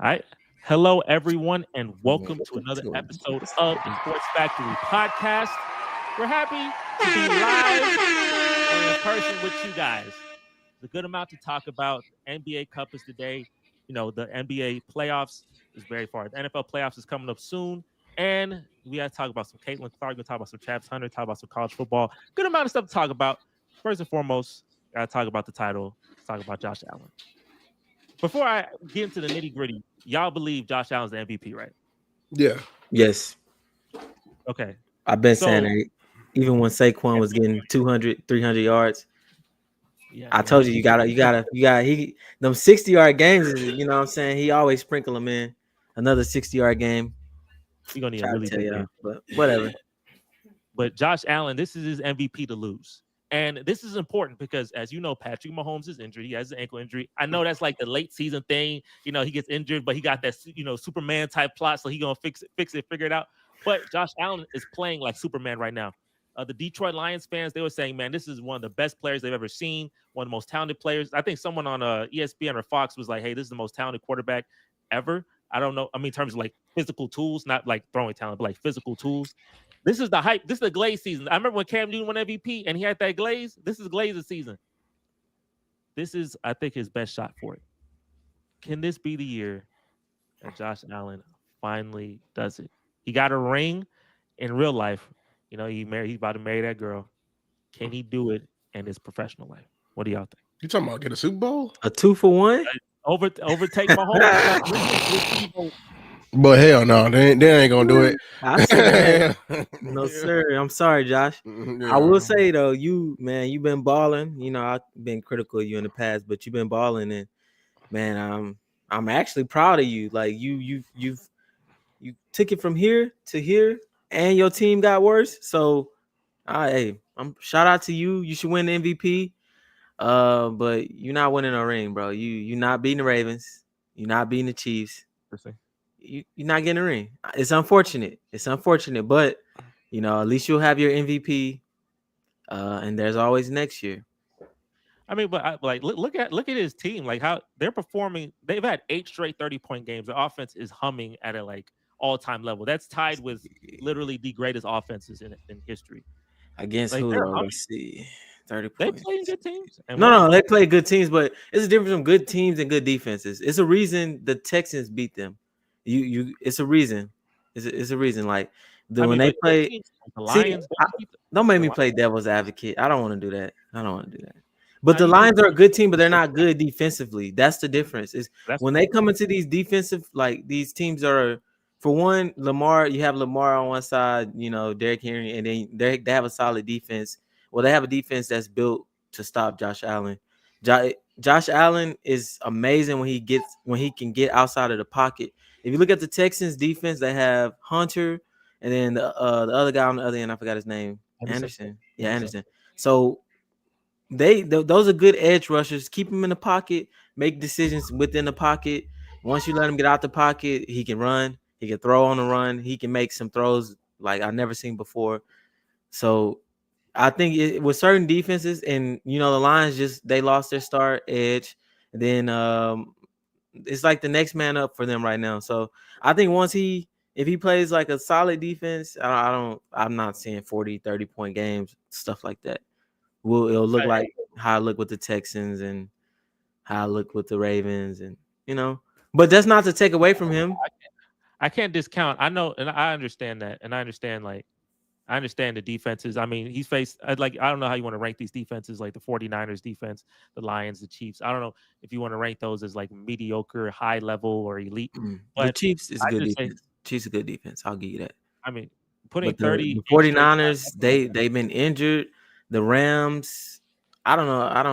All right. Hello, everyone, and welcome to another episode of the Sports Factory podcast. We're happy to be live or in person with you guys. There's a good amount to talk about. The NBA Cup is today. You know, the NBA playoffs is very far. The NFL playoffs is coming up soon. And we got to talk about some Caitlin Clark. We're going to talk about some Travis Hunter, talk about some college football. Good amount of stuff to talk about. First and foremost, got to talk about the title. Let's talk about Josh Allen. Before I get into the nitty gritty, y'all believe Josh Allen's the MVP, right? Yeah. Yes. Okay. I've been saying that even when Saquon was getting 200, 300 yards. Yeah, I told you, you gotta, he, them 60-yard games is, you know what I'm saying? He always sprinkle them in. Another 60-yard game. You're going to need a really big game. But whatever. But Josh Allen, this is his MVP to lose. And this is important because, as you know, Patrick Mahomes is injured. He has an ankle injury. I know that's like the late season thing. You know, he gets injured, but he got that, Superman type plot. So he going to fix it, figure it out. But Josh Allen is playing like Superman right now. The Detroit Lions fans, they were saying, man, this is one of the best players they've ever seen. One of the most talented players. I think someone on ESPN or Fox was like, hey, this is the most talented quarterback ever. I don't know. I mean, in terms of like physical tools, not like throwing talent, but like physical tools. This is the hype. This is the Glaze season. I remember when Cam Newton won MVP and he had that Glaze. This is Glaze's season. This is, I think, his best shot for it. Can this be the year that Josh Allen finally does it? He got a ring in real life. You know, he's about to marry that girl. Can he do it in his professional life? What do y'all think? You talking about get a Super Bowl? A 2-for-1? Overtake Mahomes. But hell no, they ain't gonna do it. I said that. No, sir. I'm sorry, Josh. Yeah. I will say though, you've been balling. You know, I've been critical of you in the past, but you've been balling, and man, I'm actually proud of you. Like you took it from here to here, and your team got worse. So, I'm shout out to you. You should win the MVP. But you're not winning a ring, bro. You're not beating the Ravens. You're not beating the Chiefs. You're not getting a ring. It's unfortunate. But at least you'll have your MVP. And there's always next year. I mean, but look at his team. Like how they're performing. They've had 8 straight 30-point games. The offense is humming at a like all-time level. That's tied with literally the greatest offenses in history. Against who? Let's see. 30 points. They play good teams. No, they play good teams, but it's a difference from good teams and good defenses. It's a reason the Texans beat them. It's a reason. It's a reason. Like when they play the Lions. Don't make me play devil's advocate. I don't want to do that. But the Lions are a good team, but they're not good defensively. That's the difference. Is when they come into these defensive, like these teams are, for one, Lamar. You have Lamar on one side, Derrick Henry, and then they have a solid defense. Well, they have a defense that's built to stop Josh Allen. Josh Allen is amazing when he can get outside of the pocket. If you look at the Texans defense, they have Hunter, and then the other guy on the other end, I forgot his name, Anderson. Yeah, Anderson. So those are good edge rushers. Keep him in the pocket, make decisions within the pocket. Once you let him get out the pocket, he can run. He can throw on the run. He can make some throws like I've never seen before. So I think with certain defenses, and the Lions they lost their star edge, and then it's like the next man up for them right now. So I think if he plays like a solid defense, I'm not seeing 40, 30-point games, stuff like that. It'll look like how I look with the Texans and how I look with the Ravens, and but that's not to take away from him. I can't discount. I know, and I understand that, and I understand the defenses. I mean, he's faced I don't know how you want to rank these defenses, like the 49ers defense, the Lions, the Chiefs. I don't know if you want to rank those as like mediocre, high level, or elite. But the Chiefs is good defense. Chiefs is a good defense. I'll give you that. I mean, putting 30 the 49ers, they've been injured. The Rams, I don't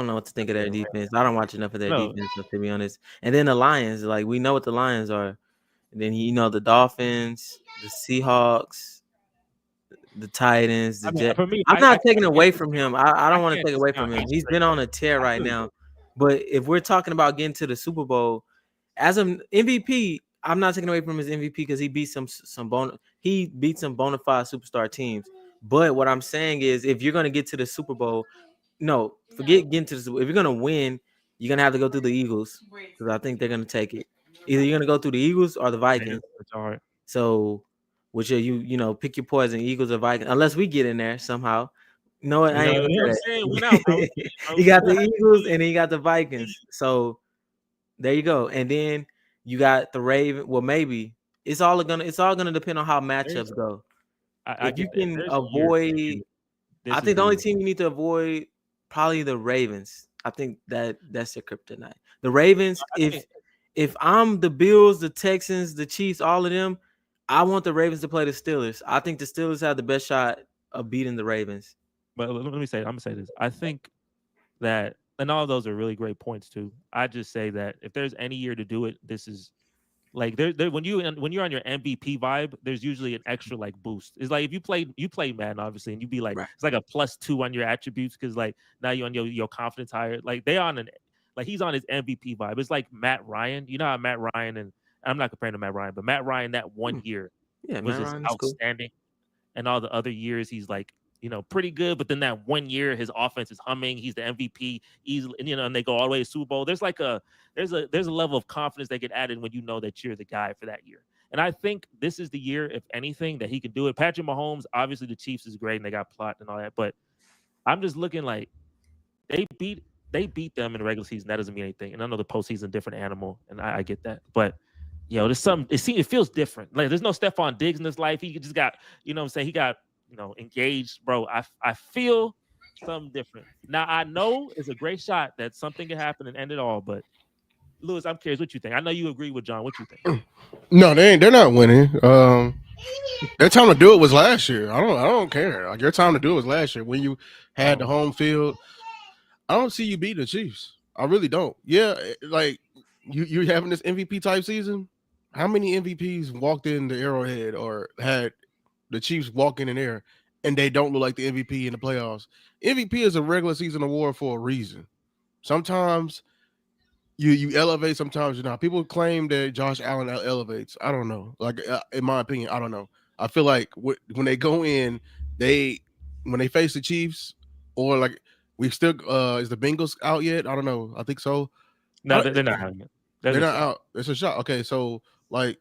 know what to think of their defense. I don't watch enough of their defense, to be honest. And then the Lions, like we know what the Lions are. And then the Dolphins, the Seahawks, the Titans, the Jets. I'm not taking away from him. I don't want to take away from him. He's been on a tear right now. But if we're talking about getting to the Super Bowl, as an MVP, I'm not taking away from his MVP because he beat some bona fide superstar teams. But what I'm saying is, if you're going to get to the Super Bowl, forget getting to the Super Bowl. If you're going to win, you're going to have to go through the Eagles because I think they're going to take it. Either you're gonna go through the Eagles or the Yeah, Vikings. it's hard. So, which are you know, pick your poison, Eagles or Vikings, unless we get in there somehow. No, I ain't You know what I'm gonna saying? Win say out, bro. that. You got the Eagles and then you got the Vikings. So there you go. And then you got the Raven. Well, maybe it's all gonna depend on how matchups go. I If you get that. can There's a year to avoid, do. I This is think the the only year. team you need to avoid probably the Ravens. I think that's your kryptonite. The Ravens, if I'm the Bills, the Texans, the Chiefs, all of them, I want the Ravens to play the Steelers. I think the Steelers have the best shot of beating the Ravens. But let me say, I'm gonna say this. I think that, and all of those are really great points too. I just say that if there's any year to do it, this is like there when you're on your MVP vibe, there's usually an extra like boost. It's like if you play Madden obviously, and you be like Right. it's like a +2 on your attributes because like now you're on your confidence higher. Like they on an like he's on his MVP vibe. It's like Matt Ryan. You know how Matt Ryan, and I'm not comparing to Matt Ryan, but Matt Ryan that one year Yeah, was Matt just Ryan is cool. outstanding, and all the other years he's like pretty good. But then that one year his offense is humming. He's the MVP easily, and and they go all the way to Super Bowl. There's like there's a level of confidence that get added when you know that you're the guy for that year. And I think this is the year, if anything, that he can do it. Patrick Mahomes, obviously the Chiefs is great and they got plot and all that, but I'm just looking like they beat them in the regular season. That doesn't mean anything. And I know the postseason different animal, and I get that. But there's something. It feels different. Like there's no Stephon Diggs in his life. He just got, what I'm saying, he got engaged, bro. I feel something different. Now I know it's a great shot that something can happen and end it all. But Lewis, I'm curious what you think. I know you agree with John. What you think? No, they're not winning. Their time to do it was last year. I don't care. Like your time to do it was last year when you had the home field. I don't see you beating the Chiefs. I really don't. Yeah, like you're having this MVP type season. How many MVPs walked in the Arrowhead or had the Chiefs walking in there and they don't look like the MVP in the playoffs? MVP is a regular season award for a reason. Sometimes you elevate, sometimes you're not. People claim that Josh Allen elevates. I don't know. Like in my opinion, I don't know. I feel like when they go in, when they face the Chiefs, or like we still is the Bengals out yet? I don't know. I think so. No, they're not having it. They're not out. It's a shot. Okay, so like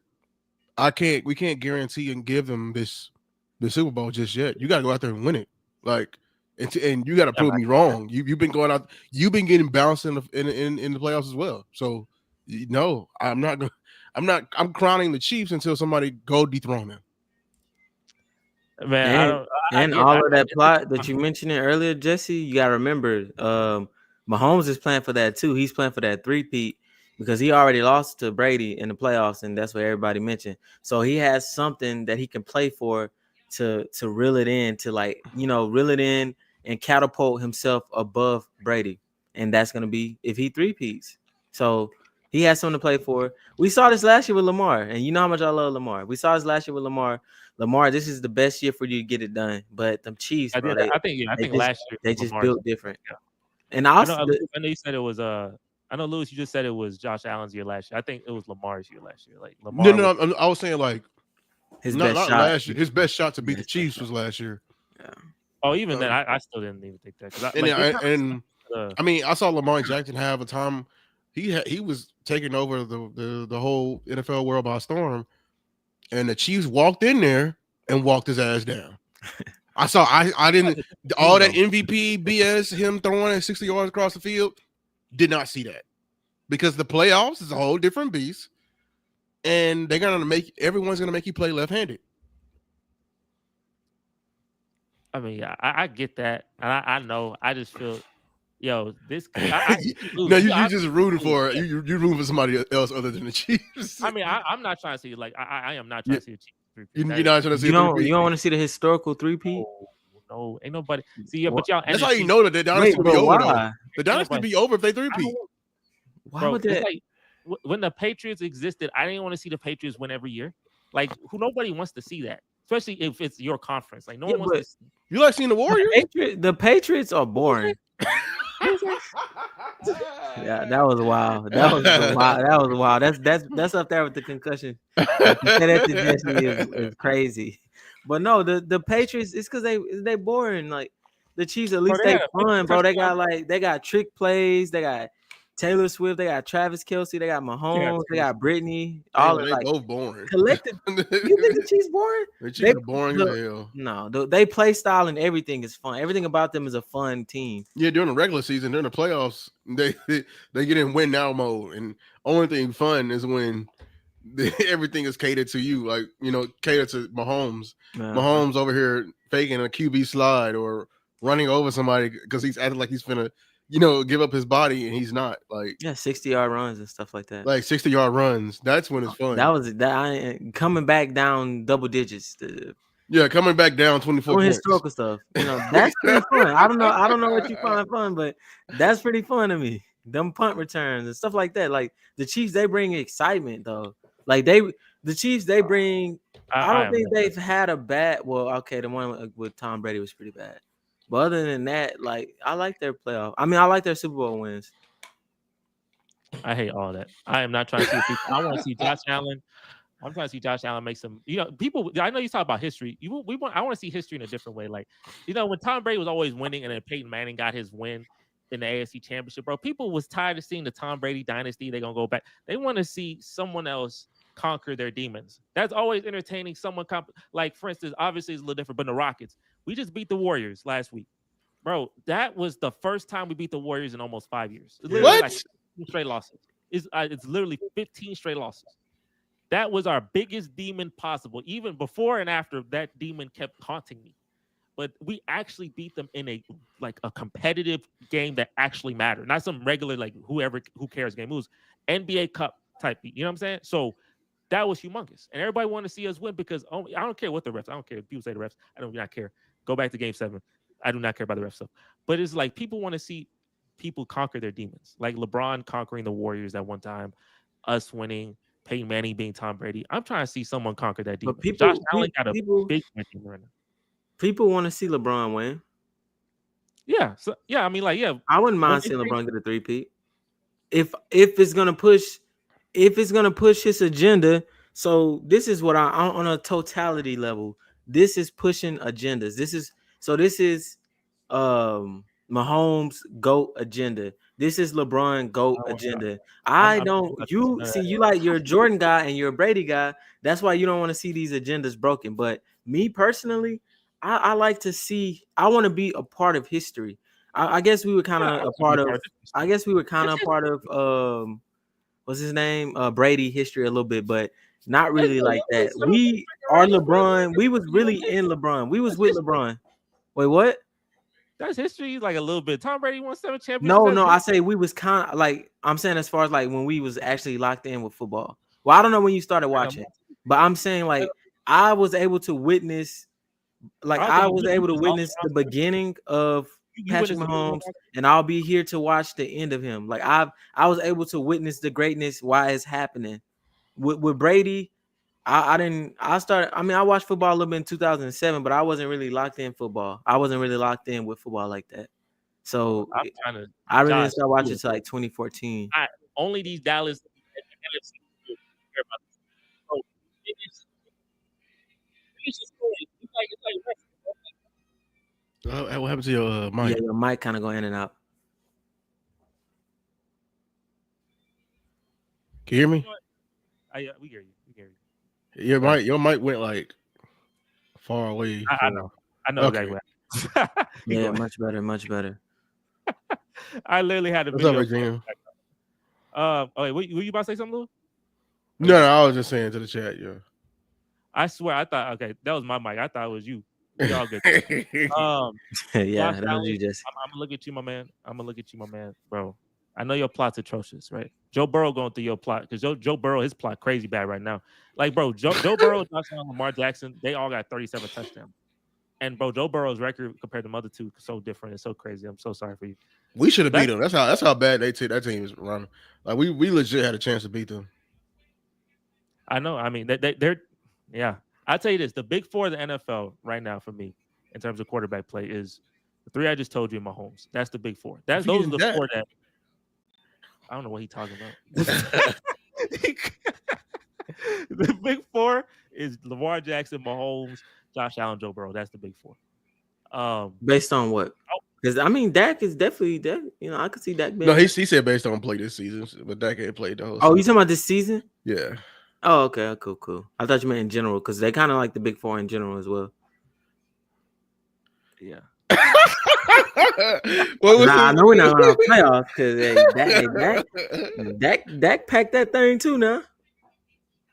we can't guarantee and give them the Super Bowl just yet. You got to go out there and win it. Like and you got to prove me wrong. You've been going out. You've been getting bounced in the playoffs as well. So no, I'm not. I'm crowning the Chiefs until somebody go dethrone them. Man, and all of that plot that you mentioned earlier, Jesse, you got to remember, Mahomes is playing for that too. He's playing for that three-peat because he already lost to Brady in the playoffs, and that's what everybody mentioned. So he has something that he can play for to reel it in, to reel it in and catapult himself above Brady, and that's gonna be if he three-peats. So he has something to play for. We saw this last year with Lamar, and you know how much I love Lamar. We saw this last year with Lamar. Lamar, this is the best year for you to get it done. But them Chiefs, bro, I think last year they just Lamar built different. Yeah. And I know you said it was I know Lewis, you just said it was Josh Allen's year last year. I think it was Lamar's year last year. Like Lamar. No, I was saying like his best shot. Last year. His best shot to beat the Chiefs was last year. Yeah. Oh, even then, I still didn't even think that. I mean, I saw Lamar Jackson have a time. He was taking over the whole NFL world by storm, and the Chiefs walked in there and walked his ass down. I didn't all that MVP BS, him throwing at 60 yards across the field, did not see that, because the playoffs is a whole different beast, and everyone's gonna make you play left-handed. I mean, I get that, and I know. I just feel, this. No, you just rooting for it. You rooting for somebody else other than the Chiefs. I mean, I'm not trying to see I am not trying to see the Chiefs. You're not trying to see. You don't want to see the historical three-peat? No, ain't nobody. See, but y'all. That's how you know that the dynasty be over. The dynasty be over if they three-peat. Why would that? Like, when the Patriots existed, I didn't want to see the Patriots win every year. Like, nobody wants to see that, especially if it's your conference. Like, no one wants to see. You like seeing the Warriors? The Patriots are boring. Yeah, that was wild. That was wild. That's up there with the concussion. That is crazy. But no, the Patriots, it's because they boring. Like the Chiefs, at least they fun, bro. They got trick plays. They got Taylor Swift, they got Travis Kelce, they got Mahomes, they got Brittany. All they like both boring. Collective. You think the Chiefs boring? The Chiefs are boring as hell. No, they play style and everything is fun. Everything about them is a fun team. Yeah, during the regular season, during the playoffs, they get in win now mode, and only thing fun is when everything is catered to you, like catered to Mahomes. Mahomes over here faking a QB slide or running over somebody because he's acting like he's finna, give up his body, and he's not. Like 60-yard runs and stuff like that. Like 60-yard runs. That's when it's fun. That was coming back down double digits. Coming back down 24 doing points. Historical stuff. That's pretty fun. I don't know what you find fun, but that's pretty fun to me. Them punt returns and stuff like that. Like the Chiefs, they bring excitement though. Like the Chiefs, they bring. I don't think they've had a bad. Well, okay, the one with Tom Brady was pretty bad, but other than that, like I like their playoff. I mean, I like their Super Bowl wins. I hate all that. I am not trying to see people. I want to see Josh Allen. I'm trying to see Josh Allen make some. People. I know you talk about history. I want to see history in a different way. Like, when Tom Brady was always winning, and then Peyton Manning got his win in the AFC Championship, bro. People was tired of seeing the Tom Brady dynasty. They're gonna go back. They want to see someone else conquer their demons. That's always entertaining. Someone like, for instance, obviously it's a little different, but the Rockets. We just beat the Warriors last week, bro. That was the first time we beat the Warriors in almost 5 years. What? Like straight losses. It's literally 15 straight losses. That was our biggest demon possible. Even before and after, that demon kept haunting me. But we actually beat them in a competitive game that actually mattered. Not some regular, like, who cares game. It was NBA Cup type beat. You know what I'm saying? So that was humongous. And everybody wanted to see us win because I don't care what the refs. I don't care if people say the refs. I do not care. Go back to game 7. I do not care about the refs stuff. But it's like people want to see people conquer their demons. Like LeBron conquering the Warriors at one time, us winning, Peyton Manning being Tom Brady. I'm trying to see someone conquer that demon. Josh Allen got a big win right now. People want to see LeBron win. Yeah. So I mean, I wouldn't mind seeing LeBron get a 3-peat. If it's gonna push his agenda. So this is what on a totality level. This is pushing agendas. This is Mahomes GOAT agenda. This is LeBron GOAT agenda. You like you're a Jordan guy and you're a Brady guy. That's why you don't want to see these agendas broken. But me personally, I like to see. I want to be a part of history. I guess we were kind of a part of. I guess we were kind of a part of. What's his name? Brady history a little bit, but not really like that. We are LeBron. We was really in LeBron. We was with LeBron. Wait, what? That's history, like a little bit. Tom Brady won 7 championships. No, I say we was kind of like, I'm saying as far as like when we was actually locked in with football. Well, I don't know when you started watching, but I'm saying like I was able to witness, the beginning of Patrick Mahomes, and I'll be here to watch the end of him. Like I was able to witness the greatness while it's happening. With Brady, I watched football a little bit in 2007, but I wasn't really locked in football. I wasn't really locked in with football like that. So I really didn't start watching until like 2014. Only these Dallas. What happened to your mic? Yeah, your mic kind of going in and out. Can you hear me? We hear you. Your mic went like far away. I know okay. Exactly. Yeah, much better. I literally had a What's video. Up, Jim? Wait, were you about to say something, Lou? No, I was just saying to the chat, yeah. I swear, I thought, okay, that was my mic. I thought it was you. Y'all good. Yeah, that was you, Jesse. I'm gonna look at you, my man. Bro, I know your plot's atrocious, right? Joe Burrow going through your plot because Joe Burrow, his plot crazy bad right now. Like, bro, Joe Burrow, Josh Allen, Lamar Jackson, they all got 37 touchdowns. And bro, Joe Burrow's record compared to the other two is so different. It's so crazy. I'm so sorry for you. We should have beat them. That's how bad that team is running. Like we legit had a chance to beat them. I know. I mean, they're yeah. I'll tell you this: the big four of the NFL right now for me, in terms of quarterback play, is the 3 I just told you, Mahomes. That's the big 4. Those are the 4 that I don't know what he's talking about. The big 4 is Lamar Jackson, Mahomes, Josh Allen, Joe Burrow. That's the big 4. Based on what? Because I mean, Dak is definitely that. You know, I could see Dak. No, he said based on play this season, but Dak ain't played the whole season. Oh, you talking about this season? Yeah. Oh, okay, cool. I thought you meant in general because they kind of like the Big Four in general as well. Yeah. I know we're not going to playoffs because Dak packed that thing too now.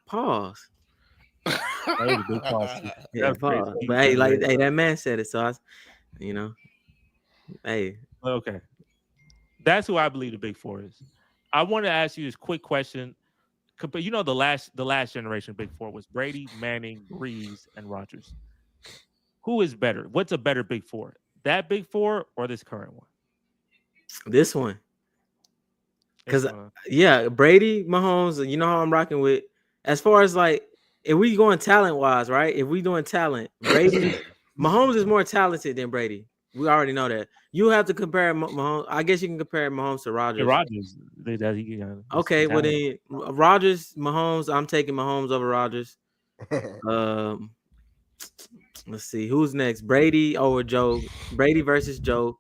Pause. That was a big pause. Yeah, pause. But hey, that man said it, so hey. Okay. That's who I believe the Big Four is. I want to ask you this quick question. You know, the last generation Big Four was Brady, Manning, Breeze, and Rodgers. Who is better? What's a better Big Four? That Big Four or this current one? This one. Because Brady, Mahomes, you know how I'm rocking with. As far as like, if we going talent wise, right? If we doing talent, Brady, Mahomes is more talented than Brady. We already know that. You have to compare Mahomes. I guess you can compare Mahomes to Rodgers. Okay, well then Rodgers, Mahomes. I'm taking Mahomes over Rodgers. Let's see who's next. Brady over Joe. Brady versus Joe.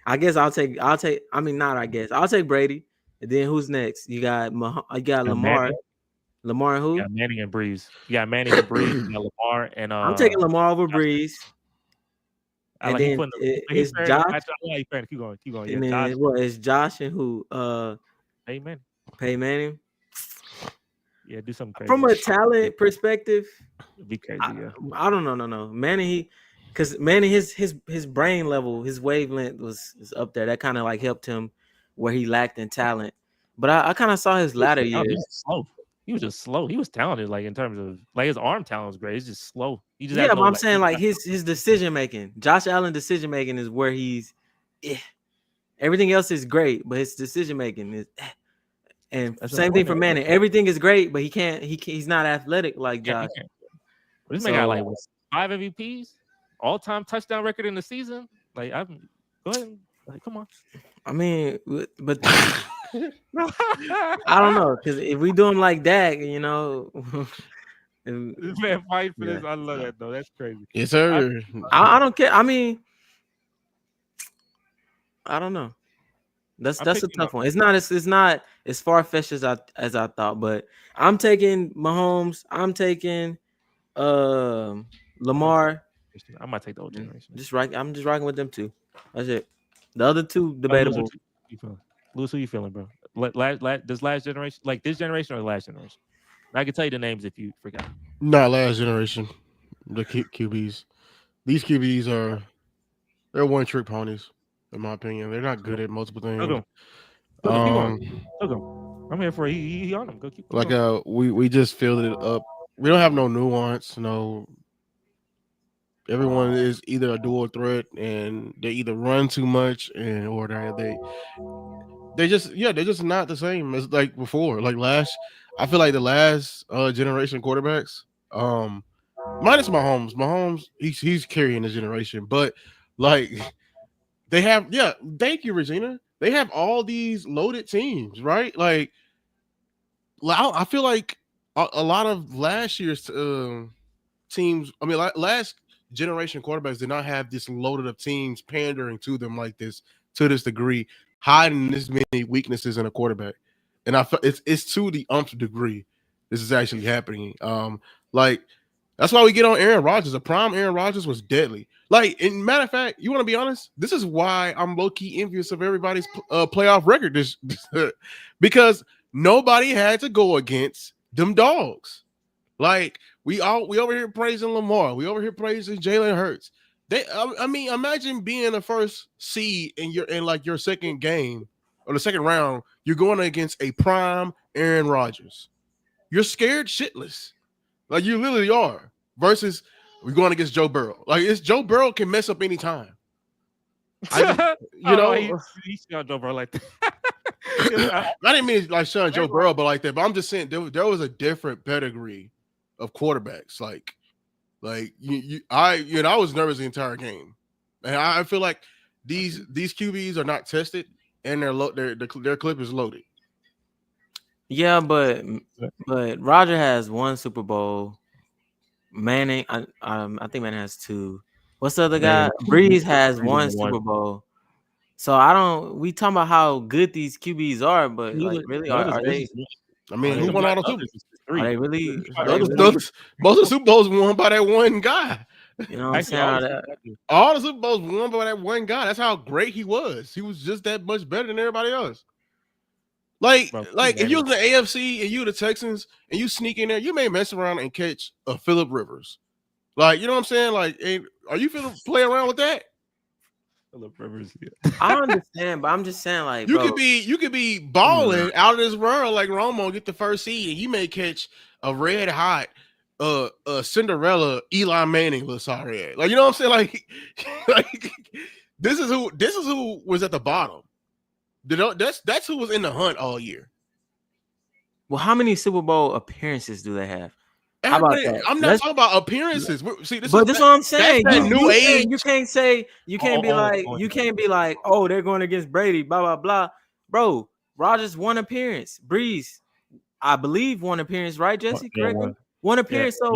I guess I'll take. I mean, not. I guess I'll take Brady. And then who's next? You got Lamar. Manning. Lamar and who? Yeah, Manning and Breeze. You got Manning and Breeze. You got Lamar and I'm taking Lamar over Breeze. I like and then it's Josh. Keep going. And then what is Josh and who? Peyton Manning. Yeah, do something crazy. From a talent perspective, it'd be crazy. I don't know. No. Manning, because Manning, his brain level, his wavelength was up there. That kind of like helped him where he lacked in talent. But I kind of saw his latter years. He was just slow. He was talented, like in terms of like his arm talent was great. He's just slow. He just but I'm saying like his decision making. Josh Allen decision making is where he's. Everything else is great, but his decision making is. And same thing for Manning. Everything is great, but he's not athletic like Josh. This man got like 5 MVPs, all-time touchdown record in the season. Like, go ahead, like, come on. I mean, but I don't know, because if we do him like that, this man fight for this. I love that though. That's crazy. Yes, sir. I don't care. I mean, I don't know. That's a tough one. It's not as far-fetched as I thought, but I'm taking Mahomes. I'm taking Lamar. I might take the old generation. I'm just rocking with them too. That's it. The other two debatable. Lewis, who you feeling, bro? Does last generation, like this generation or the last generation? I can tell you the names if you forgot. Not last generation. The QBs. These QBs they're one-trick ponies. In my opinion, they're not good at multiple things. I'm here for he on them. Go keep like we just filled it up. We don't have no nuance. No, everyone is either a dual threat, and they either run too much, or they're just not the same as like before. Like I feel like the last generation quarterbacks, minus Mahomes. Mahomes, he's carrying the generation, but like. They have, thank you, Regina. They have all these loaded teams, right? Like, I feel like a lot of last year's teams, I mean, last generation quarterbacks did not have this loaded up teams pandering to them like this, to this degree, hiding this many weaknesses in a quarterback. And I feel it's to the umph degree this is actually happening. Like, that's why we get on Aaron Rodgers. A prime Aaron Rodgers was deadly. Like, in matter of fact, you want to be honest? This is why I'm low-key envious of everybody's playoff record because nobody had to go against them dogs. Like, we over here praising Lamar. We over here praising Jalen Hurts. I mean, imagine being the first seed in your second game or the second round. You're going against a prime Aaron Rodgers. You're scared shitless. Like, you literally are. Versus we're going against Joe Burrow. Like, Joe Burrow can mess up anytime. He's got Joe Burrow like that. I didn't mean like shun Joe Burrow, but like that. But I'm just saying there was a different pedigree of quarterbacks. Like I was nervous the entire game, and I feel like these QBs are not tested, and their clip is loaded. Yeah, but Roger has one Super Bowl. Manning, I think Manning has 2. What's the other guy? Breeze has one Super Bowl. So we talking about how good these QBs are, but like really are they? I mean, who won all the Super Bowls? Are they really? Most of the Super Bowls won by that one guy. You know what I'm saying? All the Super Bowls won by that one guy. That's how great he was. He was just that much better than everybody else. Like if you was the AFC and you the Texans and you sneak in there, you may mess around and catch a Phillip Rivers. Like, you know what I'm saying? Like, are you finna play around with that? Phillip Rivers. Yeah. I understand, but I'm just saying, like, you could be balling out of this world like Romo, get the first seed, and you may catch a red hot Cinderella Eli Manning Lassarier. Like, you know what I'm saying? Like this is who was at the bottom. That's who was in the hunt all year. Well, how many Super Bowl appearances do they have? How about that? I'm not talking about appearances. See, this is what I'm saying. That's that new age. You can't be like, oh, they're going against Brady, blah blah blah. Bro, Rodgers one appearance. Breeze, I believe one appearance, right, Jesse? Correct me. One appearance. So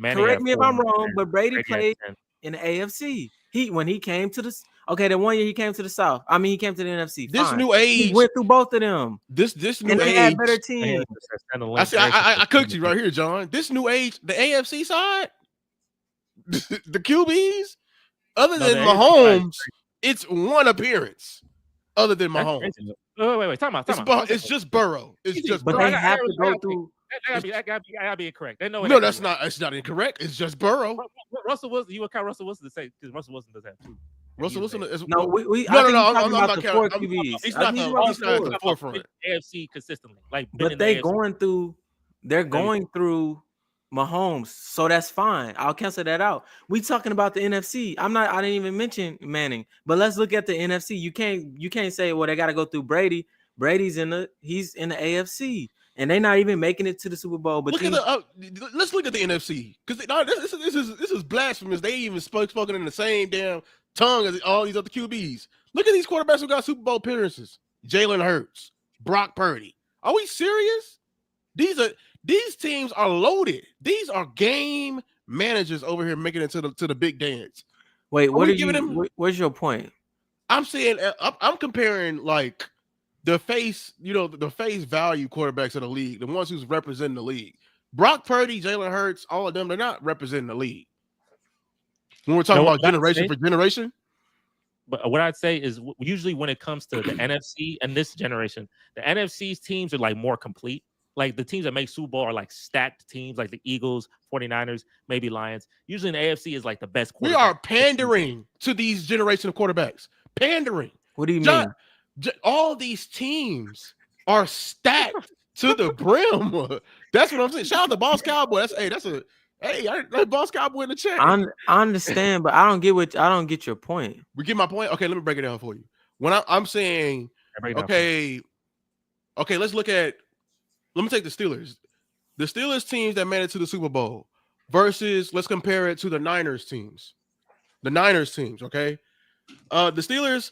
correct me if I'm wrong, but Brady played in the AFC. When he came to the the 1 year he came to the South. I mean, he came to the NFC. This new age, he went through both of them. This new and they age had better teams. I cooked you right here, John. This new age, the AFC side, the QBs, other than Mahomes, it's one appearance. Other than Mahomes. Wait. Time out. It's just Burrow. It's just. But Burrow. they have to go through. That gotta be incorrect. No, that's not. It's not incorrect. It's just Burrow. Russell Wilson. You would count Russell Wilson to say because Russell Wilson does have two. Russell Wilson is no. I'm not counting. He's not the forefront. AFC consistently, but they're going through Mahomes, so that's fine. I'll cancel that out. We talking about the NFC. I didn't even mention Manning, but let's look at the NFC. You can't say, well, they got to go through Brady. He's in the AFC. And they're not even making it to the Super Bowl. But let's look at the NFC because this is blasphemous. They even spoken in the same damn tongue as all these other QBs. Look at these quarterbacks who got Super Bowl appearances: Jalen Hurts, Brock Purdy. Are we serious? These teams are loaded. These are game managers over here making it to the big dance. Wait, what's your point? I'm saying I'm comparing like the face value quarterbacks of the league, the ones who's representing the league. Brock Purdy, Jalen Hurts, all of them, they're not representing the league. When we're talking about generation for generation. But what I'd say is usually when it comes to the NFC and this generation, the NFC's teams are like more complete. Like the teams that make Super Bowl are like stacked teams, like the Eagles, 49ers, maybe Lions. Usually in the AFC is like the best quarterback. We are pandering to these generation of quarterbacks. Pandering. What do you mean? All these teams are stacked to the brim. That's what I'm saying. Shout out to Boss Cowboy. That's Boss Cowboy in the chat. I understand, but I don't get your point. We get my point. Okay, let me break it down for you. When I'm saying, okay, let's take the Steelers. The Steelers teams that made it to the Super Bowl versus let's compare it to the Niners teams. The Niners teams, okay? The Steelers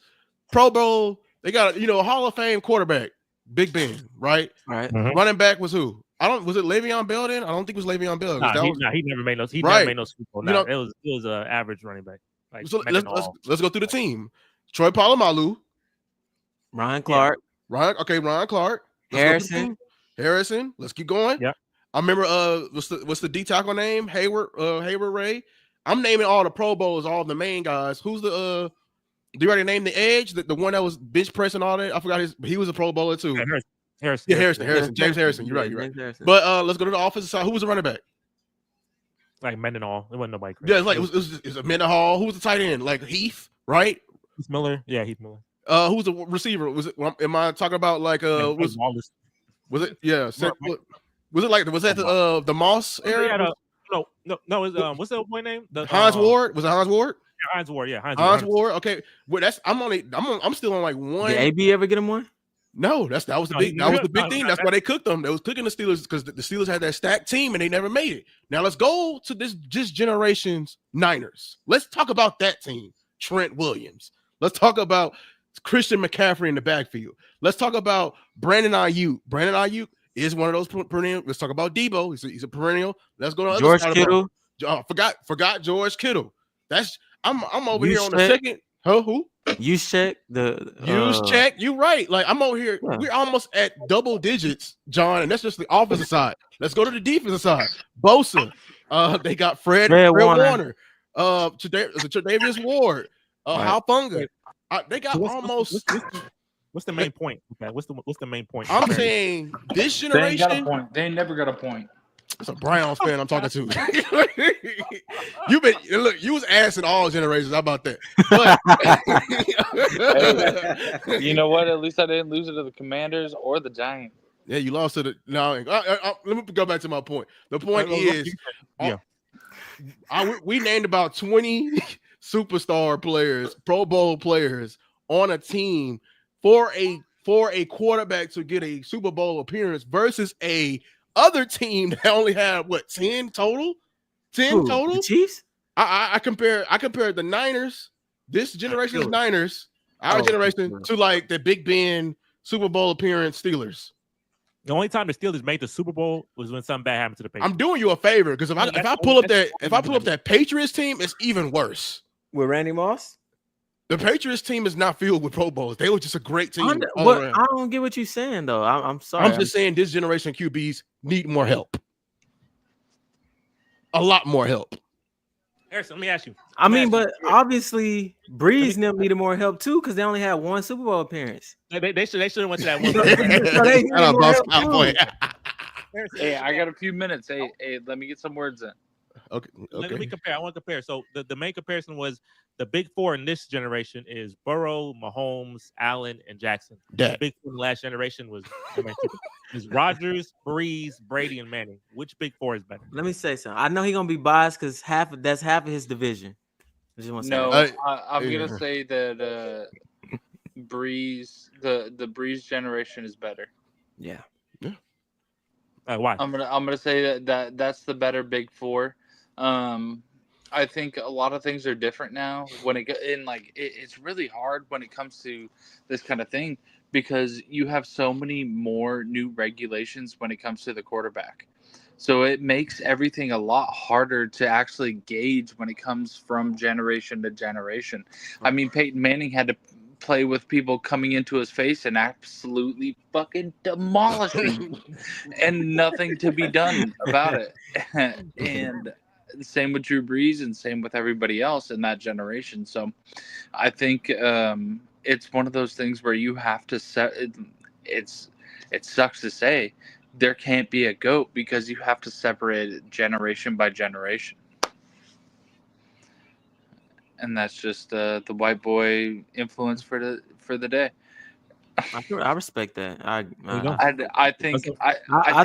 Pro Bowl. They got a Hall of Fame quarterback, Big Ben, right? Right. Mm-hmm. Running back was who? Was it Le'Veon Bell then? I don't think it was Le'Veon Bell. He never made no. Never made no Super Bowl. It was an average running back. Like, so let's go through the team. Troy Polamalu, Ryan Clark, Ryan Clark, Harrison. Let's keep going. Yeah. I remember what's the D tackle name? Hayward Ray. I'm naming all the Pro Bowls, all the main guys. Who's the do you already name the edge? The one that was bench pressing all that? I forgot he was a Pro Bowler too. Harrison. James Harrison. You're right. But let's go to the offensive side. Who was the running back? Like Mendenhall. It wasn't nobody crazy. Yeah, it was a Mendenhall. Who was the tight end? Like Heath, right? Heath Miller. Yeah, Heath Miller. Who was the receiver? Am I talking about like was it? Yeah. Was that the Moss area? No. What's that boy name? Hines Ward. Was it Hines Ward? Yeah, Hines Ward. Yeah, Hines Ward. Okay. Well, I'm still on like one. Did AB ever get him one? No, that was the big thing. That's why they cooked them. They was cooking the Steelers because the Steelers had that stacked team and they never made it. Now let's go to this generation's Niners. Let's talk about that team. Trent Williams. Let's talk about Christian McCaffrey in the backfield. Let's talk about Brandon Ayuk. Brandon Ayuk is one of those perennial. Let's talk about Debo. He's a perennial. Let's go to George Kittle. Forgot George Kittle. I'm over here on the second. Who? Use check use check. You right. Like I'm over here. Yeah. We're almost at double digits, John, and that's just the offensive side. Let's go to the defensive side. Bosa. They got Fred Warner. Tre'Davious Ward. Hal Funga. They got almost. What's the main point? Okay, what's the main point? I'm saying this generation. They ain't got a point. They ain't never got a point. It's a Browns fan I'm talking to. You was assing all generations. How about that? But, you know what? At least I didn't lose it to the Commanders or the Giants. Yeah, you lost to the. No, let me go back to my point. The point is, we named about 20 superstar players, Pro Bowl players on a team for a quarterback to get a Super Bowl appearance versus a other team that only had 10 total? 10 total? The Chiefs? I compared the Niners, this generation's Niners, our generation, to like the Big Ben Super Bowl appearance Steelers. The only time the Steelers made the Super Bowl was when something bad happened to the Patriots. I'm doing you a favor because if I pull up that Patriots team, it's even worse. With Randy Moss? The Patriots team is not filled with Pro Bowls. They were just a great team. I don't get what you're saying, though. I'm sorry. I'm just saying this generation QBs need more help. A lot more help. Harrison, let me ask you. But obviously, Breeze needed more help, too, because they only had one Super Bowl appearance. They should have went to that one. Hey, I got a few minutes. Hey, let me get some words in. Okay. Let me compare. I want to compare. So the main comparison was the big four in this generation is Burrow, Mahomes, Allen, and Jackson. The big four in the last generation was Rodgers, Breeze, Brady, and Manning. Which big four is better? Let me say something. I know he's gonna be biased because that's half of his division. I'm gonna say that Breeze, the Breeze generation is better. Yeah. Why? I'm gonna say that's the better big four. I think a lot of things are different now. It's really hard when it comes to this kind of thing because you have so many more new regulations when it comes to the quarterback. So it makes everything a lot harder to actually gauge when it comes from generation to generation. I mean, Peyton Manning had to play with people coming into his face and absolutely fucking demolishing and nothing to be done about it. And same with Drew Brees and same with everybody else in that generation. So I think it's one of those things where you have to it sucks to say there can't be a GOAT because you have to separate it generation by generation. And that's just the white boy influence for the day. I respect that. I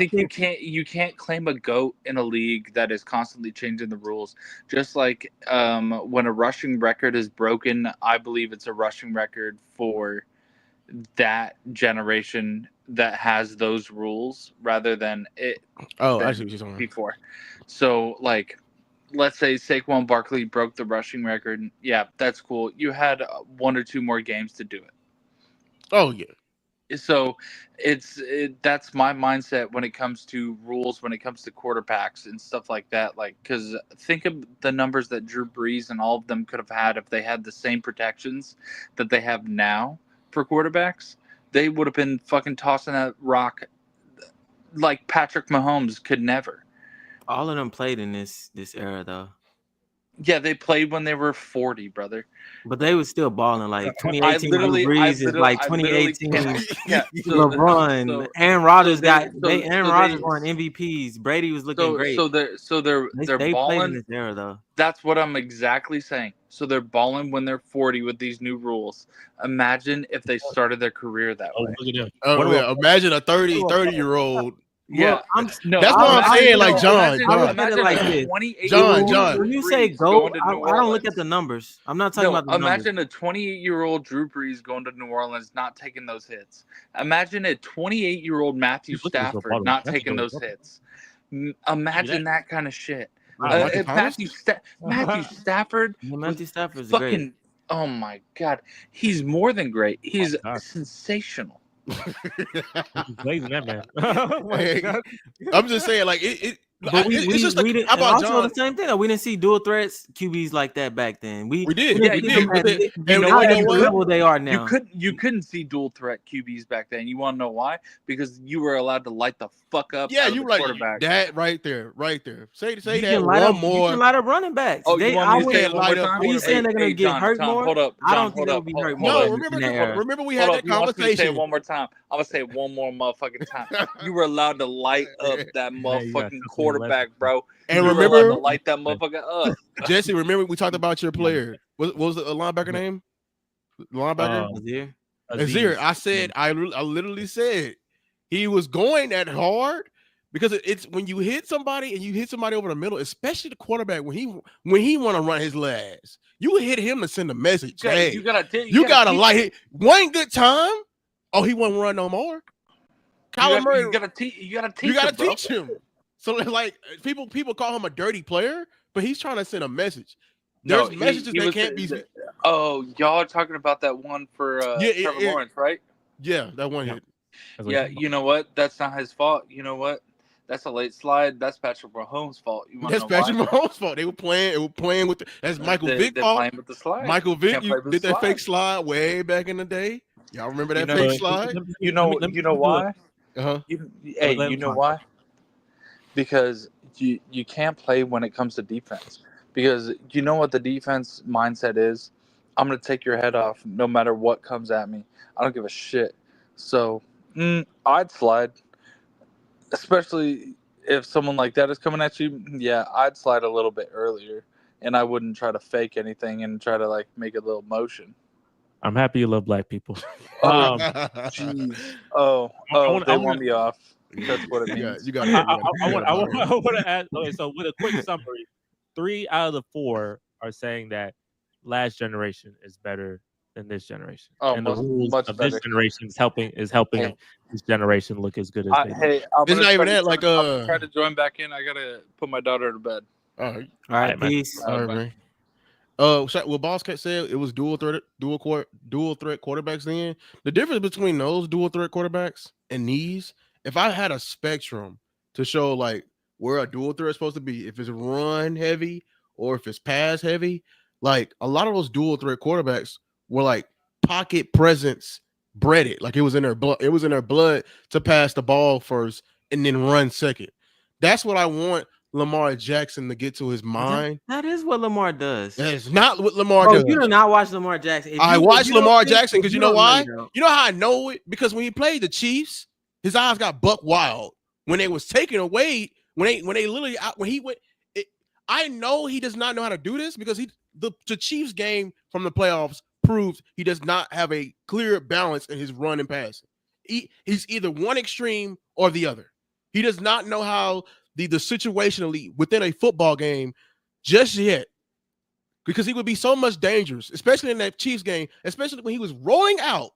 think you can't claim a GOAT in a league that is constantly changing the rules. Just like when a rushing record is broken, I believe it's a rushing record for that generation that has those rules rather than it. I see what you're saying. Before. So like, let's say Saquon Barkley broke the rushing record. Yeah, that's cool. You had 1 or 2 more games to do it. Oh yeah. So that's my mindset when it comes to rules, when it comes to quarterbacks and stuff like that. Like, because think of the numbers that Drew Brees and all of them could have had if they had the same protections that they have now for quarterbacks. They would have been fucking tossing that rock like Patrick Mahomes could never. All of them played in this era, though. Yeah, they played when they were 40, brother. But they were still balling. Like 2018 Breeze is like 2018 LeBron. Aaron Rodgers Aaron Rodgers won MVPs. Brady was looking great. So they're they balling played in this era, though. That's what I'm exactly saying. So they're balling when they're 40 with these new rules. Imagine if they started their career that way. Imagine a 30-year-old. Yeah, that's what I'm saying. Like John, when you say GOAT, I don't look at the numbers. I'm not talking about the numbers. Imagine a 28-year-old Drew Brees going to New Orleans, not taking those hits. Imagine a 28-year-old Matthew Stafford not taking those hits. Imagine that kind of shit. Matthew Stafford. Matthew Stafford's fucking great. Oh my God, he's more than great. He's sensational. Blazing that man. I'm just saying, like But it's just like, we didn't. how about Also, John? the same thing. Though. We didn't see dual threats QBs like that back then. We did. didn't We see did. them But at then, the- and not you at know the what? level they are now. You couldn't see dual threat QBs back then. You want to know why? Because you were allowed to light the fuck up. Yeah, out of you the like quarterback. that right there. Say You that can light one up. more. You can light up running backs. Oh, you want me to say it one more light up time? Are you saying they're gonna Hey, get John, hurt Tom, more? hold up. I John, don't think hold they'll up. be hurt Hold more. No, up. in that era. remember we Hold had up. that You want me to say it conversation. one more time? I'm gonna say it one more motherfucking time. You were allowed to light up that motherfucking quarterback, bro. And You were allowed to remember, light that motherfucker up. Jesse, remember we talked about your player. What was the linebacker name? Linebacker? Azir. I said, I literally said he was going that hard because it's when you hit somebody and you hit somebody over the middle, especially the quarterback, when he want to run his legs, you hit him to send a message. Hey, you gotta light it. One good time. Oh, he won't run no more. Kyler Murray, you gotta teach him. So like people call him a dirty player, but he's trying to send a message. There's messages that can't be. Oh, y'all are talking about that one for Trevor Lawrence, right? Yeah, that one hit. Yeah, you know what? That's not his fault. You know what? That's a late slide. That's Patrick Mahomes' fault. That's Patrick Mahomes' fault. They were playing with that's Michael Vick fault. Playing with the slide. Michael Vick did that fake slide way back in the day. Y'all remember that fake slide? You know why? Uh-huh. You know why? Because you can't play when it comes to defense. Because you know what the defense mindset is? I'm going to take your head off no matter what comes at me. I don't give a shit. So I'd slide. Especially if someone like that is coming at you. Yeah, I'd slide a little bit earlier. And I wouldn't try to fake anything and try to like make a little motion. I'm happy you love black people. Jeez. They want me off. That's what it means. You got. I want to add. Okay, so with a quick summary, 3 out of the 4 are saying that last generation is better than this generation, and the rules of this generation is helping this generation look as good as. It's not even that. Like, I'm trying to join back in. I gotta put my daughter to bed. All right. All right. Peace. All right, man. What Boss Cat said, it was dual threat quarterbacks then. The difference between those dual threat quarterbacks and these, if I had a spectrum to show like where a dual threat is supposed to be, if it's run heavy or if it's pass heavy, like a lot of those dual threat quarterbacks were like pocket presence breaded. Like it was in their blood. It was in their blood to pass the ball first and then run second. That's what I want Lamar Jackson to get to his mind. That is what Lamar does. That is not what Lamar does. You do not watch Lamar Jackson. I watch Lamar Jackson because you know why? You know how I know it? Because when he played the Chiefs, his eyes got buck wild when they was taken away. When they literally when he went. I know he does not know how to do this because the Chiefs game from the playoffs proves he does not have a clear balance in his run and passing. He's either one extreme or the other. He does not know how the situationally within a football game just yet, because he would be so much dangerous, especially in that Chiefs game, especially when he was rolling out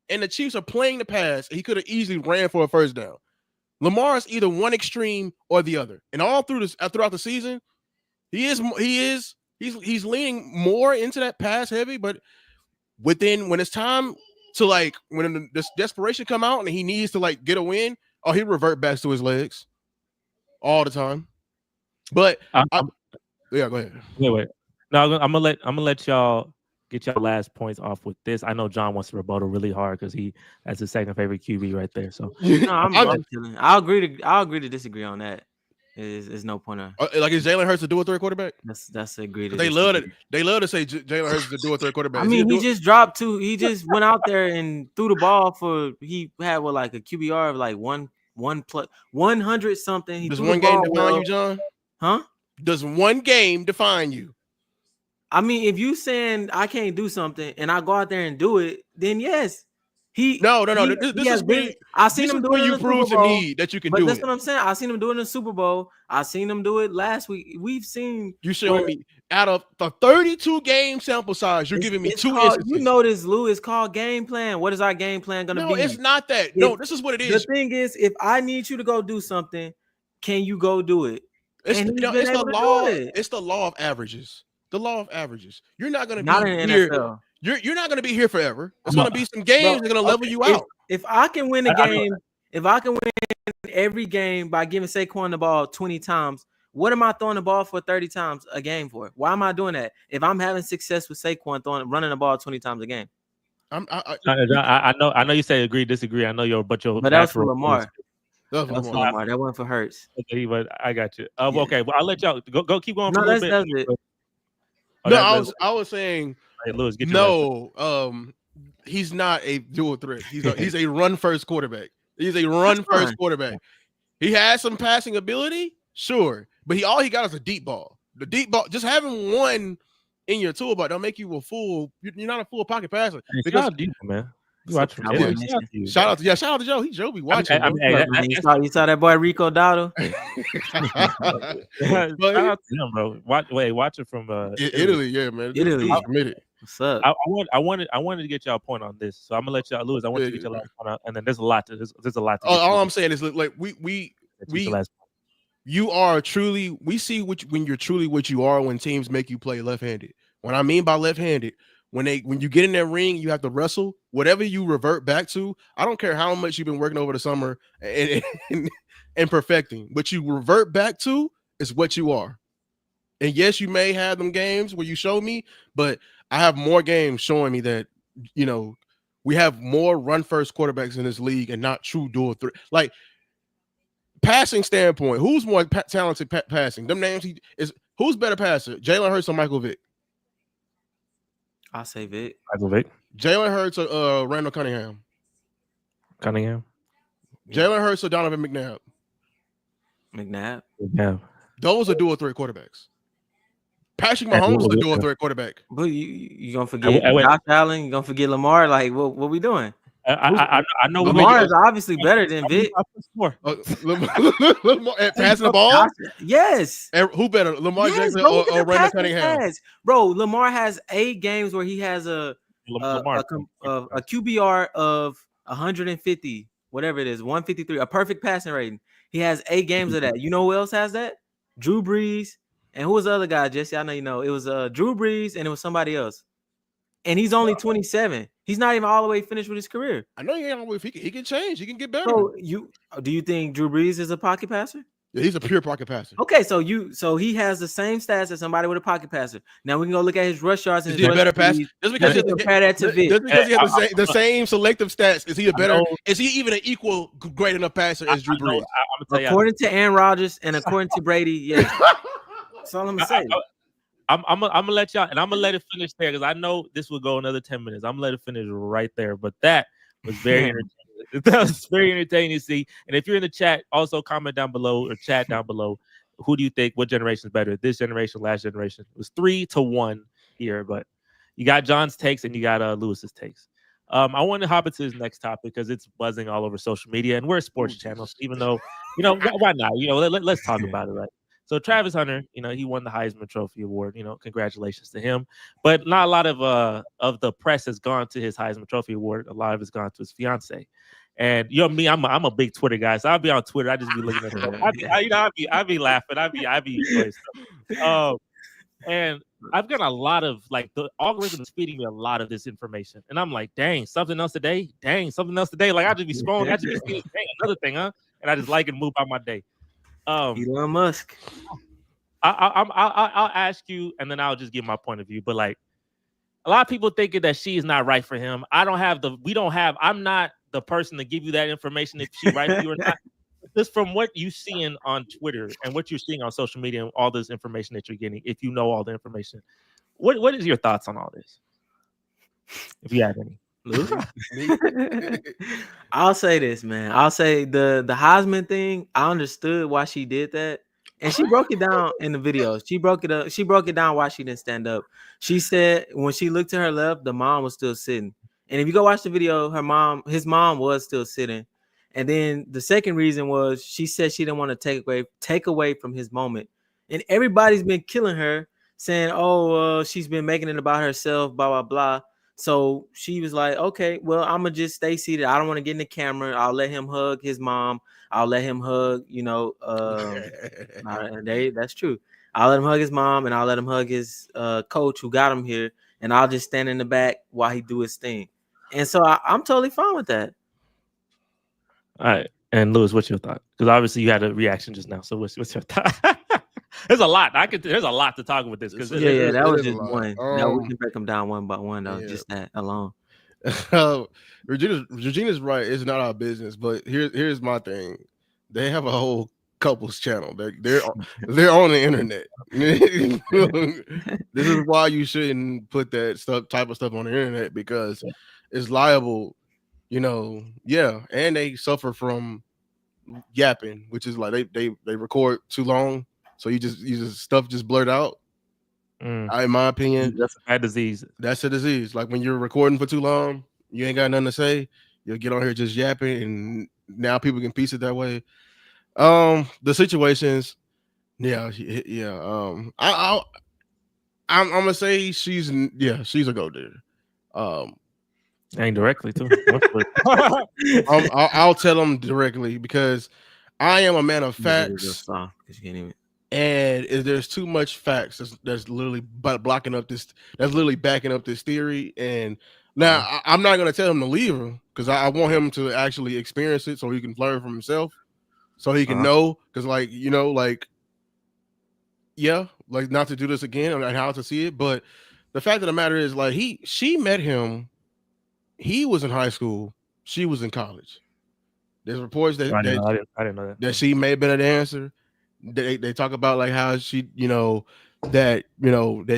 and the Chiefs are playing the pass. He could have easily ran for a first down. Lamar is either one extreme or the other, and all throughout the season, he's leaning more into that pass heavy. But when it's time to like when this desperation come out and he needs to like get a win, he revert back to his legs all the time. But yeah, go ahead. Anyway, no, I'm gonna let y'all get y'all last points off with this. I know John wants to rebuttal really hard because that's his second favorite QB right there. So no, I'm chilling. I'll agree to disagree on that. Is no point of like is Jalen Hurts a dual threat quarterback? That's agreed. They love it. They love to say Jalen Hurts is a dual threat quarterback. I mean, he just dropped 2. He just went out there and threw the ball for. He had like a QBR of like 100 something. Does one game define you, John? Huh? Does one game define you? I mean, if you saying I can't do something and I go out there and do it, then yes. No. This is really. I seen him do it. You prove to me that you can do it. That's what I'm saying. I seen him do it in the Super Bowl. I seen him do it last week. We've seen. You showing me out of the 32 game sample size, you're giving me 2 instances. You know this, Lou. It's called game plan. What is our game plan going to be? No, it's not that. No, this is what it is. The thing is, if I need you to go do something, can you go do it? It's the law. It's the law of averages. The law of averages. You're not going to be here. NFL. You're not going to be here forever. It's going to be some games that are going to level you out. If I can win a game If I can win every game by giving Saquon the ball 20 times, what am I throwing the ball for 30 times a game for? Why am I doing that? If I'm having success with Saquon running the ball 20 times a game. I know you say agree, disagree. I know but that was for Lamar. That wasn't for Hurts. Okay, but I got you. Okay, well, I'll let y'all go keep going for a little bit. That's it. I was saying, hey, Lewis, get he's not a dual threat. He's a run first quarterback. He's a run first quarterback. He has some passing ability, sure, but all he got is a deep ball. The deep ball, just having one in your toolbox don't make you a full. You're not a full pocket passer. Because shout out to you, man. You watch from shout out to Joe. Joe be watching. You saw that boy Rico Dotto. Shout out to him, bro. Watch it from Italy. Yeah, man. Italy. What's up? I wanted to get y'all a point on this, so I'm gonna let y'all, Lewis. I want to get your last point out, and then there's a lot to. All I'm saying is, like, we you are truly. We see when you're truly what you are when teams make you play left-handed. What I mean by left-handed, when you get in that ring, you have to wrestle. Whatever you revert back to, I don't care how much you've been working over the summer and perfecting. What you revert back to is what you are. And yes, you may have them games where you show me, but I have more games showing me that, we have more run first quarterbacks in this league and not true dual threat. Like, passing standpoint, who's more talented passing? Them names who's better passer, Jalen Hurts or Michael Vick? I'll say Vick. Michael Vick. Jalen Hurts or Randall Cunningham? Cunningham. Jalen Hurts or Donovan McNabb? McNabb. Those are dual threat quarterbacks. Patrick Mahomes is a dual threat quarterback. But you gonna forget Josh Allen? You gonna forget Lamar? Like, what we doing? I know Lamar is obviously better than Vic. Lamar at passing the ball? Yes. Who better, Lamar Jackson or Randall Cunningham? Bro, Lamar has 8 games where he has a QBR of 150, whatever it is, 153, a perfect passing rating. He has 8 games of that. You know who else has that? Drew Brees. And who was the other guy, Jesse? I know you know. It was Drew Brees and it was somebody else. And he's only 27. He's not even all the way finished with his career. I know he ain't all the way. He can change. He can get better. So do you think Drew Brees is a pocket passer? Yeah, he's a pure pocket passer. Okay, so he has the same stats as somebody with a pocket passer. Now we can go look at his rush yards and his better passer. Just because he has the same selective stats, is he a better? Is he even an equal great enough passer as Drew Brees? According to Aaron Rodgers and according to Brady, yes. That's all I'm gonna say. I'm gonna let y'all, and I'm gonna let it finish there because I know this will go another 10 minutes. I'm gonna let it finish right there. But that was very entertaining. That was very entertaining to see. And if you're in the chat, also comment down below or chat down below. Who do you think? What generation is better? This generation, last generation? It was 3-1 here, but you got John's takes and you got Lewis's takes. I want to hop into this next topic because it's buzzing all over social media, and we're a sports channel. So even though why not? Let's talk about it, right? So Travis Hunter, he won the Heisman Trophy award. Congratulations to him. But not a lot of the press has gone to his Heisman Trophy award. A lot of it's gone to his fiance. And me, I'm a big Twitter guy, so I'll be on Twitter. I just be looking at stuff. I'll be laughing. I'll be doing stuff. And I've got a lot of the algorithm is feeding me a lot of this information, and I'm like, dang, something else today. Like I just be scrolling. I just be seeing, dang, another thing, huh? And I just like it, move by my day. Elon Musk. I'll ask you, and then I'll just give my point of view. But a lot of people thinking that she is not right for him. I'm not the person to give you that information if she's right for you or not. Just from what you seeing on Twitter and what you're seeing on social media and all this information that you're getting, if you know all the information, what is your thoughts on all this? If you have any. I'll say this, man. I'll say the Heisman thing. I understood why she did that, and she broke it down in the video. She broke it up. She broke it down why she didn't stand up. She said when she looked to her left, the mom was still sitting. And if you go watch the video, his mom was still sitting. And then the second reason was she said she didn't want to take away from his moment. And everybody's been killing her, saying, "Oh, she's been making it about herself, blah blah blah." So she was like, okay, well, I'm going to just stay seated. I don't want to get in the camera. I'll let him hug his mom. I'll let him hug, that's true. I'll let him hug his mom and I'll let him hug his coach who got him here. And I'll just stand in the back while he do his thing. And so I'm totally fine with that. All right. And Lewis, what's your thought? Because obviously you had a reaction just now. So what's your thought? There's a lot. There's a lot to talk with this because that was just one. No, we can break them down one by one though. Just that alone. Regina's right. It's not our business, but here's my thing. They have a whole couples channel. They're on the internet. This is why you shouldn't put that type of stuff on the internet because it's liable. And they suffer from yapping, which is like they record too long, so you just stuff just blurt out. In my opinion, that's a bad disease. That's a disease. Like when you're recording for too long, you ain't got nothing to say. You'll get on here just yapping, and now people can piece it that way. The situations, I'm gonna say she's a go digger. Ain't directly too. I'll tell them directly because I am a man of facts. And if there's too much facts, that's literally blocking up this. That's literally backing up this theory. And now I'm not gonna tell him to leave her because I want him to actually experience it so he can learn from himself, so he can know. Because not to do this again and how to see it. But the fact of the matter is, like she met him. He was in high school. She was in college. There's reports that I didn't know that she may have been a dancer. They talk about like how she, that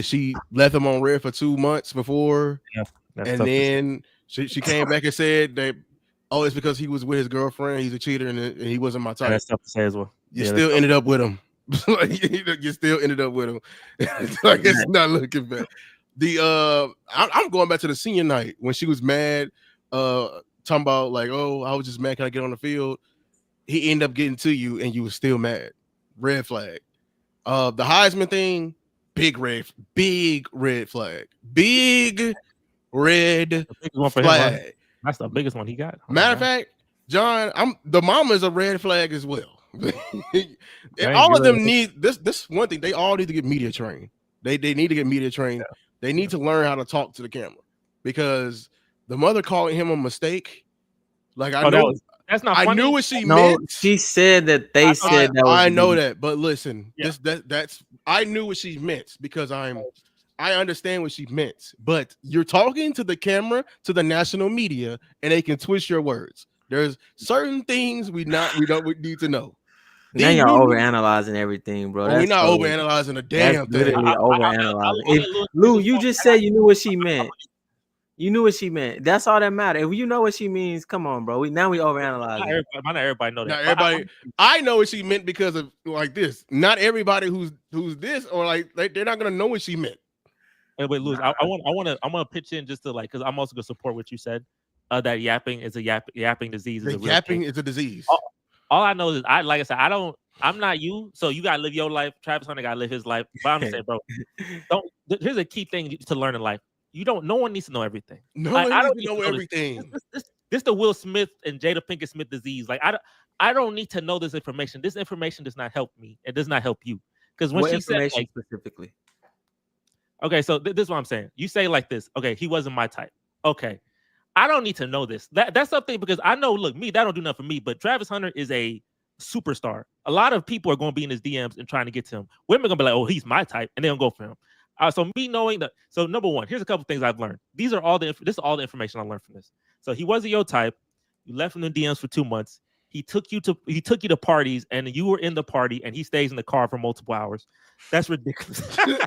she left him on red for 2 months before, and then she came back and said that, it's because he was with his girlfriend. He's a cheater and he wasn't my type. That's tough to say as well. You still ended up with him. You still ended up with him. Like it's not looking bad. I'm going back to the senior night when she was mad, talking about like, I was just mad. Can I get on the field? He ended up getting to you, and you were still mad. Red flag. The Heisman thing, big red flag. Big red flag. That's the biggest one he got. Matter of fact, John, the mama is a red flag as well. All of them need this one thing. They all need to get media trained. They need to get media trained. Yeah. They need to learn how to talk to the camera because the mother calling him a mistake. Like that's not funny. I knew what she meant. She said that they said that. I know that, but listen, that's I knew what she meant because I understand what she meant. But you're talking to the camera, to the national media, and they can twist your words. There's certain things we need to know. Now y'all overanalyzing everything, bro. We're not overanalyzing a damn thing. Literally overanalyzing. Lou, you just said you knew what she meant. You knew what she meant. That's all that matters. If you know what she means, come on, bro. Now we overanalyzing. Not everybody know that. Not everybody. I know what she meant because of like this. Not everybody who's this or like they're not gonna know what she meant. Wait, Louis, I want to pitch in just to like because I'm also gonna support what you said. That yapping is a yapping disease. Yapping is a disease. All I know is like I said, I'm not you, so you gotta live your life. Travis Hunter gotta live his life. But I'm just saying, bro, here's a key thing to learn in life. No one needs to know everything. No one needs to know everything. This the Will Smith and Jada Pinkett Smith disease. Like I don't need to know this information. This information does not help me. It does not help you. Because when she said like, specifically. Okay, so this is what I'm saying. You say like this. Okay, he wasn't my type. Okay. I don't need to know this. That's something because I know, look, that don't do nothing for me, but Travis Hunter is a superstar. A lot of people are going to be in his DMs and trying to get to him. Women are going to be like, he's my type, and they're going to go for him. So me knowing that, so number one, here's a couple things I've learned. This is all the information I learned from this. So he wasn't your type. You left him in the DMs for 2 months. He took you to parties, and you were in the party, and he stays in the car for multiple hours. That's ridiculous. I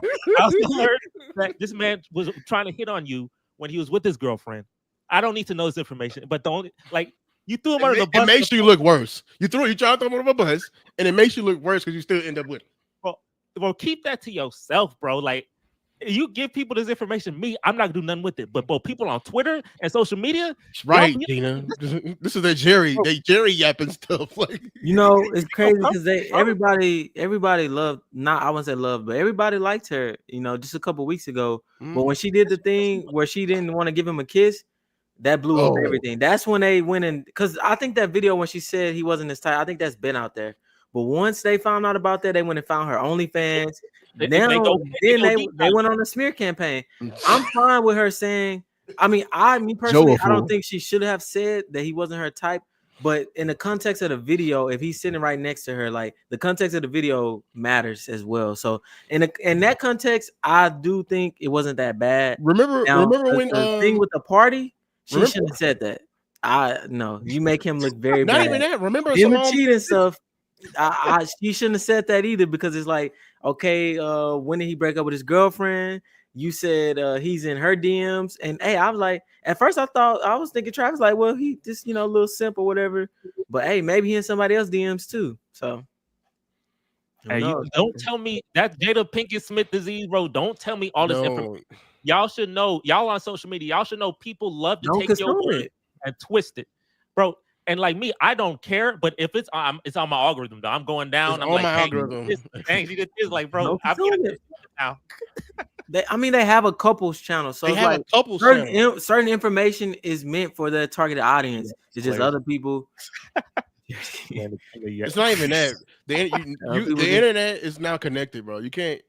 also learned that this man was trying to hit on you when he was with his girlfriend. I don't need to know this information, but don't like you threw him under the bus. It makes you look worse. You try to throw him under the bus, and it makes you look worse because you still end up with him. Well, keep that to yourself, bro. Like you give people this information. I'm not gonna do nothing with it. But people on Twitter and social media, right, Dina. This is their Jerry yapping stuff. Like it's crazy because everybody loved. Not I wouldn't say loved, but everybody liked her. Just a couple weeks ago. But when she did the thing where she didn't want to give him a kiss. That blew up everything. That's when they went in because I think that video when she said he wasn't his type, I think that's been out there. But once they found out about that, they went and found her OnlyFans. They went on a smear campaign. I'm fine with her saying, me personally, I don't think she should have said that he wasn't her type. But in the context of the video, if he's sitting right next to her, like the context of the video matters as well. So in that context, I do think it wasn't that bad. Remember when the thing with the party, she remember- shouldn't have said that. No, you make him look very not bad. even that. Remember Him Simone, cheating stuff. She shouldn't have said that either, because it's like, okay, when did he break up with his girlfriend? You said he's in her DMs, and hey, I was like, at first I was thinking Travis like, well, he just a little simp or whatever, but hey, maybe he in somebody else DMs too. So, hey, don't tell me that Jada Pinkett Smith disease, bro. Don't tell me all this information. Y'all should know. Y'all on social media, y'all should know people love to take your word and twist it, bro. And like me, I don't care. But if it's on my algorithm, though, I'm going down. I'm on like, my hey, algorithm. Dang, she did this, like, bro. I'm it now. They have a couples channel, so they it's have like a couples channel. Certain information is meant for the targeted audience. It's just other people. It's not even that. The internet is now connected, bro. You can't.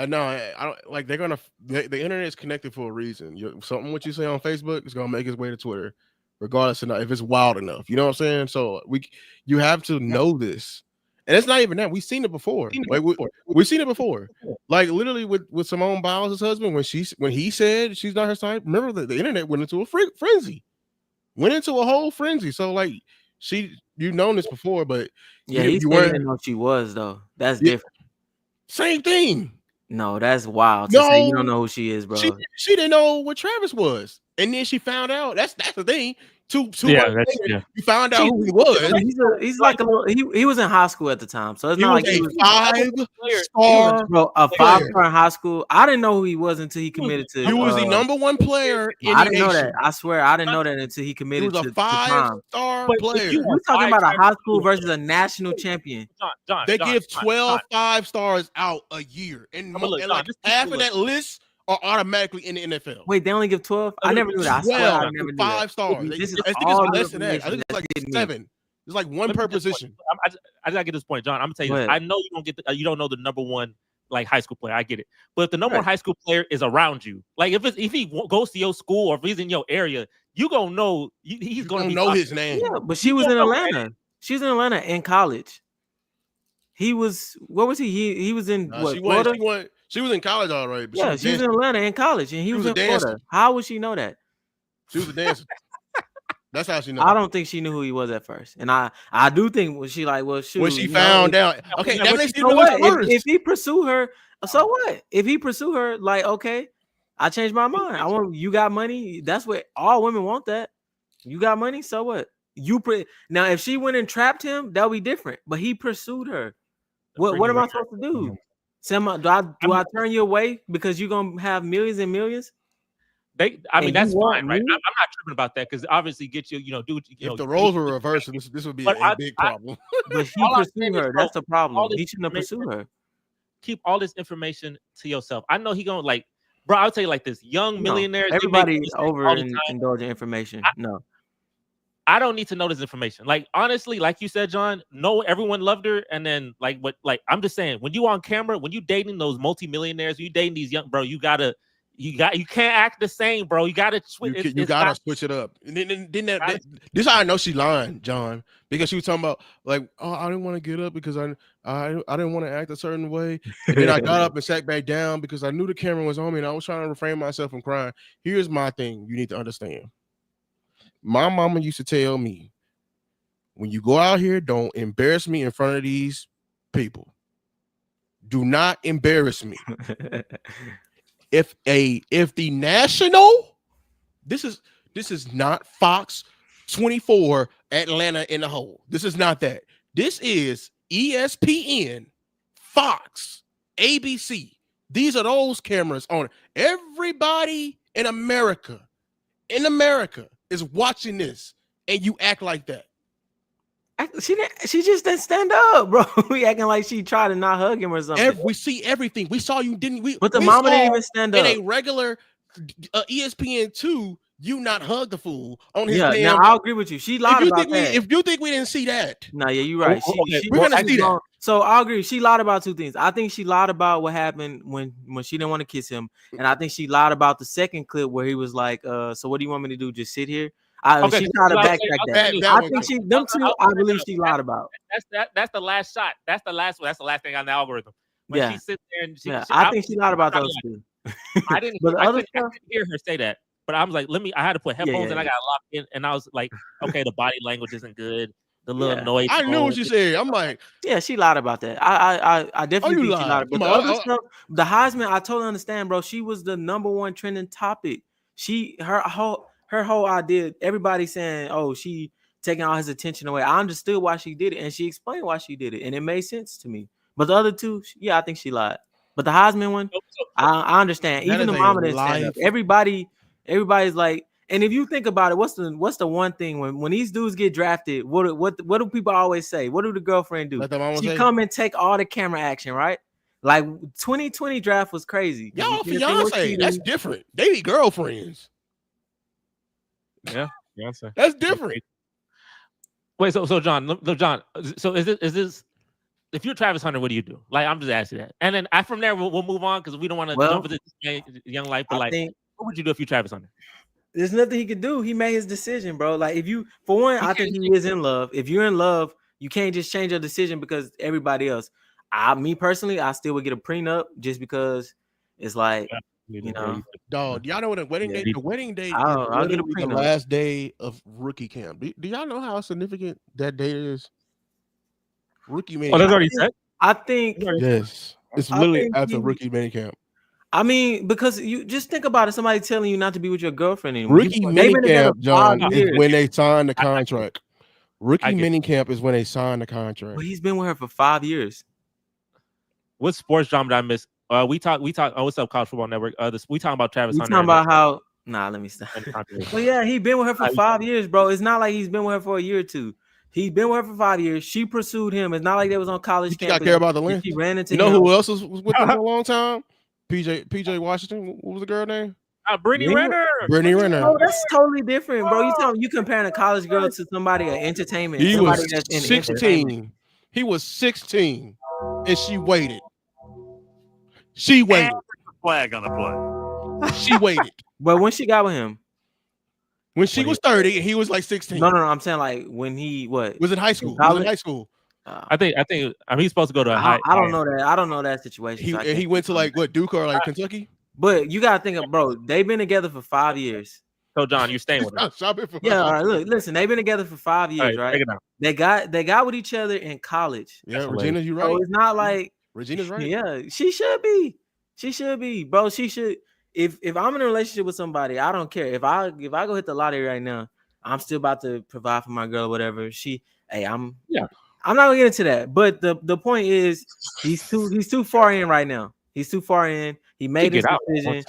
No, I don't like. They're gonna. The internet is connected for a reason. Something what you say on Facebook is gonna make its way to Twitter, regardless of if it's wild enough. You know what I'm saying? So you have to know this, and it's not even that. We've seen it before. We've seen it before. Like literally with Simone Biles' husband, when he said she's not her type. Remember the internet went into a frenzy, went into a whole frenzy. So like you've known this before, but yeah, he didn't know she was though. That's different. Same thing. No, that's wild to say you don't know who she is, bro. She didn't know what Travis was, and then she found out. That's the thing. You found out who he was. He's like a little. He was in high school at the time, so it's not like he was a 5-star in high school. I didn't know who he was until he committed to. He was the number 1 player. I didn't know that. I swear, I didn't know that until he committed. He was a 5-star player. We're talking about a high school versus a national champion. They give 12 5-stars out a year, and like half of that list are automatically in the NFL. Wait, they only give 12? I never knew that. I swear I never knew 5 stars. I think it's less than that. I think it's like 7. It's like 1 per position. I just gotta get this point, John. I'm gonna tell you this. I know you don't know the number 1 like high school player. I get it, but if the number 1 high school player is around you, like if he goes to your school or if he's in your area, you gonna know he's gonna know his name. Yeah, but she was in Atlanta. She was in Atlanta in college. He was. What was he? He was in Florida. She was in college already. But she was in Atlanta in college, and he was in Florida. How would she know that? She was a dancer. That's how she knows. I don't think she knew who he was at first, and I do think when she shoot, when she found out. Okay, that makes you know what? If he pursue her, so what? If he pursue her, like okay, I changed my mind. I want you got money. That's what all women want. That you got money. So what? Now if she went and trapped him, that would be different. But he pursued her. What am I supposed to do? Do I turn you away because you're gonna have millions and millions? That's fine, right? I'm not tripping about that because obviously get you, do what you know. If the roles were reversed, this would be a big problem. But he pursued her. That's the problem. He shouldn't have pursued her. Keep all this information to yourself. I know he gonna bro. I'll tell you like this: young millionaires. Everybody overindulging information. I don't need to know this information. Like honestly, like you said, John, no, everyone loved her. And then I'm just saying, when you on camera, when you dating those multimillionaires, you dating these young, bro, you can't act the same, bro. You gotta switch. You gotta switch it up. And then this is how I know she lying, John, because she was talking about like, oh, I didn't want to get up because I didn't want to act a certain way. And then I got up and sat back down because I knew the camera was on me and I was trying to refrain myself from crying. Here's my thing. You need to understand. My mama used to tell me, when you go out here, don't embarrass me in front of these people. Do not embarrass me. If the national, this is not Fox 24 Atlanta in the hole. This is not that. This is ESPN, Fox, ABC. These are those cameras on. Everybody in America is watching this, and you act like that. She just didn't stand up, bro. We acting like she tried to not hug him or something. We see everything. We saw you, didn't we? But the mama didn't even stand up. In a regular ESPN2, you not hug the fool on his. Yeah, now I'll agree with you. She lied about that. If you think we didn't see that, no, yeah, you're right. We're gonna see that. So I'll agree. She lied about 2 things. I think she lied about what happened when she didn't want to kiss him, and I think she lied about the second clip where he was like, "So what do you want me to do? Just sit here?" Okay, She tried to backtrack that. I one think too. them two. I believe she lied about. That's the last shot. That's the last one. That's the last thing on the algorithm. When she sits there and I think she lied about those two. I didn't. But the I other couldn't, I stuff, couldn't hear her say that. But I was like, I had to put headphones and I got locked in, and I was like, okay, the body language isn't good. The little noise. I knew what you said. I'm like, yeah, she lied about that. I definitely think she lied. But the other stuff, the Heisman, I totally understand, bro. She was the #1 trending topic. Her whole idea, everybody saying, oh, she taking all his attention away. I understood why she did it, and she explained why she did it, and it made sense to me. But the other two, I think she lied. But the Heisman one, I understand. Even the mama didn't stand up. Everybody's like, and if you think about it, what's the one thing when these dudes get drafted? What do people always say? What do the girlfriend do? She come and take all the camera action, right? Like 2020 draft was crazy. Y'all fiance, that's different. They be girlfriends. Yeah, fiance. That's different. Wait, so John, so is this? If you're Travis Hunter, what do you do? Like, I'm just asking that, and then from there we'll move on because we don't want to jump into this young life. But what would you do if you Travis Hunter? There's nothing he could do. He made his decision, bro. Like, if you, for one, I think he is in love. If you're in love, you can't just change your decision because everybody else. Me personally, I still would get a prenup just because it's like, dog. Y'all know what the wedding date? The wedding date I'll get a the last day of rookie camp. Do y'all know how significant that date is? Rookie mini. Oh, that's already set. I think yes, it's literally after rookie mini camp. I mean, because you just think about it, somebody telling you not to be with your girlfriend anymore. Rookie minicamp, John, is when they sign the contract. Rookie minicamp is when they sign the contract. But he's been with her for 5 years. What sports drama did I miss? We talk. Oh, what's up, College Football Network? We talking about Travis Hunter. Talking about how? Nah, let me stop. Well, yeah, he been with her for 5 years, bro. It's not like he's been with her for a year or two. He's been with her for 5 years. She pursued him. It's not like they was on college campus. I care about the length. She ran into him. Who else was with him for a long time? PJ Washington. What was the girl name? Brittany Renner. Brittany Renner. Oh, that's totally different, bro. You comparing a college girl to somebody in entertainment. He was 16. He was 16, and she waited. She waited. Flag on the play. She waited. But when she got with him, when she was 30, he was like 16. No. I'm saying like when he was in high school. Was in high school. I think he's supposed to go to a high. I don't know that. I don't know that situation. He went to like what, Duke or like Kentucky? But you gotta think of, bro, they've been together for 5 years. So John, you're staying with him. Yeah, all right. Look, listen, they've been together for 5 years, right? They got with each other in college. Yeah, Regina, you're right. So it's not like Regina's right. Yeah, she should be, bro. She should. If I'm in a relationship with somebody, I don't care. If I go hit the lottery right now, I'm still about to provide for my girl, whatever. I'm not gonna get into that. But the point is, he's too far in right now. He's too far in. He made his decision.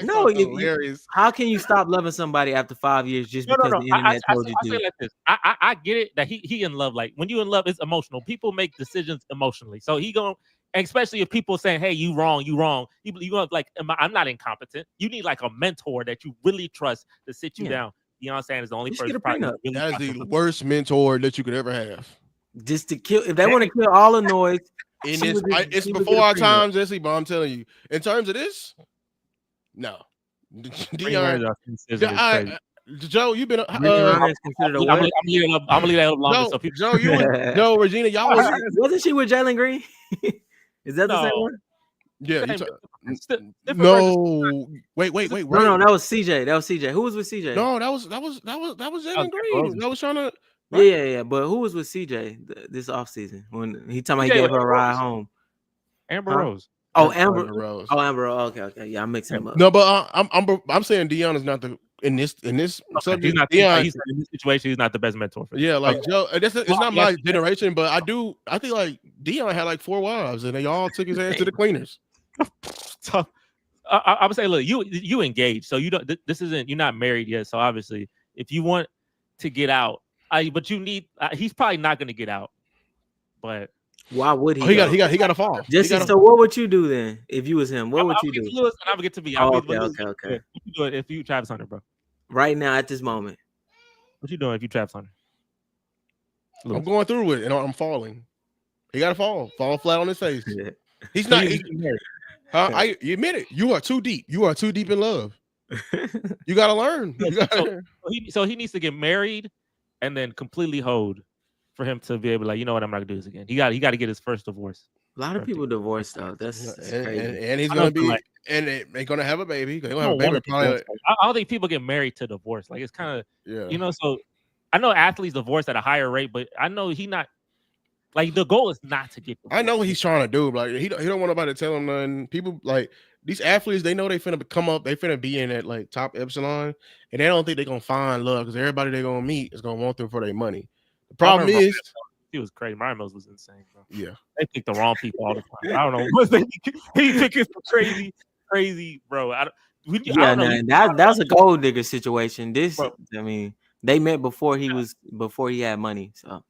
No, how can you stop loving somebody after 5 years just because the internet told you to? I say like this. I get it that he in love. Like when you in love, it's emotional. People make decisions emotionally. So he going, especially if people saying, "Hey, you wrong." You going like, I'm not incompetent. You need like a mentor that you really trust to sit you down. You know what I'm saying? Is the only person. Really that is the worst mentor that you could ever have. Just to kill. If they want to kill all the noise. It's before our time, Jesse, but I'm telling you, in terms of this, no. Dion, Joe, you've been. I'm gonna leave that up longer. So people, Joe, Regina, y'all wasn't she with Jalen Green? Is that the same one? Yeah. No. Wait. No, that was CJ. Who was with CJ? No, that was Jalen Green. I was trying to. Right? Yeah. But who was with CJ this offseason when he talking about he gave her a ride home? Amber Rose. Oh, Amber Rose. Oh, Amber Rose. Okay. Yeah, I'm mixing them up. No, but I'm saying Dion is not the in this subject. He's not Dion, he's in this situation. He's not the best mentor for. Yeah, like Joe. It's not my generation, but I think like Dion had like 4 wives, and they all took his ass to the cleaners. So, I would say, look, you engaged, so you don't. This isn't. You're not married yet, so obviously, if you want to get out. But you need. He's probably not going to get out. But why would he? He got to fall. So what would you do then if you was him? What would you do? Lewis, and I would get to be. Okay. What you doing if you Travis Hunter, bro? Right now at this moment, what you doing if you Travis Hunter? Lewis. I'm going through it and I'm falling. He got to fall flat on his face. Yeah. He's not. You admit it. You are too deep. You are too deep in love. You gotta learn. So he needs to get married and then completely hoed for him to be able to, like, you know what, I'm not gonna do this again. He got to get his first divorce. A lot of people divorce though. That's crazy. And he's gonna be and they're gonna have a baby. They're gonna have a baby. Probably. I don't think people get married to divorce. Like, it's kind of you know. So I know athletes divorce at a higher rate, but I know he not. Like, the goal is not to get divorced. I know what he's trying to do. Like, he don't want nobody to tell him nothing. People, like, these athletes, they know they finna come up. They finna be in that, like, top epsilon. And they don't think they're going to find love because everybody they're going to meet is going to want them for their money. The problem is... He was crazy. Ryan Mills was insane, bro. Yeah. They pick the wrong people all the time. I don't know. He picking some crazy, bro. I don't know. That's a gold digger situation. This, bro. I mean, they met before he had money, so...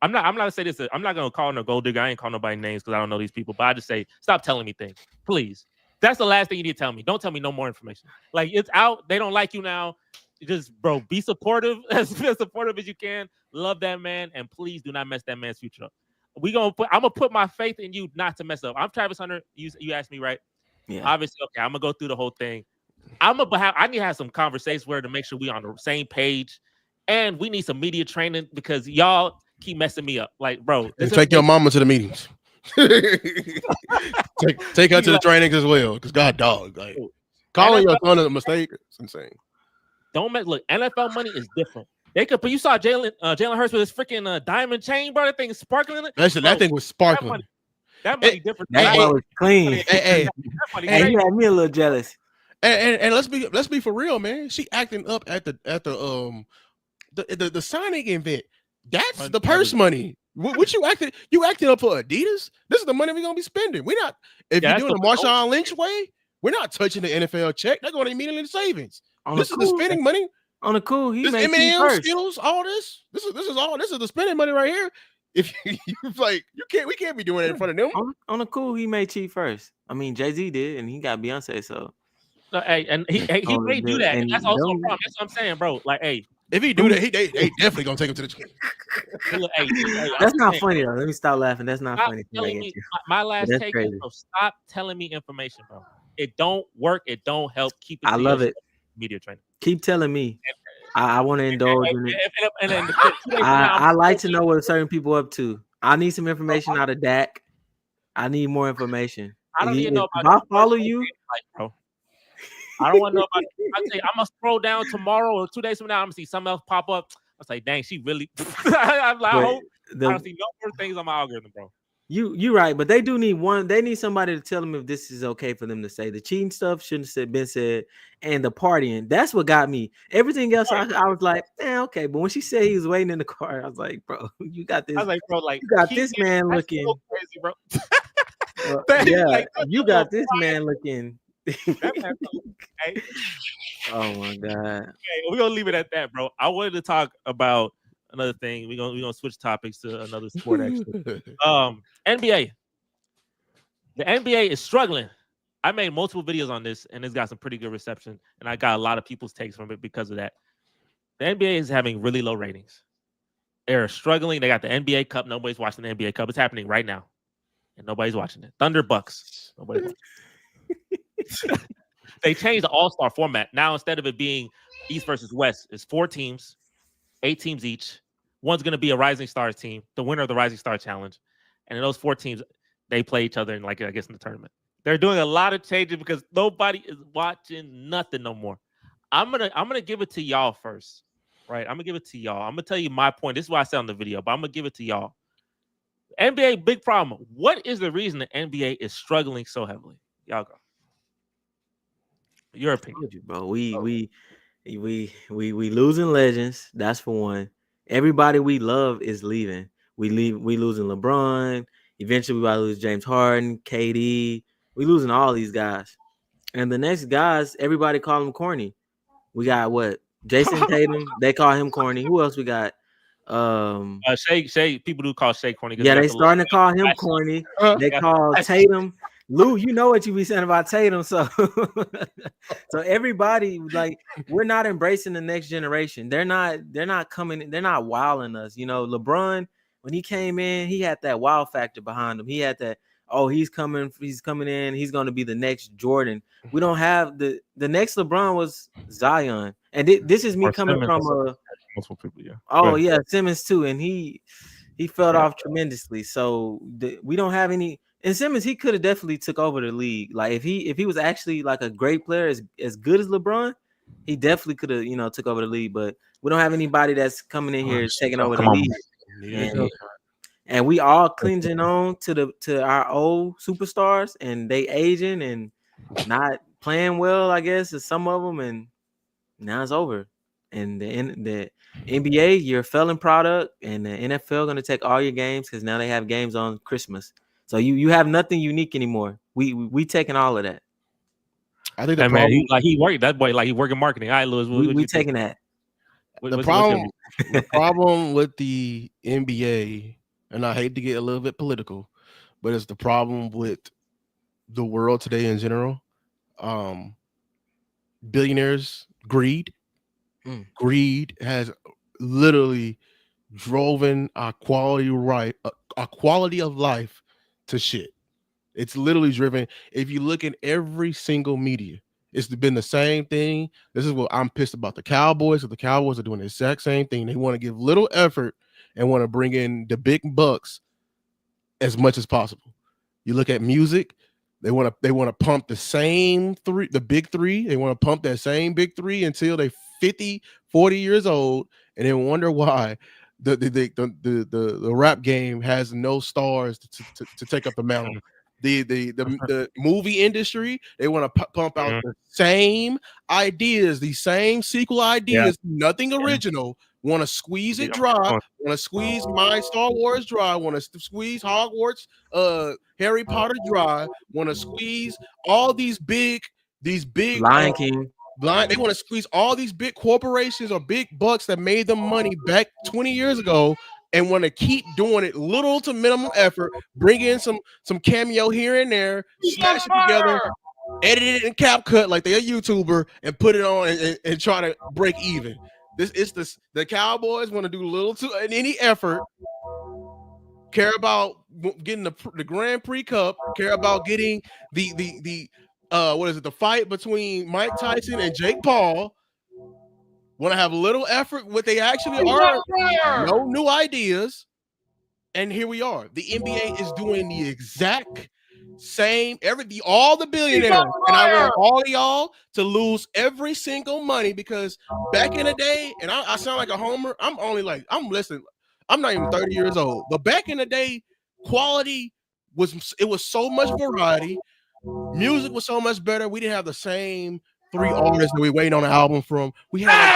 I'm not gonna say this. I'm not gonna call him a gold digger. I ain't call nobody names because I don't know these people. But I just say, stop telling me things, please. That's the last thing you need to tell me. Don't tell me no more information. Like, it's out. They don't like you now. Just, bro, be supportive as supportive as you can. Love that man, and please do not mess that man's future up. I'm gonna put my faith in you not to mess up. I'm Travis Hunter. You asked me, right? Yeah. Obviously, okay. I'm gonna go through the whole thing. I need to have some conversations where to make sure we on the same page, and we need some media training because y'all keep messing me up. Like, bro, take your mama to the meetings. take her to the trainings as well. Because God, dog, like, calling your son a mistake, it's insane. Don't look. NFL money is different. They could, but you saw Jalen Hurts with his freaking diamond chain, bro. That thing is sparkling. That thing was sparkling. That money different. That was clean. Hey, you had me a little jealous. And let's be for real, man. She acting up at the signing event. That's the purse money. What you acting? You acting up for Adidas? This is the money we're gonna be spending. We're not. If you're doing the Marshawn Lynch way, we're not touching the NFL check. They're going immediately to savings. This is the spending money. On the cool, he made M&M skills, all this. This is the spending money right here. If you like, we can't be doing it in front of them. On the cool, he made Chief first. I mean, Jay-Z did, and he got Beyonce. So, no, hey, and he may do that. And that's also a problem. That's what I'm saying, bro. Like, hey. If he do that, they definitely gonna take him to the gym. That's not funny though. Let me stop laughing. That's not funny. My last take is, bro, stop telling me information, bro. It don't work. It don't help. Keep it. I love it. Media training. Keep telling me. I want to indulge in it. I like to know what certain people are up to. I need some information out of Dak. I need more information. I don't even know about. If I follow you, bro. I don't want to know about it. I say I'm gonna scroll down tomorrow or 2 days from now. I'm gonna see something else pop up. I say, dang, she really. I'm like, I don't see no more things on my algorithm, bro. You right, but they do need one. They need somebody to tell them if this is okay for them to say. The cheating stuff shouldn't have been said, and the partying. That's what got me. Everything else, I was like, okay. But when she said he was waiting in the car, I was like, bro, you got this. I was like, bro, like, you got this man looking so crazy, bro. Yeah, like, you got this man looking. Oh my god. Okay, we're gonna leave it at that, bro. I wanted to talk about another thing. We're gonna switch topics to another sport, actually. NBA. The NBA is struggling. I made multiple videos on this, and it's got some pretty good reception, and I got a lot of people's takes from it because of that. The NBA is having really low ratings. They're struggling. They got the NBA Cup. Nobody's watching the NBA Cup. It's happening right now, and nobody's watching it. Thunder Bucks. Nobody's watching. They changed the All-Star format. Now, instead of it being East versus West, it's 4 teams, 8 teams each. One's going to be a Rising Stars team, the winner of the Rising Star Challenge. And in those 4 teams, they play each other in, like, I guess, in the tournament. They're doing a lot of changes because nobody is watching nothing no more. I'm gonna give it to y'all first, right? I'm gonna give it to y'all. I'm gonna tell you my point. This is what I said on the video, but I'm gonna give it to y'all. NBA, big problem. What is the reason the NBA is struggling so heavily? Y'all go. Your opinion, bro. We losing legends. That's for one. Everybody we love is leaving. We losing LeBron. Eventually, we about to lose James Harden, KD. We losing all these guys. And the next guys, everybody call them corny. We got what? Jason Tatum. They call him corny. Who else we got? Shea. People do call Shea corny. Yeah, they starting to call him corny. They call Tatum. Lou, you know what you be saying about Tatum. So everybody, like, we're not embracing the next generation. They're not coming. They're not wilding us. You know, LeBron, when he came in, he had that wow factor behind him. He had that, oh, he's coming in, he's going to be the next Jordan. We don't have the next LeBron was Zion, and this is me Or coming Simmons. from a Multiple people, yeah. oh yeah, Simmons too, and he fell off tremendously. So we don't have any. And Simmons, he could have definitely took over the league. Like if he was actually like a great player, as good as LeBron, he definitely could have took over the league. But we don't have anybody that's coming in here taking over the league. And we all clinging on to our old superstars, and they aging and not playing well, I guess, as some of them, and now it's over. And the NBA, you're a failing product, and the NFL going to take all your games because now they have games on Christmas. So you have nothing unique anymore. We taking all of that. I think the problem, he worked that boy like he working marketing. All right, Lewis, we taking that. The problem with the NBA, and I hate to get a little bit political, but it's the problem with the world today in general. Billionaires greed. Greed has literally driven our quality of life to shit. It's literally driven. If you look at every single media, it's been the same thing. This is what I'm pissed about the Cowboys. So the Cowboys are doing the exact same thing. They want to give little effort and want to bring in the big bucks as much as possible. You look at music, they want to pump the big three. They want to pump that same big three until they 50, 40 years old, and then wonder why the rap game has no stars to take up the mantle. The movie industry, they want to pump out the same ideas, the same sequel ideas, nothing original. Want to squeeze it dry. Want to squeeze my Star Wars dry. Want to squeeze Hogwarts, Harry Potter dry. Want to squeeze all these big Lion King. They want to squeeze all these big corporations or big bucks that made them money back 20 years ago, and want to keep doing it little to minimum effort. Bring in some cameo here and there, smash it together, edit it in CapCut like they're a YouTuber, and put it on and try to break even. The Cowboys want to do little to any effort. Care about getting the Grand Prix Cup. Care about getting the fight between Mike Tyson and Jake Paul. Want to have little effort. What they actually are, no new ideas. And here we are. The NBA is doing the exact same. All the billionaires, and I want all of y'all to lose every single money, because back in the day, and I sound like a homer. I'm listening. I'm not even 30 years old, but back in the day, quality was so much variety. Music was so much better. We didn't have the same 3 artists that we waiting on an album from. We had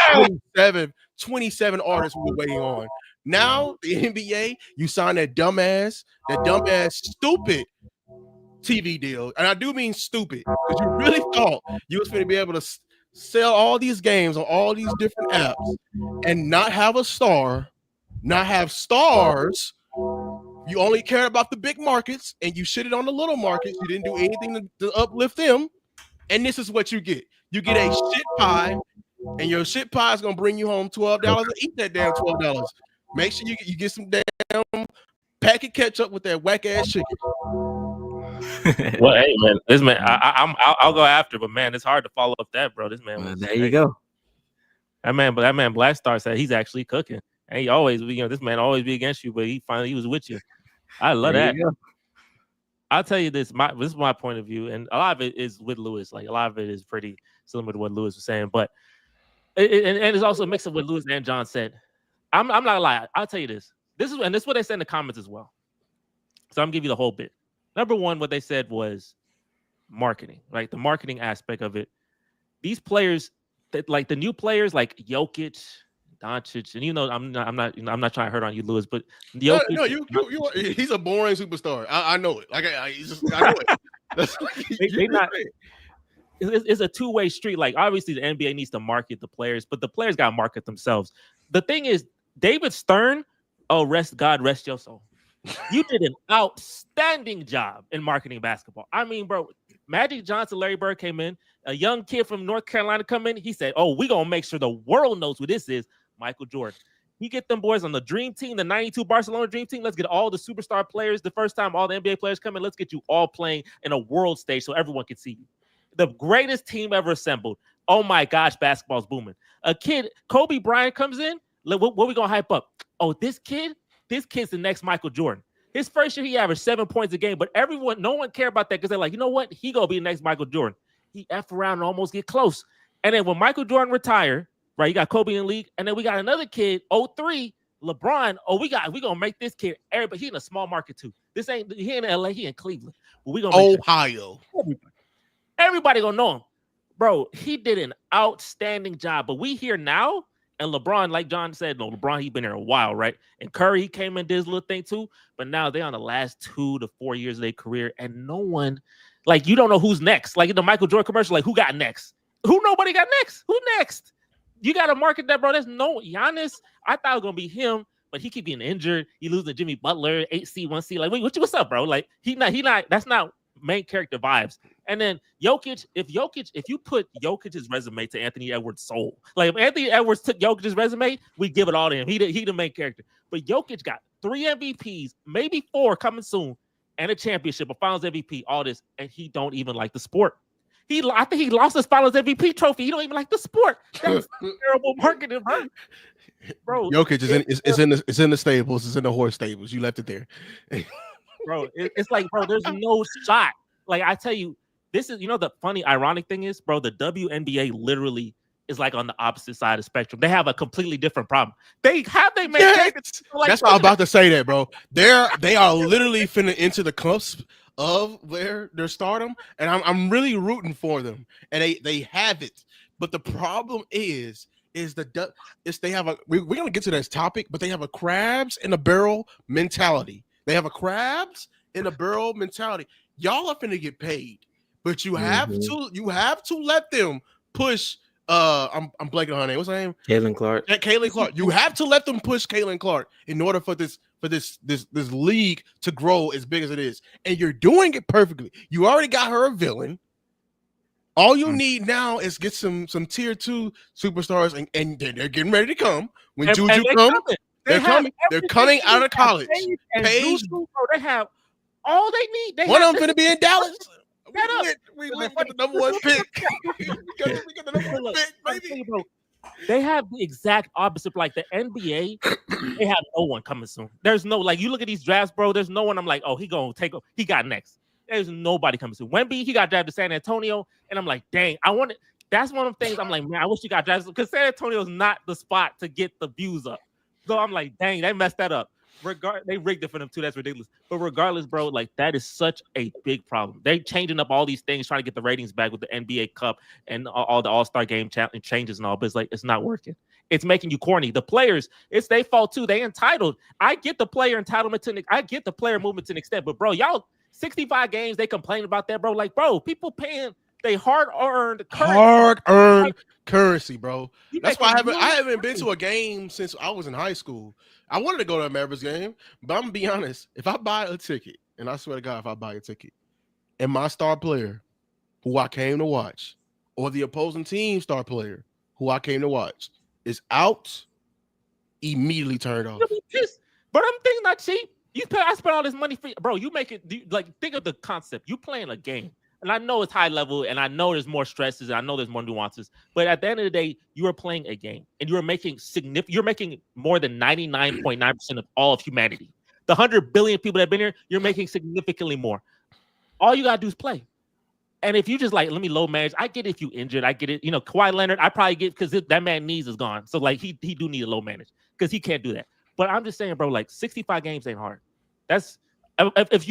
like 27 artists we were waiting on. Now the NBA, you sign that dumbass stupid TV deal, and I do mean stupid, because you really thought you was going to be able to sell all these games on all these different apps and not have a star, not have stars. You only cared about the big markets, and you shitted on the little markets. You didn't do anything to uplift them. And this is what you get. You get a shit pie, and your shit pie is going to bring you home $12. Eat that damn $12. Make sure you get some damn packet ketchup with that whack ass chicken. Well, hey man, this man, I'll go after, but man, it's hard to follow up that, bro. This man, there you go. That man Black Star said he's actually cooking, and he always, this man always be against you, but he was with you. I love that. I'll tell you this. This is my point of view, and a lot of it is with Lewis. Like a lot of it is pretty similar to what Lewis was saying, but and it's also a mix of what Lewis and John said. I'm not gonna lie. I'll tell you this. This is what they said in the comments as well. So I'm gonna give you the whole bit. Number one, what they said was marketing, right? The marketing aspect of it. These players, like the new players, like Jokic, Doncic, and I'm not trying to hurt on you, Lewis, but Jokic, no, he's a boring superstar. I know it. I know it. It's a two-way street. Like obviously the NBA needs to market the players, but the players got to market themselves. The thing is, David Stern, God rest your soul. You did an outstanding job in marketing basketball. I mean, bro, Magic Johnson, Larry Bird came in, a young kid from North Carolina come in. He said, "Oh, we're gonna make sure the world knows who this is, Michael Jordan." He get them boys on the dream team, the 92 Barcelona dream team. Let's get all the superstar players. The first time all the NBA players come in, let's get you all playing in a world stage so everyone can see you. The greatest team ever assembled. Oh my gosh, basketball's booming. A kid, Kobe Bryant comes in. What we gonna hype up? Oh, this kid's the next Michael Jordan. His first year, he averaged 7 points a game, but no one cared about that because they're like, you know what? He gonna be the next Michael Jordan. He F around and almost get close. And then when Michael Jordan retired, right, you got Kobe in the league, and then we got another kid, 03, LeBron. Oh, we gonna make this kid everybody. He in a small market too. He in LA, he in Cleveland. But we gonna Ohio. Everybody gonna know him. Bro, he did an outstanding job. But we here now, and LeBron, like John said, no, LeBron, he been there a while, right? And Curry, he came and did his little thing too. But now they're on the last 2 to 4 years of their career, and no one, like, you don't know who's next. Like in the Michael Jordan commercial, like, who got next? Nobody got next? Who next? You got to market that, bro. There's no Giannis. I thought it was going to be him, but he keep being injured. He losing to Jimmy Butler, 8C, 1C. Like, what's up, bro? Like, he not, that's not main character vibes. And then Jokic, if you put Jokic's resume to Anthony Edwards' soul, like if Anthony Edwards took Jokic's resume, we give it all to him. He the main character. But Jokic got 3 MVPs, maybe 4 coming soon, and a championship, a Finals MVP, all this, and he don't even like the sport. I think he lost his Finals MVP trophy. He don't even like the sport. That's terrible marketing, bro. Jokic is in the stables. It's in the horse stables. You left it there, bro. It's like, bro, there's no shot. Like I tell you. This is, the funny, ironic thing is, bro, the WNBA literally is like on the opposite side of the spectrum. They have a completely different problem. They made like, that's what I'm about to say that, bro. They are literally finna into the cusp of their stardom, and I'm really rooting for them. And they have it. But the problem is they have we're gonna get to this topic, but they have a crabs in a barrel mentality. They have a crabs in a barrel mentality. Y'all are finna get paid. But you have to let them push. I'm blanking on her name. What's her name? Caitlin Clark. Caitlin Clark. You have to let them push Caitlin Clark in order for this league to grow as big as it is. And you're doing it perfectly. You already got her a villain. All you need now is get some tier 2 superstars, and they're getting ready to come. When Juju comes, they're coming. They're coming out of college. Paige, they have all they need. One of them going to be in Dallas. We got the number 1 pick. we got the number 1 pick, baby. They have the exact opposite. Like the NBA, they have no one coming soon. There's no, like, you look at these drafts, bro. There's no one. I'm like, oh, he got next. There's nobody coming soon. Wemby, he got drafted to San Antonio, and I'm like, dang, that's one of the things I'm like, man, I wish you got drafted because San Antonio's not the spot to get the views up. So I'm like, dang, they messed that up. They rigged it for them too. That's ridiculous. But regardless, bro, like that is such a big problem. They changing up all these things, trying to get the ratings back with the NBA Cup and all the All-Star Game changes and all. But it's like it's not working. It's making you corny. The players, it's their fault too. They entitled. I get the player entitlement I get the player movement to an extent. But bro, y'all 65 games. They complain about that, bro. Like, bro, people paying they hard-earned currency, bro. That's why I haven't been to a game since I was in high school. I wanted to go to a Mavericks game, but I'm gonna be honest. If I buy a ticket, and I swear to God, if I buy a ticket, and my star player, who I came to watch, or the opposing team star player, who I came to watch, is out, immediately turned off. But I'm thinking not cheap. I spent all this money for bro. You make it like think of the concept. You playing a game. And I know it's high level, and I know there's more stresses, and I know there's more nuances. But at the end of the day, you are playing a game, and you are making You're making more than 99.9% of all of humanity. The 100 billion people that have been here, you're making significantly more. All you gotta do is play. And if you just like, let me low manage, I get it if you injured, I get it. Kawhi Leonard, I probably get because that man knees is gone, so like he do need a low manage because he can't do that. But I'm just saying, bro, like 65 games ain't hard. That's if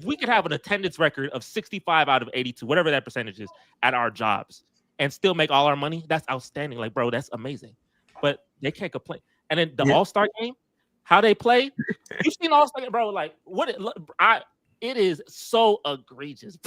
we could have an attendance record of 65 out of 82, whatever that percentage is, at our jobs and still make all our money, that's outstanding. Like, bro, that's amazing. But they can't complain. And then the All-Star game, how they play, you've seen All-Star game, bro. Like, it is so egregious.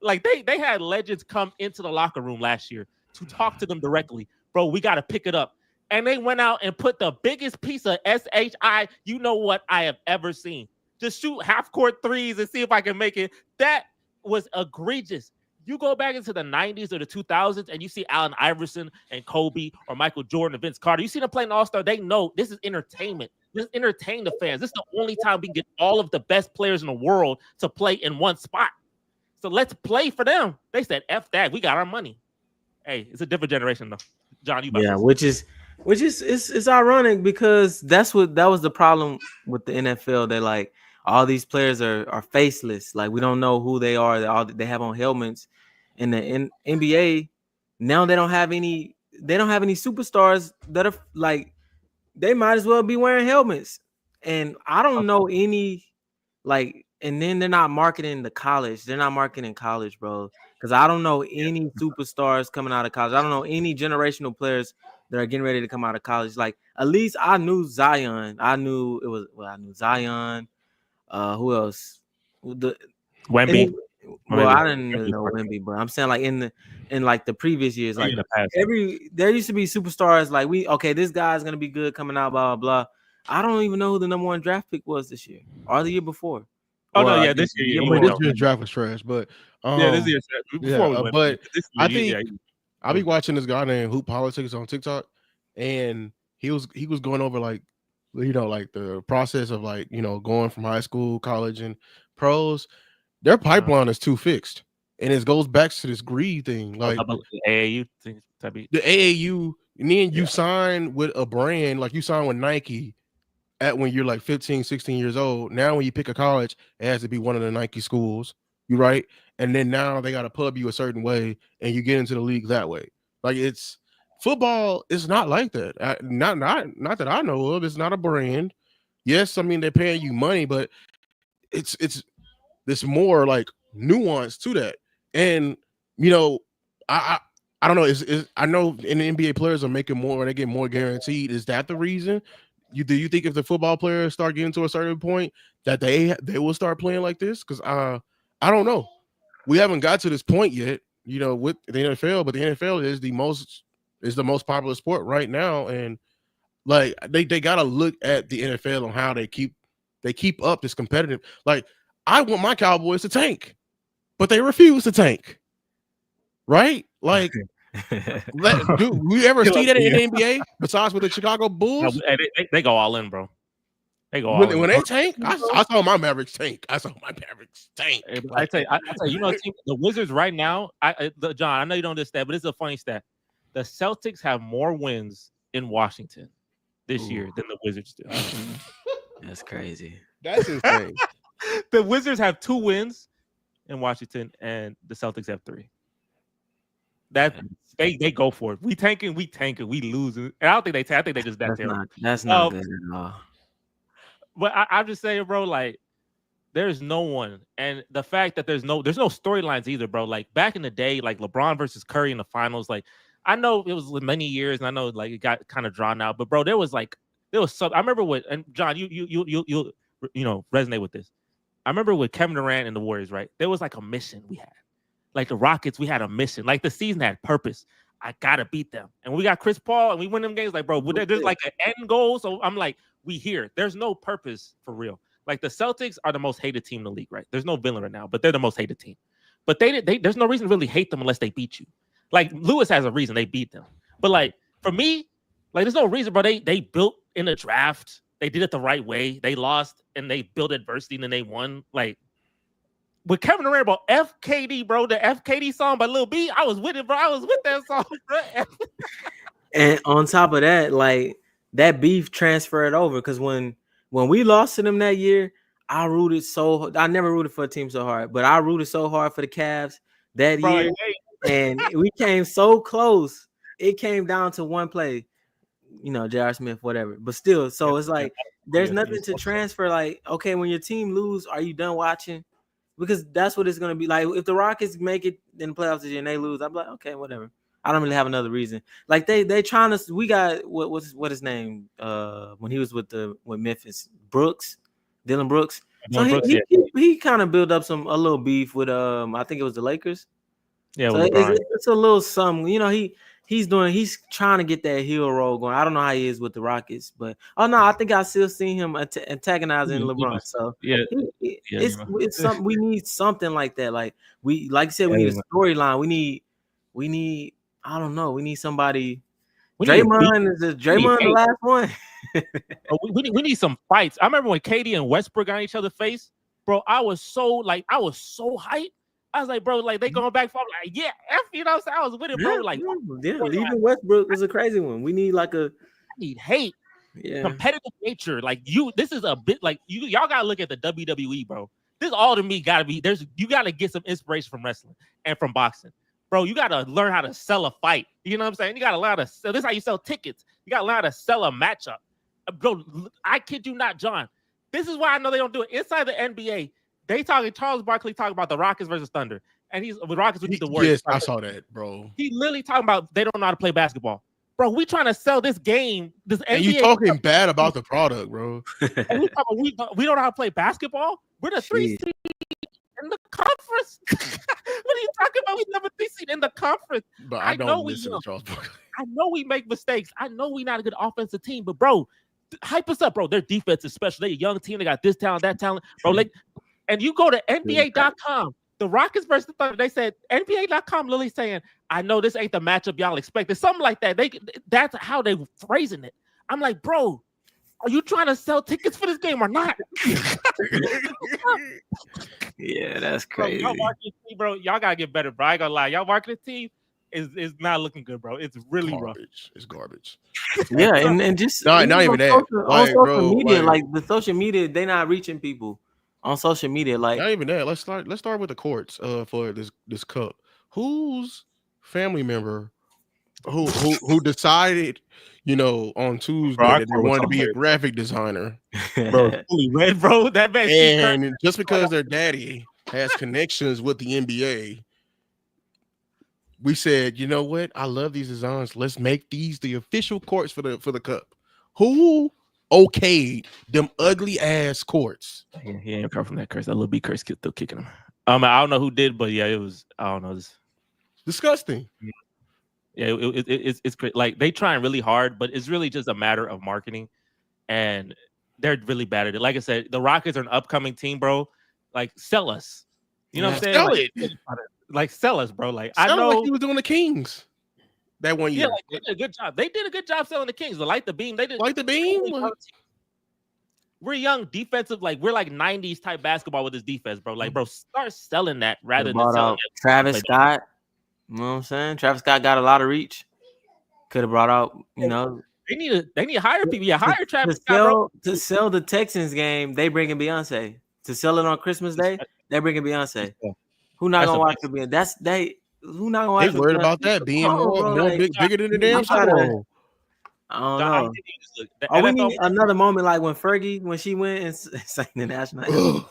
Like they had legends come into the locker room last year to talk to them directly. Bro, we got to pick it up. And they went out and put the biggest piece of SHI, you know what I have ever seen. Just shoot half-court threes and see if I can make it. That was egregious. You go back into the 90s or the 2000s and you see Allen Iverson and Kobe or Michael Jordan and Vince Carter. You see them playing All-Star, they know this is entertainment. Just entertain the fans. This is the only time we can get all of the best players in the world to play in one spot. So let's play for them. They said, F that. We got our money. Hey, it's a different generation though. John, you about to which is it's ironic because that was the problem with the NFL. That like all these players are faceless. Like we don't know who they are. They have on helmets. In the NBA, now they don't have any superstars that are like they might as well be wearing helmets. And I don't know any like, and then they're not marketing the college. They're not marketing college, bro. Because I don't know any superstars coming out of college. I don't know any generational players that are getting ready to come out of college. Like at least I knew Zion. I knew Zion. Who else? Wemby. Well, I didn't really know Wemby, but I'm saying like in like the previous years, like there used to be superstars like this guy's gonna be good coming out, blah blah blah. I don't even know who the number 1 draft pick was this year or the year before. This year. This year's draft was trash, but this year's but I think I'll be watching this guy named Hoop Politics on TikTok, and he was going over like like the process of like going from high school, college, and pros. Their pipeline is too fixed, and it goes back to this greed thing. Like the AAU thing, the AAU, and then you sign with a brand, like you sign with Nike when you're like 15, 16 years old. Now when you pick a college, it has to be one of the Nike schools, right? And then now they got to pub you a certain way, and you get into the league that way. Like it's football is not like that. Not that I know of. It's not a brand. Yes, I mean they're paying you money, but it's there's more like nuance to that. And I don't know. I know in the NBA players are making more, they get more guaranteed. Is that the reason? Do you think if the football players start getting to a certain point that they will start playing like this? Because I don't know. We haven't got to this point yet, with the NFL, but the NFL is the most popular sport right now. And like they gotta look at the NFL on how they keep up this competitive. Like I want my Cowboys to tank, but they refuse to tank. Right? Like, do we ever see that in the NBA besides with the Chicago Bulls? They go all in, bro. They go all in. When they tank, I saw my Mavericks tank. I tell you, the Wizards right now. John, I know you don't understand, but it's a funny stat. The Celtics have more wins in Washington this year than the Wizards do. That's crazy. That's insane. The Wizards have 2 wins in Washington, and the Celtics have 3. That they go for it. We tanking, we losing. And I don't think they tank. I think they just terrible. That's not good at all. But I'm just saying, bro, like there's no one, and the fact that there's no storylines either, bro. Like back in the day, like LeBron versus Curry in the finals, like I know it was many years, and I know like it got kind of drawn out, but bro, there was some. I remember and John, you resonate with this. I remember with Kevin Durant and the Warriors, right? There was like a mission we had. Like the Rockets, we had a mission. Like the season had purpose. I gotta beat them. And we got Chris Paul and we win them games. Like, bro, there's like an end goal. So I'm like, we here. There's no purpose for real. Like the Celtics are the most hated team in the league, right? There's no villain right now, but they're the most hated team. But there's no reason to really hate them unless they beat you. Like Lewis has a reason they beat them. But like for me, like there's no reason, bro. They built in the draft. They did it the right way. They lost and they built adversity and then they won. Like with Kevin Durant, bro, FKD, bro, the FKD song by Lil B, I was with it, bro. I was with that song, bro. And on top of that, like that beef transferred over because when we lost to them that year, I never rooted for a team so hard, but I rooted so hard for the Cavs that year, and we came so close. It came down to one play, J.R. Smith, whatever. But still, so it's like there's nothing to transfer. Like, okay, when your team lose, are you done watching? Because that's what it's gonna be like. If the Rockets make it in the playoffs this year and they lose, I'm like, okay, whatever. I don't really have another reason. Like they trying to. We got what his name? When he was with Memphis, Dylan Brooks. So he kind of built up a little beef with I think it was the Lakers. Yeah, so it's a little something. he's trying to get that heel roll going. I don't know how he is with the Rockets, but I think I still see him antagonizing LeBron. So it's something we need something like that. Like you said, we need a storyline. We need I don't know. We need somebody. Draymond is Draymond the last one. we need some fights. I remember when KD and Westbrook got on each other's face, bro. I was so hyped. I was like, bro, like they going back for like, yeah, you know what I'm saying? I was with it, bro. Like, even Westbrook was a crazy one. We need like I need hate, competitive nature. Like this is a bit like y'all gotta look at the WWE, bro. This all to me gotta be you gotta get some inspiration from wrestling and from boxing. Bro, you got to learn how to sell a fight. You know what I'm saying? You got to learn how to sell. This is how you sell tickets. You got to learn how to sell a matchup. Bro, I kid you not, John. This is why I know they don't do it. Inside the NBA, Charles Barkley talking about the Rockets versus Thunder. And he's with Rockets, which is the worst. Yes, I saw that, bro. He literally talking about they don't know how to play basketball. Bro, we trying to sell this game. This and NBA you talking bad about the product, bro. And we don't know how to play basketball? We're the 3 seed in the conference. What are you talking about? We never 3 seed in the conference. But I don't listen to Charles Barkley. I know we make mistakes. I know we're not a good offensive team, but bro, hype us up, bro. Their defense is special. They're a young team. They got this talent, that talent, bro. Like, and you go to NBA.com, the Rockets versus the Thunder. They said NBA.com literally saying, "I know this ain't the matchup y'all expected." Something like that. That's how they phrasing it. I'm like, bro, are you trying to sell tickets for this game or not? Yeah, that's crazy. Bro, y'all marketing team, bro, y'all gotta get better, bro. I ain't gonna lie. Y'all marketing team is not looking good, bro. It's really rough. It's garbage. Yeah, and just not even that. On social media, like the social media, they not reaching people on social media. Like not even that. Let's start with the courts for this cup. Whose family member who decided, on Tuesday that they wanted to be a graphic designer, bro? Fully red, bro. That man. And just because their daddy has connections with the NBA, we said, you know what? I love these designs. Let's make these the official courts for the cup. Who okayed them ugly ass courts? Yeah, he ain't come from that curse. That little B curse still kicking him. I don't know who did, but yeah, it was. I don't know. It's disgusting. Yeah, it's great. Like they trying really hard, but it's really just a matter of marketing, and they're really bad at it. Like I said, the Rockets are an upcoming team, bro. Like sell us. You know what I'm saying? Sell it. Like sell us, bro. Like I know like he was doing the Kings that one year. Yeah, like, they did a good job. They did a good job selling the Kings. The Light the Beam. They did Light the Beam. We're young defensive, like we're like 90s type basketball with this defense, bro. Like, bro, start selling that rather than selling Travis Scott. You know what I'm saying? Travis Scott got a lot of reach. Could have brought out, They need to hire people. Yeah, hire Travis Scott, bro. To sell the Texans game, they bringing Beyonce. To sell it on Christmas Day, they bringing Beyonce. Who not gonna watch the Beyonce? Who not gonna watch? They worried about that being more bigger than the damn Super Bowl. I don't know. We need another moment like when Fergie, when she went and sang the national anthem.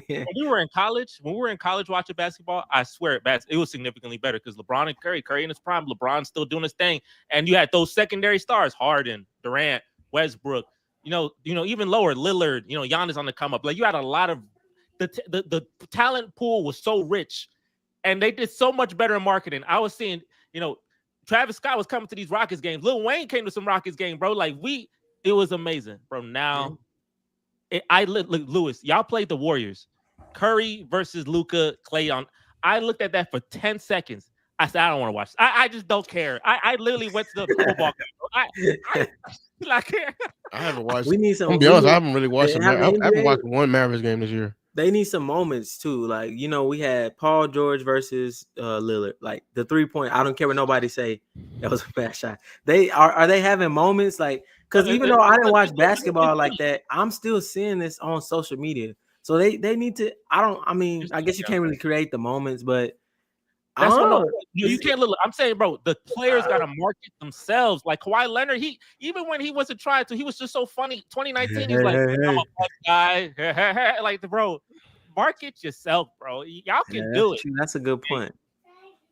When we were in college watching basketball, I swear it was significantly better because LeBron and Curry in his prime, LeBron's still doing his thing, and you had those secondary stars, Harden, Durant, Westbrook, even lower, Lillard, Giannis on the come up. Like you had a lot of the talent pool was so rich, and they did so much better in marketing. I was seeing, Travis Scott was coming to these Rockets games. Lil Wayne came to some Rockets game, bro. Like it was amazing, bro. Now, Lewis, y'all played the Warriors, Curry versus Luka, Clay on. I looked at that for 10 seconds. I said, I don't want to watch this. I just don't care. I literally went to the football game. I care. I haven't watched. We need some. I'm be honest, I haven't really watched. I haven't watched one Mavericks game this year. They need some moments too. Like, we had Paul George versus Lillard. Like the 3-point. I don't care what nobody say. That was a bad shot. Are they having moments like? Because even though I didn't watch basketball like that, I'm still seeing this on social media. So they need to. I guess you can't really create the moments, but. That's you can't. I'm saying, bro, the players got to market themselves. Like Kawhi Leonard, even when he wasn't trying to, he was just so funny. 2019, he's like, I'm a fuck guy. Like, bro, market yourself, bro. Y'all can do it. True. That's a good point.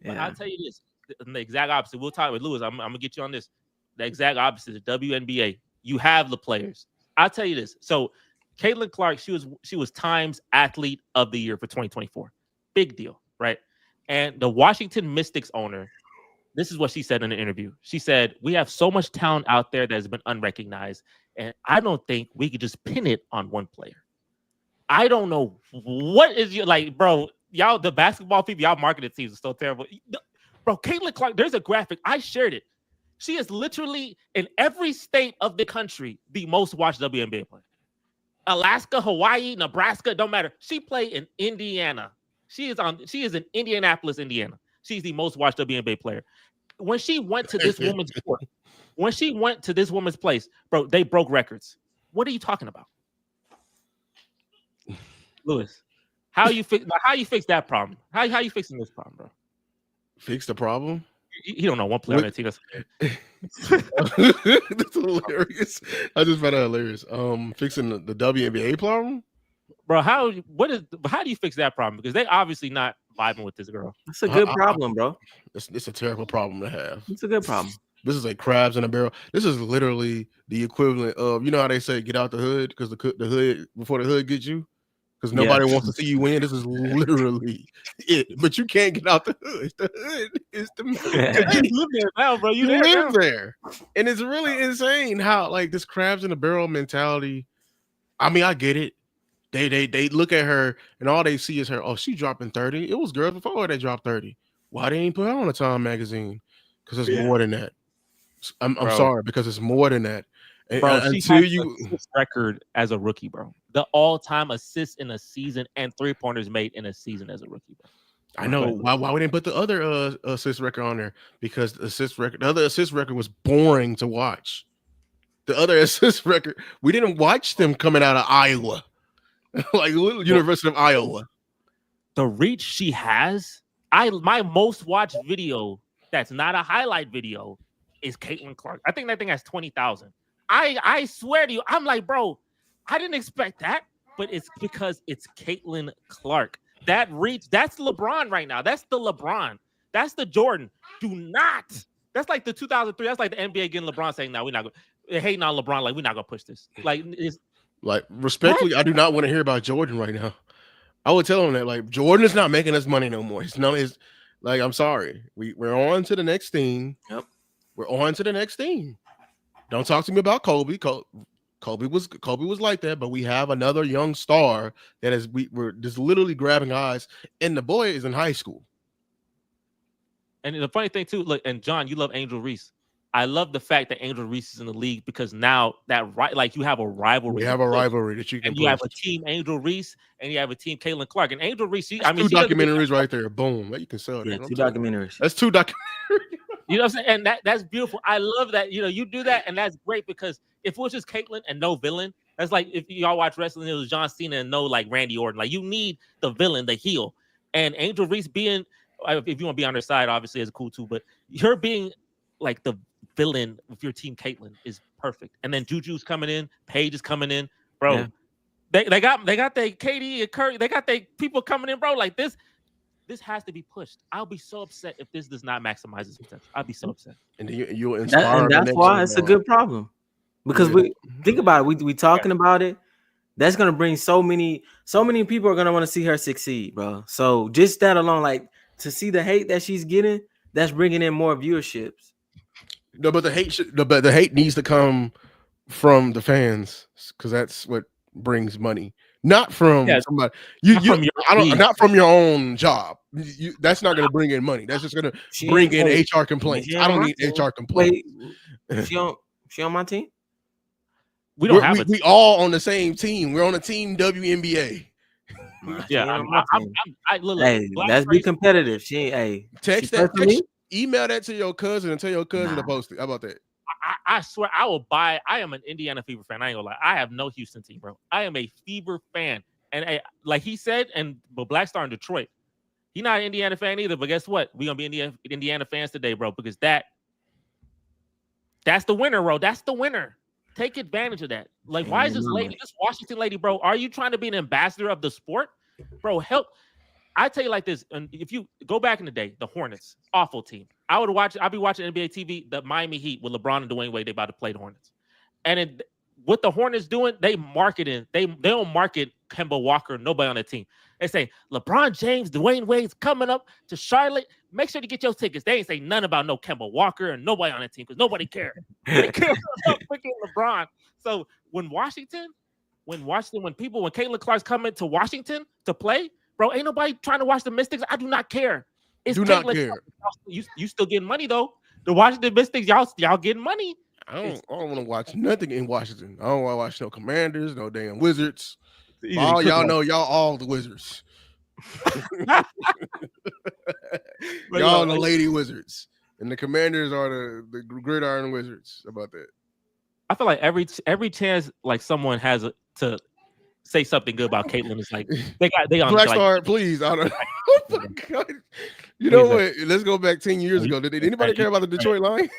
But I'll tell you this: the exact opposite. We'll talk with Lewis. I'm gonna get you on this. The exact opposite. The WNBA. You have the players. I'll tell you this. So, Caitlin Clark, she was Times Athlete of the Year for 2024. Big deal, right? And the Washington Mystics owner, this is what she said in an interview. She said, "We have so much talent out there that has been unrecognized, and I don't think we could just pin it on one player." I don't know what is your like, bro. Y'all, the basketball people, y'all marketing teams are so terrible. Bro, Caitlin Clark, there's a graphic. I shared it. She is literally in every state of the country the most watched WNBA player. Alaska, Hawaii, Nebraska, don't matter. She played in Indiana. She is in Indianapolis, Indiana. She's the most watched WNBA player. When she went to this woman's court, when she went to this woman's place, bro, they broke records. What are you talking about? Lewis, how you fix that problem? How you fixing this problem, bro? Fix the problem? You don't know one player on that team. That's hilarious. I just found that hilarious. Fixing the WNBA problem, bro. How do you fix that problem? Because they obviously not vibing with this girl. It's a good problem, bro. It's a terrible problem to have. It's a good problem. This is like crabs in a barrel. This is literally the equivalent of, you know how they say get out the hood because the hood before the hood gets you. Because nobody wants to see you win. This is literally it. But you can't get out the hood. The hood is the you live there now, bro. You live there. And it's really insane how like this crabs in the barrel mentality. I mean, I get it. They look at her and all they see is her. Oh, she dropping 30. It was girls before her that dropped 30. Why they ain't put her on a Time magazine? Because it's more than that. I'm sorry, because it's more than that. Bro, until you record as a rookie, bro. The all-time assists in a season and 3-pointers made in a season as a rookie, bro. I know. Why we didn't put the other assist record on there? Because the other assist record was boring to watch. The other assist record, we didn't watch them coming out of Iowa. Like University of Iowa. The reach she has, my most watched video that's not a highlight video is Caitlin Clark. I think that thing has 20,000. I swear to you, I'm like, bro, I didn't expect that, but it's because it's Caitlin Clark. That reach, that's LeBron right now. That's the LeBron. That's the Jordan. That's like the 2003. That's like the NBA getting LeBron saying, "No, we're not going." Hating on LeBron, like we're not gonna push this. Like, respectfully, what? I do not want to hear about Jordan right now. I would tell him that like Jordan is not making us money no more. It's none of his. Like, I'm sorry. We're on to the next thing. Yep. We're on to the next thing. Don't talk to me about Kobe. Kobe was like that, but we have another young star that is we're just literally grabbing eyes, and the boy is in high school. And the funny thing too, look, and John, you love Angel Reese. I love the fact that Angel Reese is in the league because now like you have a rivalry. We have a rivalry that you can. And you have a team Angel Reese, and you have a team Caitlin Clark. And Angel Reese, two documentaries right there. Boom, you can sell that. Yeah, 2 documentaries. That's 2 documentaries. You know what I'm saying? And that's beautiful. I love that. You know, you do that, and that's great because if it was just Caitlin and no villain, that's like if y'all watch wrestling, it was John Cena and no like Randy Orton. Like you need the villain, the heel, and Angel Reese being, if you want to be on their side, obviously is cool too. But her being like the villain with your team, Caitlin, is perfect. And then Juju's coming in, Paige is coming in, bro. Yeah. They got their Katie and Curry. They got their people coming in, bro. Like this has to be pushed. I'll be so upset if this does not maximize its potential. I'll be so upset. And you'll inspire. And that's why it's a good problem. Because we think about it, we talking about it. That's gonna bring so many people are gonna want to see her succeed, bro. So just that alone, like to see the hate that she's getting, that's bringing in more viewerships. No, but the hate needs to come from the fans because that's what brings money, not from somebody. Not from your own job. That's not going to bring in money. That's just going to bring in HR complaints. I don't need HR complaints. Wait, she on my team? We all on the same team. We're on a team WNBA. Yeah, look, hey, let's be competitive. Text that. Email that to your cousin and tell your cousin to post it. How about that? I swear I will buy. I am an Indiana Fever fan. I ain't gonna lie. I have no Houston team, bro. I am a Fever fan. And like he said, but Black Star in Detroit, he's not an Indiana fan either. But guess what? We're gonna be Indiana fans today, bro, because that's the winner, bro. That's the winner. Take advantage of that. Like, why is this Washington lady, bro? Are you trying to be an ambassador of the sport? Bro, help. I tell you like this, and if you go back in the day, the Hornets, awful team. I'll be watching NBA TV, the Miami Heat with LeBron and Dwayne Wade, they about to play the Hornets. And what the Hornets doing, they don't market Kemba Walker, nobody on the team. They say LeBron James, Dwayne Wade's coming up to Charlotte. Make sure to get your tickets. They ain't say nothing about no Kemba Walker and nobody on the team because nobody cared. They care about freaking LeBron. So when Caitlin Clark's coming to Washington to play, bro, ain't nobody trying to watch the Mystics. I do not care. It's do not care. You still getting money though. The Washington Mystics, y'all getting money. I don't want to watch nothing in Washington. I don't want to watch no Commanders, no damn Wizards. All y'all know, y'all all the Wizards. Y'all the Lady Wizards, and the Commanders are the Gridiron Wizards. How about that? I feel like every chance like someone has to say something good about Caitlin is like they on Black like, Star, please. I don't. Oh my God. You know what? Let's go back 10 years ago. Did anybody care about the Detroit Lions?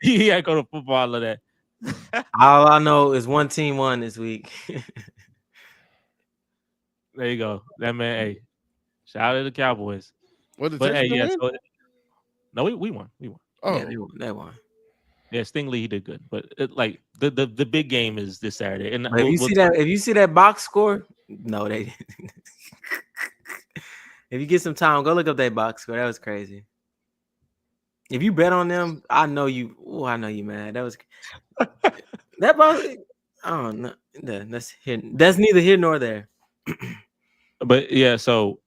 Yeah, go to football. All of that. All I know is one team won this week. There you go. That man, hey, shout out to the Cowboys. What the But hey, Texans yeah, win? so, no, we won. Oh, Yeah, they won. Yeah, Stingley, he did good. But like the big game is this Saturday. And If you see that box score, no, they didn't. If you get some time, go look up that box score. That was crazy. If you bet on them, I know you mad. That was that box. I don't know. That's neither here nor there. But yeah,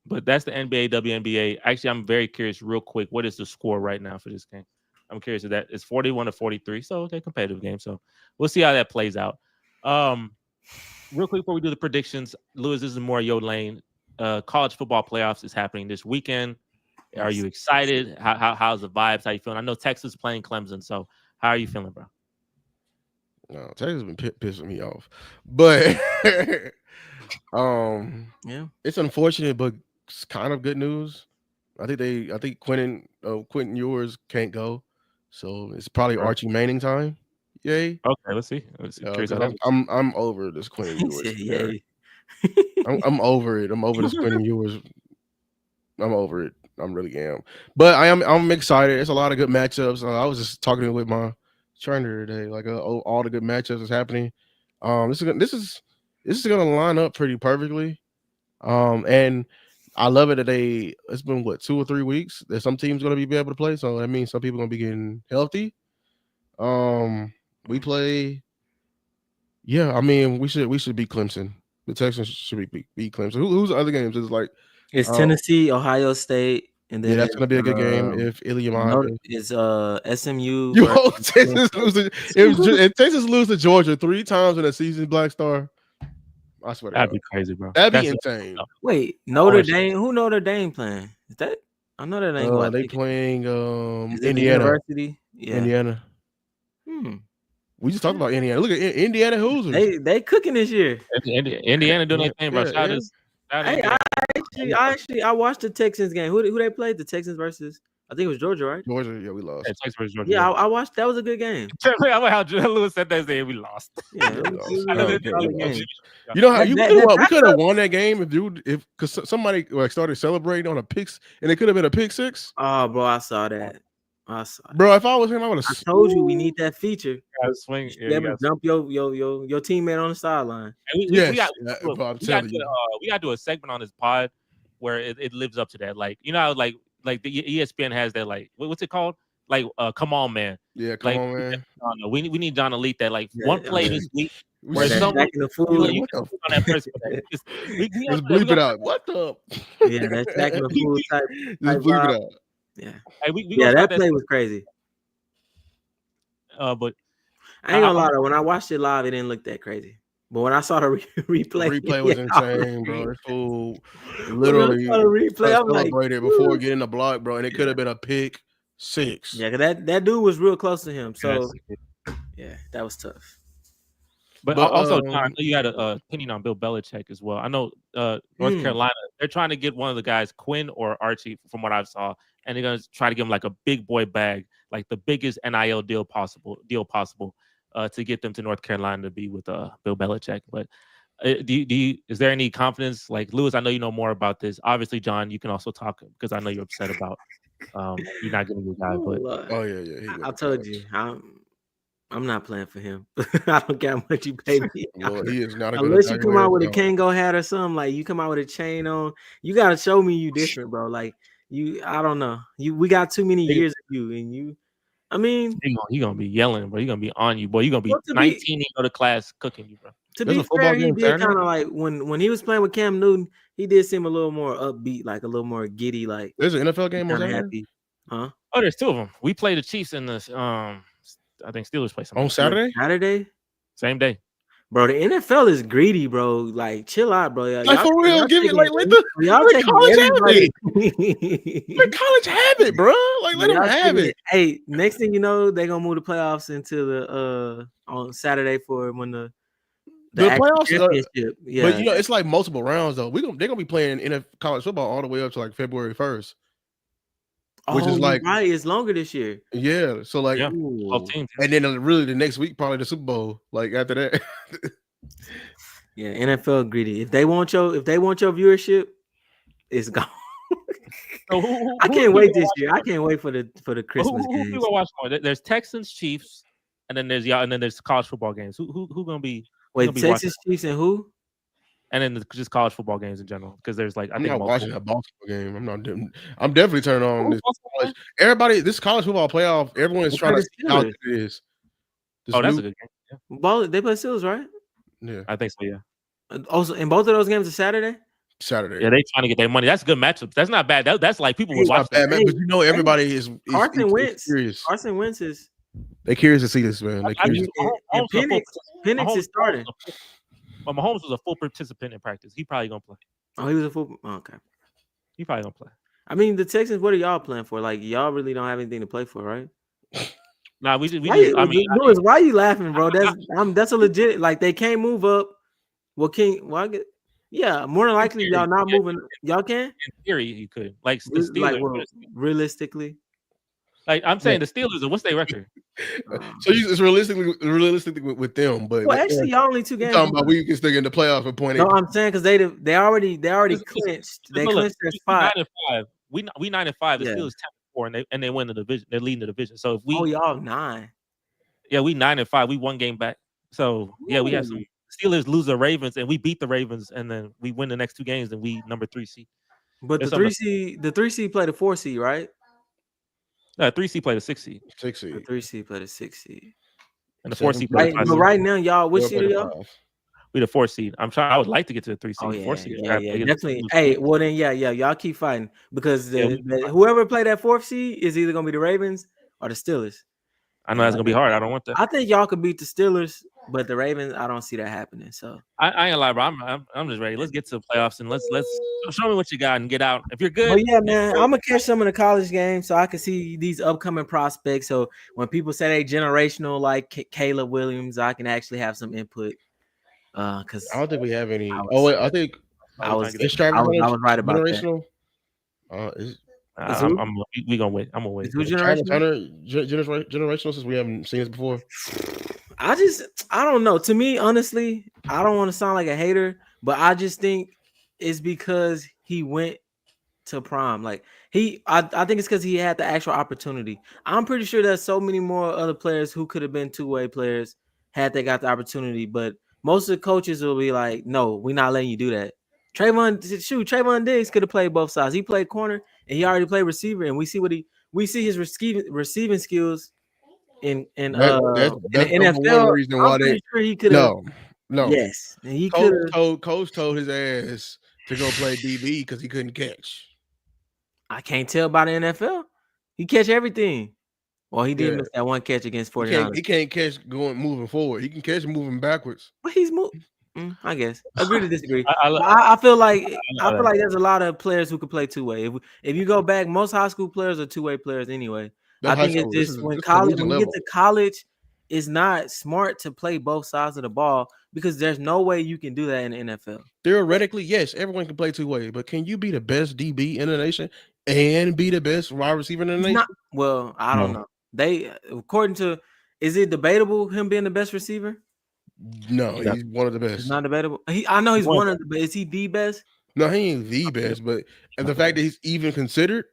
but that's the NBA, WNBA. Actually, I'm very curious, real quick, what is the score right now for this game? I'm curious if that it's 41-43. So okay, competitive game. So we'll see how that plays out. Real quick before we do the predictions, Lewis, this is more your lane. College football playoffs is happening this weekend. Are you excited? How's the vibes? How you feeling? I know Texas playing Clemson. So how are you feeling, bro? No, Texas has been pissing me off, but yeah, it's unfortunate, but it's kind of good news. I think Quentin Ewers can't go, so it's probably Archie Manning time. Yay! Okay, let's see. I'm over this Quentin Ewers. Yay! I'm over it. I'm over this Quentin Ewers. I'm over it. I really am. But I'm excited. It's a lot of good matchups. I was just talking with my trainer today. Like all the good matchups is happening. This is gonna line up pretty perfectly. And I love it that it's been 2 or 3 weeks that some teams gonna be able to play. So that means some people gonna be getting healthy. We play. Yeah, I mean we should beat Clemson. The Texans should beat Clemson. Who's the other games? It's Tennessee, Ohio State, and then that's gonna be a good game if Ilya is SMU. You hope Texas lose if Texas lose to Georgia 3 times in a season, Black Star. I swear that'd be crazy, bro. That'd be insane. Wait, Notre Dame? Who Notre Dame playing? Is that? I know that ain't they playing Indiana University. Yeah. Indiana. We just talked about Indiana. Look at Indiana Hoosiers. They cooking this year. Indiana doing their thing, bro. I watched the Texans game. Who they played? The Texans versus I think it was Georgia, right? Georgia, yeah, we lost. Yeah, Texas versus Georgia. Yeah, I watched. That was a good game. I like how Lewis said that day we lost. Yeah, you know how we could have won that game if because somebody started celebrating on a pick and it could have been a pick 6. Oh, bro, I saw that. Bro, if I was him, I would have. I told you we need that feature. Swing. Jump your teammate on the sideline. We got to do a segment on this pod where it lives up to that. Like like the ESPN has that what's it called? Like come on, man. Yeah, come on, man. We need John to lead that one play this week. Where someone you on that person. Just bleep it out. What the? Yeah, that's back in the fool type. Just bleep it out. Yeah, hey, that play was crazy. But I ain't gonna lie though, when I watched it live, it didn't look that crazy. But when I saw the replay was insane, bro. This fool literally celebrated before getting the block, bro, and it could have been a pick 6. Yeah, because that dude was real close to him. So yeah, that was tough. But also, John, I know you had an opinion on Bill Belichick as well. I know North Carolina, they're trying to get one of the guys, Quinn or Archie, from what I saw, and they're going to try to give him like a big boy bag, like the biggest NIL deal possible, to get them to North Carolina to be with Bill Belichick. But is there any confidence? Like, Lewis, I know you know more about this. Obviously, John, you can also talk because I know you're upset about you're not getting your guy. But yeah. I told you. I'm not playing for him. I don't care how much you pay me. Well, he is not a good Unless you come out with a evaluator. Kango hat or something, like you come out with a chain on, you gotta show me you different, bro. Like I don't know. We got too many years of you, and you. I mean, he gonna be yelling, bro. He gonna be on you, boy. You gonna be Well, to 19 and go to class cooking you, bro. to There's be a football fair, he game did Saturday? kind of like when he was playing with Cam Newton, he did seem a little more upbeat, like a little more giddy, like There's an NFL game on kind of Saturday? happy, huh? Oh, there's two of them. We play the Chiefs in this. I think Steelers play something On Saturday? Saturday, same day. bro. The NFL is greedy, bro. Like, chill out, bro. Like for real, y'all give it taking- like let the y'all let taking college have everybody. it. Let college have it, bro. Like let them Y'all have taking it. Hey, next thing you know, they're gonna move the playoffs into the on Saturday for when the actual playoffs are, championship. Yeah, but you know it's like multiple rounds though. They're gonna be playing in college football all the way up to like February 1st. Which is like right, it's longer this year. Yeah, so like Yeah, Ooh. 12 teams. and then really the next week probably the Super Bowl. Like after that. Yeah, NFL greedy. If they want your viewership, it's gone. So I can't wait this year. I can't wait for the Christmas who games. people watch more? There's Texans, Chiefs, and then there's college football games. Who gonna be? Wait, gonna be Texas Chiefs and who? And then just college football games in general because there's like I'm not watching a Baltimore game. I'm definitely turning on this college. Everybody, this college football playoff, everyone is trying to see how good it is. That's a good game. Yeah. They play Steelers, right? Yeah, I think so. Yeah. Also, and both of those games are Saturday. Yeah, they trying to get their money. That's a good matchup. That's not bad. That's like people would watch that. But you know, everybody is Carson Wentz. curious. Carson Wentz is. They're curious to see this, man. And Penix is starting. But Mahomes was a full participant in practice. He probably gonna play. Oh, he was a full. Okay. He probably gonna play. I mean, the Texans. What are y'all playing for? Like, y'all really don't have anything to play for, right? Nah, we Lewis, why are you laughing, bro? That's a legit. Like, they can't move up. Yeah, more than likely y'all not moving. Y'all can. In theory, you could. Like the Steelers. Realistically. Like I'm saying, the Steelers. What's their record? So it's realistically with them, but actually, y'all only 2 games. Talking about we can still get in the playoffs for point. No, I'm saying because they already clinched. They clinched their spot. 9-5. We 9-5. The Steelers 10-4, and they win the division. They're leading the division. So if we y'all 9. Yeah, we 9-5. We 1 game back. So yeah, we have some Steelers lose the Ravens, and we beat the Ravens, and then we win the next 2 games, and we number 3 seed. But the 3 seed played the 4 seed, right? No, 3 seed played a 6 seed. 6 seed. The 3 seed played a 6 seed. And the 4 seed played a 5 seed. But right now, y'all, which seed are y'all? We the 4 seed. I would like to get to the 3 seed. Oh, yeah, 4 seed. Yeah, definitely. Hey, well then, y'all keep fighting because whoever played that 4th seed is either gonna be the Ravens or the Steelers. I know that's gonna be hard. I don't want that. I think y'all could beat the Steelers, but the Ravens, I don't see that happening. So I ain't gonna lie, bro. I'm just ready. Let's get to the playoffs and let's show me what you got and get out. If you're good, well, yeah, man. I'm gonna catch some of the college games so I can see these upcoming prospects. So when people say they generational, like Caleb Williams, I can actually have some input. Because I don't think we have any. I think I was right about generational. We gonna wait. I'm gonna wait. Generational since we haven't seen this before. I don't know. To me, honestly, I don't want to sound like a hater, but I just think it's because he went to prime. Like I think it's because he had the actual opportunity. I'm pretty sure there's so many more other players who could have been 2-way players had they got the opportunity, but most of the coaches will be like, no, we're not letting you do that. Trayvon Diggs could have played both sides. He played corner and he already played receiver, and we see his receiving skills in the NFL. Reason why sure he could have. No. Yes, and he could have. Coach told his ass to go play DB because he couldn't catch. I can't tell by the NFL. He catch everything. Well, he did miss that one catch against 49ers. He can't catch moving forward. He can catch moving backwards. But he's moving. I guess. Agree to disagree. I feel like there's a lot of players who could play 2-way. If you go back, most high school players are 2-way players anyway. I think it's just when you get to college, it's not smart to play both sides of the ball because there's no way you can do that in the NFL. Theoretically, yes, everyone can play 2-way, but can you be the best DB in the nation and be the best wide receiver in the nation? Well, I don't know. According to, is it debatable him being the best receiver? No, he's one of the best. It's not debatable. I know he's one of the best. Is he the best? No, he ain't the best, but the fact that he's even considered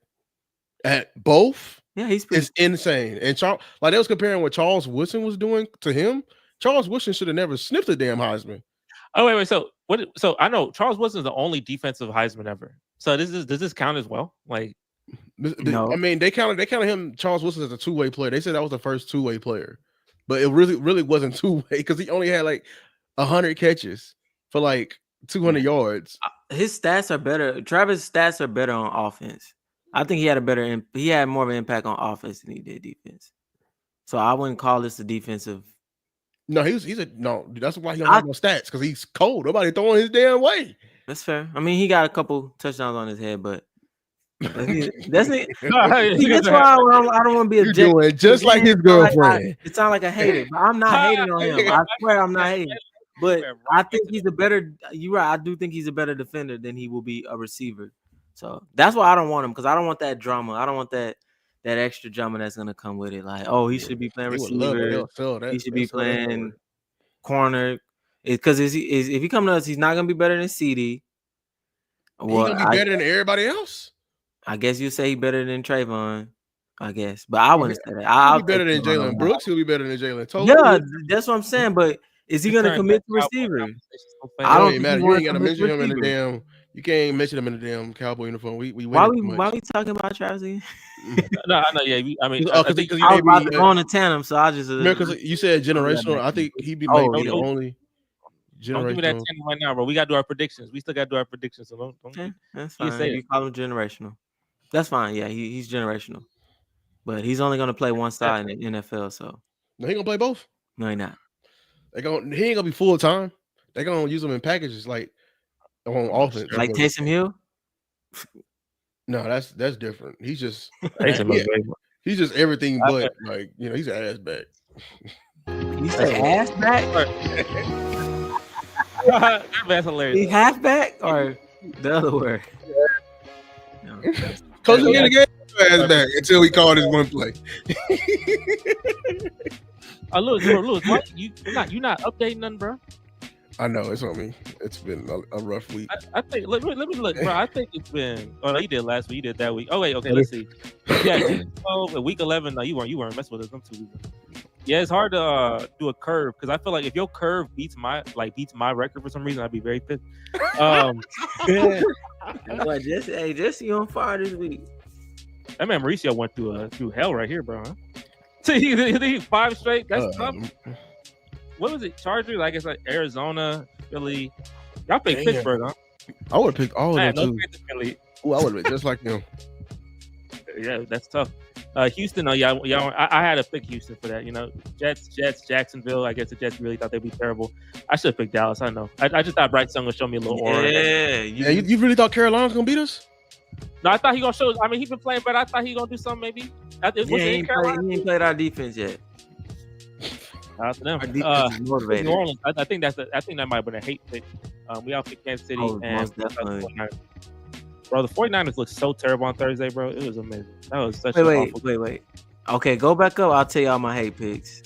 at both, Yeah, he's It's insane. And Charles, like they was comparing what Charles Woodson was doing to him. Charles Woodson should have never sniffed the damn Heisman. Oh wait. So what? So I know Charles Woodson's the only defensive Heisman ever. So does this count as well? Like, No. I mean, they counted him, Charles Woodson, as a two-way player. They said that was the first two-way player, but it really wasn't two-way because he only had like 100 catches for like 200 yards. His stats are better. Travis' stats are better on offense. I think he had more of an impact on offense than he did defense. So I wouldn't call this a defensive. No, no. That's why he don't have no stats because he's cold. Nobody throwing his damn way. That's fair. I mean, he got a couple touchdowns on his head, but that's why I don't want to be a You're doing just like his girlfriend. It sounds like a hater, but I'm not hating on him. I swear I'm not hating. But I think he's a better. You're right. I do think he's a better defender than he will be a receiver. So that's why I don't want him because I don't want that drama. I don't want that extra drama that's gonna come with it. Like, oh, he should be playing receiver. He should be playing corner. Because if he come to us, he's not gonna be better than CD. He's gonna be better than everybody else. I guess you say he's better than Trayvon. I guess, but I wouldn't say that. He'll be better than Jalen Brooks. He'll be better than Jalen Toler. Yeah, that's what I'm saying. But is he gonna commit to receiver? I don't matter. You ain't gotta mention him in the damn. You can't mention him in the damn Cowboy uniform. Why we talking about Travis again? No, I know. Yeah, I mean, I was about to go on a tandem, so I just because you said generational. I think he'd be the only. Don't give me that 10 right now, bro. We gotta do our predictions. We still gotta do our predictions. So don't that's fine. You call him generational. That's fine. Yeah, he's generational. But he's only gonna play one side in the NFL. So no, he gonna play both. No, he not. He ain't gonna be full time. They gonna use him in packages like on offense. Like Taysom Hill? No, that's different. He's just he's just everything but like he's an ass back. You say ass back? That's hilarious. He halfback or the other word? Coach will get a game ass back until we call this one play. Lewis, why you not updating nothing, bro? I know it's on me. It's been a rough week. I think. Let me look, bro. I think it's been. Oh no, you did last week. You did that week. Oh wait, okay. Let's see. Yeah, week 11. No, you weren't messing with us. I'm 2 weeks. Yeah, it's hard to do a curve because I feel like if your curve beats my record for some reason, I'd be very pissed. Boy, Jesse on fire this week. That man Mauricio went through hell right here, bro. Huh? So he 5 straight. That's tough. What was it? Chargers? I guess like Arizona, Philly. Y'all picked Pittsburgh, huh? I would have picked all of them too. Philly. Oh, I would have been just like him. Yeah, that's tough. Houston, I had to pick Houston for that. Jets, Jacksonville. I guess the Jets really thought they'd be terrible. I should have picked Dallas. I know. I just thought Bryce Young would show me a little aura. Yeah, you really thought Carolina's gonna beat us? No, I thought he gonna show. I mean, he's been playing, but I thought he gonna do something maybe. He ain't played our defense yet. Out to them. Our defense is motivated. New Orleans. I think that might have been a hate pick. We all picked Kansas City and most definitely. Bro, the 49ers looked so terrible on Thursday, bro. It was amazing. That was such an awful. Wait. Okay, go back up. I'll tell y'all my hate picks.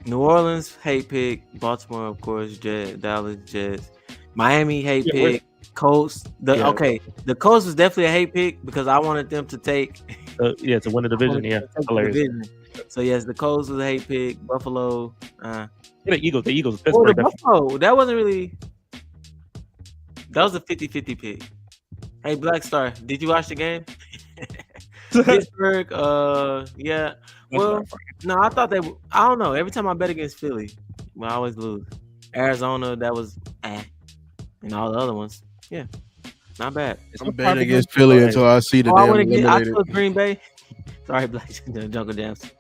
New Orleans hate pick. Baltimore, of course. Dallas Jets. Miami hate pick. Colts. The Colts was definitely a hate pick because I wanted them to take. To win the division. Yeah, hilarious. So yes, the Colts was a hate pick. Buffalo. The Eagles. Pittsburgh. The Buffalo. That wasn't really. That was a 50-50 pick. Hey, Black Star, did you watch the game? Pittsburgh, yeah. Well, no, I thought I don't know. Every time I bet against Philly, I always lose. Arizona, that was and all the other ones, yeah, not bad. I'm betting against Philly until I see the damn eliminated. I took Green Bay. Sorry, Black Jungle Jams.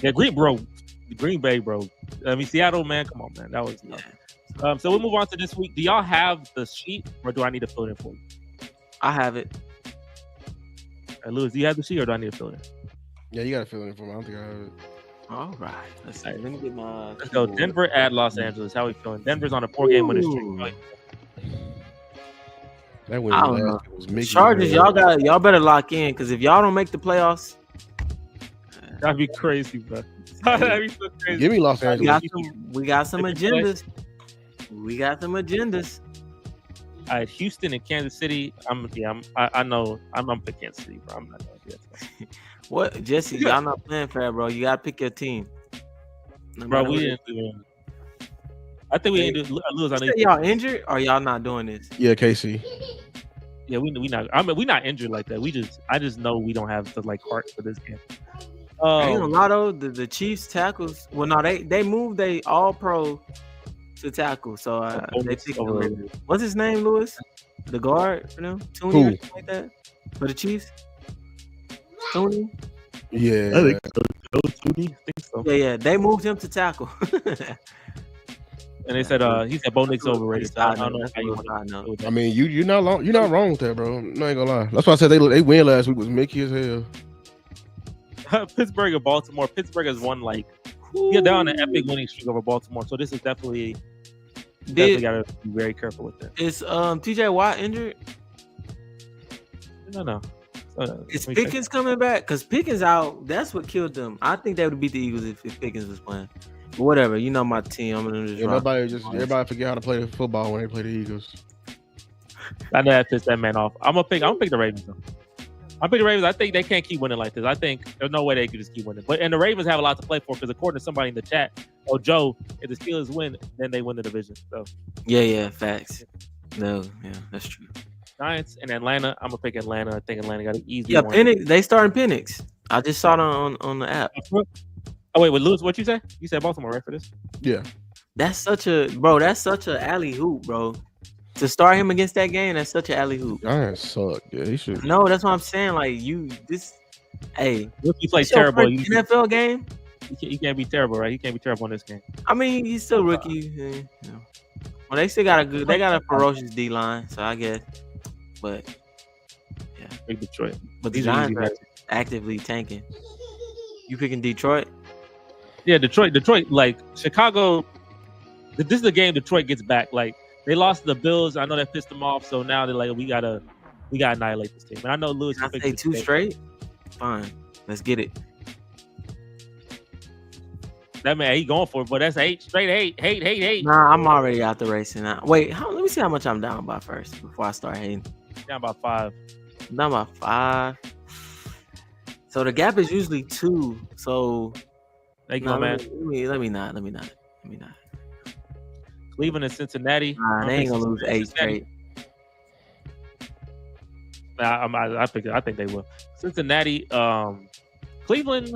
Yeah, Green Bay, bro. I mean, Seattle, man, come on, man, that was. Yeah. So we'll move on to this week. Do y'all have the sheet, or do I need to fill it in for you? I have it. Lewis, do you have the sheet, or do I need to fill it in? Yeah, you gotta fill it in for me. I don't think I have it. All right. Let's see. Let me get my. Let's go. Denver at Los Angeles. How we feeling? Denver's on a 4-game winning streak. That win was Mickey. Chargers, y'all better lock in because if y'all don't make the playoffs, that'd be crazy, bro. That'd be so crazy. Give me Los Angeles. We got some agendas. We got some agendas. Houston and Kansas City. I know. I'm picking Kansas City, bro. I'm not gonna do that. What, Jesse? Y'all not playing fair, bro. You gotta pick your team. No Bro, matter we what. didn't do. I think we didn't do. Lewis, I know You say y'all injured or y'all not doing this? Yeah, KC. Yeah, we not. I mean, we not injured like that. I just know we don't have the heart for this game. Ain't a lot of the Chiefs tackles. Well, no, they moved they all pro to tackle, so they picked him. What's his name, Lewis? The guard for them, Tooney or something like that for the Chiefs. Tooney. Yeah. I think so. Yeah. They moved him to tackle. And they said he said Bo Nix overrated. So I don't know how you want to know. I mean, you're not long, you're not wrong with that, bro. No, I ain't gonna lie. That's why I said they win last week was Mickey as hell. Pittsburgh and Baltimore. Pittsburgh has won they're on an epic winning streak over Baltimore. So this is definitely gotta be very careful with that. Is TJ Watt injured? No. Is Pickens coming back? Because Pickens out. That's what killed them. I think they would beat the Eagles if Pickens was playing. But whatever, you know my team. I'm gonna just everybody forget how to play the football when they play the Eagles. I know that pissed that man off. I'm gonna pick the Ravens though. I'm picking the Ravens. I think they can't keep winning like this. I think there's no way they can just keep winning. And the Ravens have a lot to play for because according to somebody in the chat, Joe, if the Steelers win, then they win the division. So yeah, facts. No, yeah, that's true. Giants and Atlanta. I'm gonna pick Atlanta. I think Atlanta got an easy. Yeah, Penix. They starting Penix. I just saw it on the app. Oh wait, Lewis, what you say? You said Baltimore, right, for this? Yeah. That's such a alley hoop, bro. To start him against that game, that's such an alley hoop. Giants suck. Yeah, he should. No, that's what I'm saying. Hey, if you play terrible, NFL game. You can't be terrible, right? You can't be terrible in this game. I mean, he's still rookie. Well, they still got a ferocious D line, so I guess. But yeah, big Detroit. But the Giants are actively tanking. You picking Detroit? Yeah, Detroit. Like Chicago. This is the game Detroit gets back. Like they lost to the Bills. I know that pissed them off. So now they're like, we gotta annihilate this team. And I know Lewis. I say 2 straight. Fine, let's get it. That man, he going for it, but that's 8 straight. Hate. Nah, I'm already out the race now. Wait, let me see how much I'm down by first before I start hating. Down by 5. Down by 5. So the gap is usually 2. So there you go, man. Let me not. Cleveland and Cincinnati. Nah, they ain't gonna lose 8 straight. Nah, I think they will. Cincinnati, Cleveland.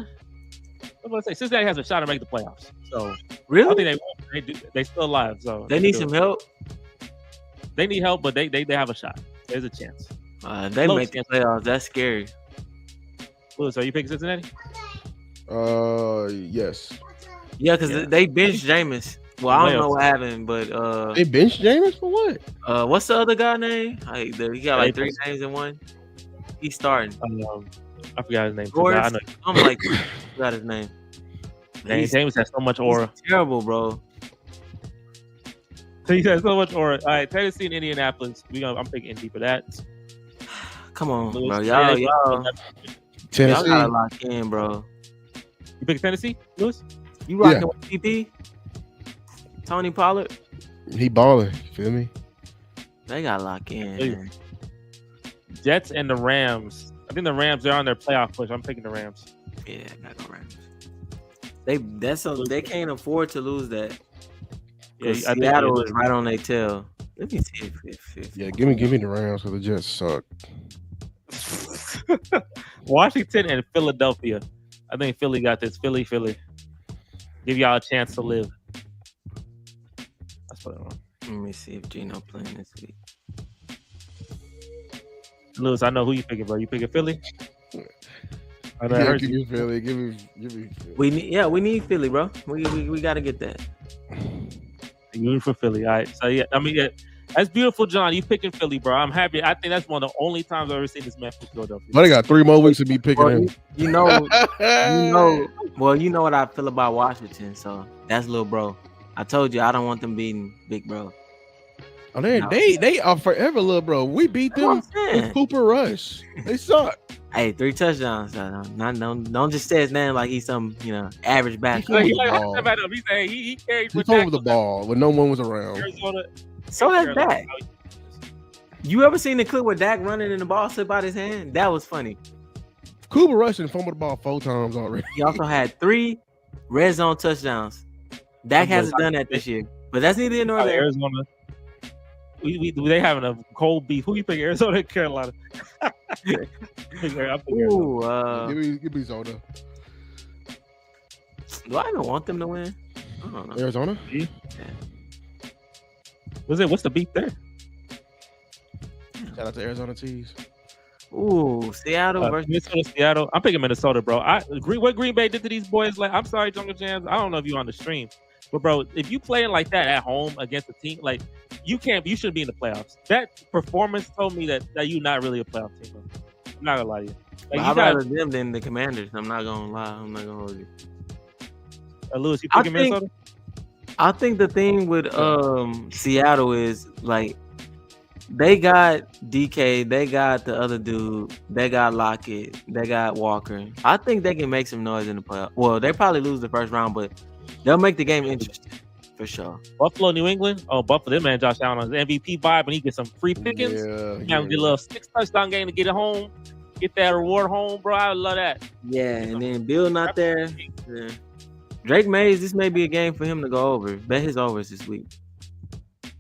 I'm gonna say Cincinnati has a shot to make the playoffs. So really, I think they will. They still alive. So they need some help. They need help, but they have a shot. There's a chance. They make the playoffs. That's scary. Lewis, are you picking Cincinnati? Yes. Yeah, because they benched Jameis. Well, I don't know what happened, but they benched Jameis for what? What's the other guy name? He got like 3 games in one. He's starting. I forgot his name. I know. I'm like, I forgot his name. James has so much aura. Terrible, bro. He has so much aura. All right, Tennessee and Indianapolis. I'm picking Indy for that. Come on, Lewis, bro. Y'all. Tennessee. Y'all gotta lock in, bro. You pick Tennessee, Lewis? You rocking with PP? Tony Pollard? He balling. Feel me? They gotta lock in. Jets and the Rams. I think the Rams are on their playoff push. I'm picking the Rams. Yeah, I got Rams. They can't afford to lose that. Yeah, Seattle is right on their tail. Let me see if yeah, give me the Rams because the Jets suck. Washington and Philadelphia. I think Philly got this. Philly. Give y'all a chance to live. That's what I want. Let me see if Gino playing this week. Lewis, I know who you picking, bro. You picking Philly? Give me Philly. Give me Philly. We need Philly, bro. We gotta get that. You for Philly, all right. So that's beautiful, John. You picking Philly, bro. I'm happy. I think that's one of the only times I've ever seen this match with Philadelphia. But they got 3 more weeks to be picking him. You know what I feel about Washington. So that's little bro. I told you I don't want them beating big bro. Oh, they are forever, little bro. We beat them with Cooper Rush. They suck. Hey, 3 touchdowns. Don't just say his name like he's some average back. He carried with the ball when no one was around. Arizona. So has back. You ever seen the clip where Dak running and the ball slip out his hand? That was funny. Cooper Rush and fumbled the ball 4 times already. He also had 3 red zone touchdowns. Dak hasn't done that this year, but that's neither here nor there. Arizona. They having a cold beef. Who you think, Arizona or Carolina? Ooh, Give me Zona. Do I even want them to win? I don't know. Arizona? Yeah. What's the beef there? Shout out to Arizona Tees. Ooh, Seattle versus Minnesota, Seattle. I'm picking Minnesota, bro. I agree what Green Bay did to these boys. Like, I'm sorry, Jungle Jams. I don't know if you're on the stream, but bro, if you playing like that at home against a team, like you shouldn't be in the playoffs. That performance told me that you're not really a playoff team, bro. I'm not gonna lie to you. Like, I'd rather them than the Commanders. I'm not gonna lie. I'm not gonna hold you. Lewis, you picking Minnesota? I think the thing with Seattle is like they got DK, they got the other dude, they got Lockett, they got Walker. I think they can make some noise in the playoffs. Well, they probably lose the first round, but they'll make the game interesting for sure. Buffalo, New England. Oh, Buffalo, that man Josh Allen on his MVP vibe, and he get some free pickings. Get a little 6 touchdown game to get it home, get that reward home, bro. I love that. Yeah, and then Bill not there. Yeah. Drake Mays, this may be a game for him to go over. Bet his overs this week.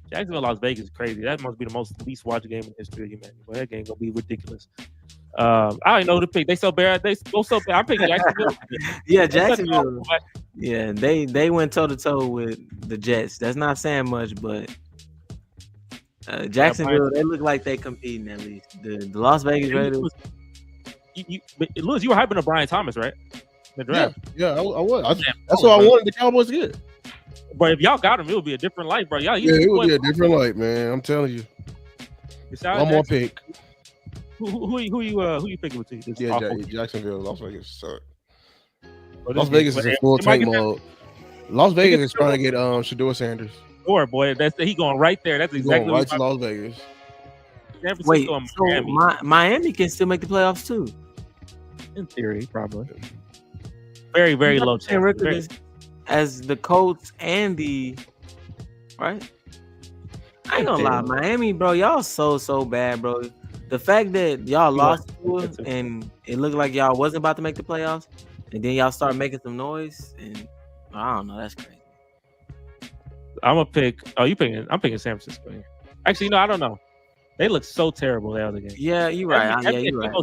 Jacksonville, Las Vegas is crazy. That must be the most least watched game in history of humanity. Well, that game gonna be ridiculous. I don't know who to pick. They so bad. They go so bad. I'm picking Jacksonville. Yeah, Jacksonville. Yeah, they went toe to toe with the Jets. That's not saying much, but Jacksonville, they look like they competing at least. The Las Vegas Raiders. Lewis, you were hyping up Brian Thomas, right? The draft. Yeah, I was. That's what I wanted the Cowboys to get. But if y'all got him, it would be a different life, bro. It would be a different life, man. I'm telling you. One more pick. Who you picking with? Jacksonville. Las Vegas suck. Las Vegas is in full tank mode. Las Vegas is trying to get Shedeur Sanders. Sure, boy. He going right there. That's exactly right to Las Vegas. Wait, so Miami can still make the playoffs too? In theory, probably. Very, very low chance. As the Colts and the right. I ain't gonna lie, Miami, bro, y'all so bad, bro. The fact that y'all lost to it and it looked like y'all wasn't about to make the playoffs, and then y'all start making some noise, and I don't know, that's crazy. I'm gonna pick. Oh, you picking? I'm picking San Francisco. Actually, no, I don't know. They look so terrible the other game. Yeah, you're right. You're right.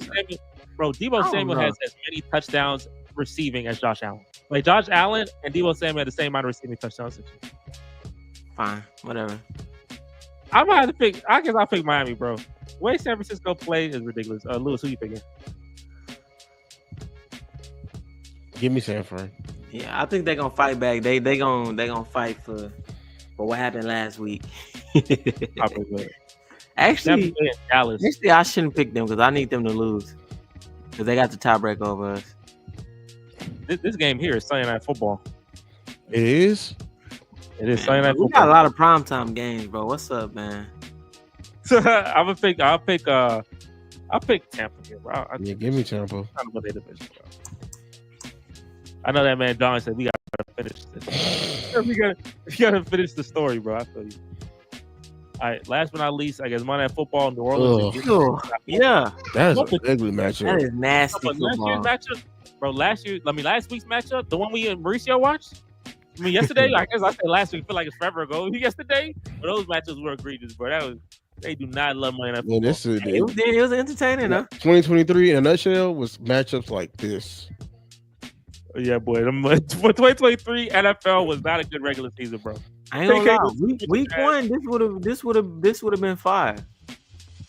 Deebo Samuel has as many touchdowns receiving as Josh Allen. Like Josh Allen and Deebo Samuel had the same amount of receiving touchdowns. Fine, whatever. I'm gonna have to pick. I guess I'll pick Miami, bro. The way San Francisco play is ridiculous. Lewis, who you picking? Give me San Fran. Yeah, I think they're gonna fight back. They gonna fight for what happened last week. Actually, I shouldn't pick them because I need them to lose because they got the tiebreaker over us. This game here is Sunday Night Football. It is. It is Sunday Night Football. We got a lot of primetime games, bro. What's up, man? I'll pick Tampa here, bro. Give me Tampa. I know that man Don said we gotta finish this. we gotta finish the story, bro. I feel you. All right, last but not least, I guess Monday Night Football in New Orleans. Yeah, that's an ugly matchup. That is nasty football. Last week's matchup, the one we and Mauricio watched. I mean, yesterday, I guess I said last week, feel like it's forever ago. Yesterday, but those matchups were egregious, bro. They do not love Monday Night Football. It was entertaining, huh? 2023 in a nutshell was matchups like this. Yeah, boy. 2023 NFL was not a good regular season, bro. I ain't gonna lie. Week 1, this would have been fire.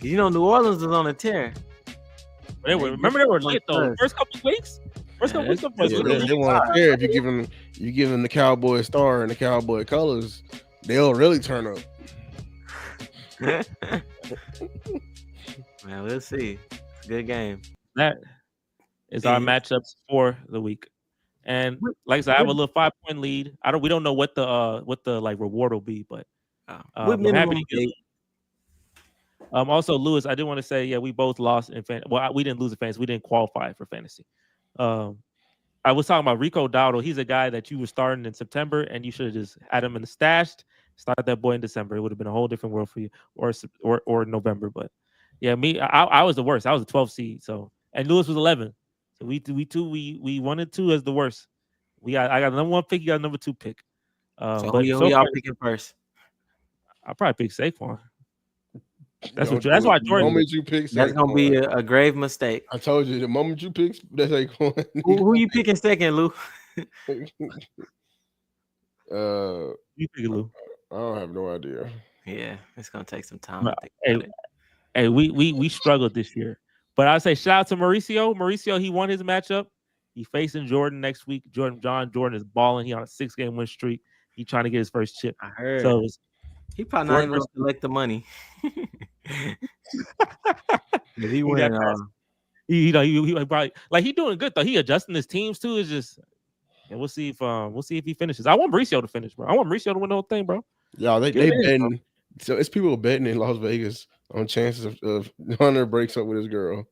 You know, New Orleans was on a tear. Remember they were lit though. First couple weeks. They want to care if you give them the Cowboy star and the Cowboy colors, they'll really turn up. Man, we'll see. It's a good game. That is our matchups for the week. And like I said, I have a little 5-point lead. We don't know what the like reward will be, but I'm happy to get. Also, Lewis, I did want to say, yeah, we both lost in fantasy. Well, we didn't lose in fantasy. We didn't qualify for fantasy. I was talking about Rico Dowdle. He's a guy that you were starting in September, and you should have just had him in the stashed Start that boy in December. It would have been a whole different world for you, or November. But yeah, I was the worst. I was a 12 seed. So and Lewis was 11. So we 1 and 2 as the worst. I got the number 1 pick. You got the number 2 pick. So but who y'all picking first? I'll probably pick Saquon. That's Don't that's do why it. The Jordan. moment you pick That's gonna Saquon, be a grave mistake. I told you the moment you pick that's Saquon. Who you picking second, Lou? You pick it, Lou. I don't have no idea. Yeah, it's gonna take some time. To think about it. Hey, we struggled this year, but I say shout out to Mauricio. Mauricio, he won his matchup. He facing Jordan next week. Jordan is balling. He on a 6-game win streak. He trying to get his first chip. I heard. So he probably not even gonna collect the money. If he win, he probably like he doing good though. He adjusting his teams too. It's just, and we'll see if he finishes. I want Mauricio to finish, bro. I want Mauricio to win the whole thing, bro. Yeah, they betting. So it's people betting in Las Vegas on chances of Hunter breaks up with his girl.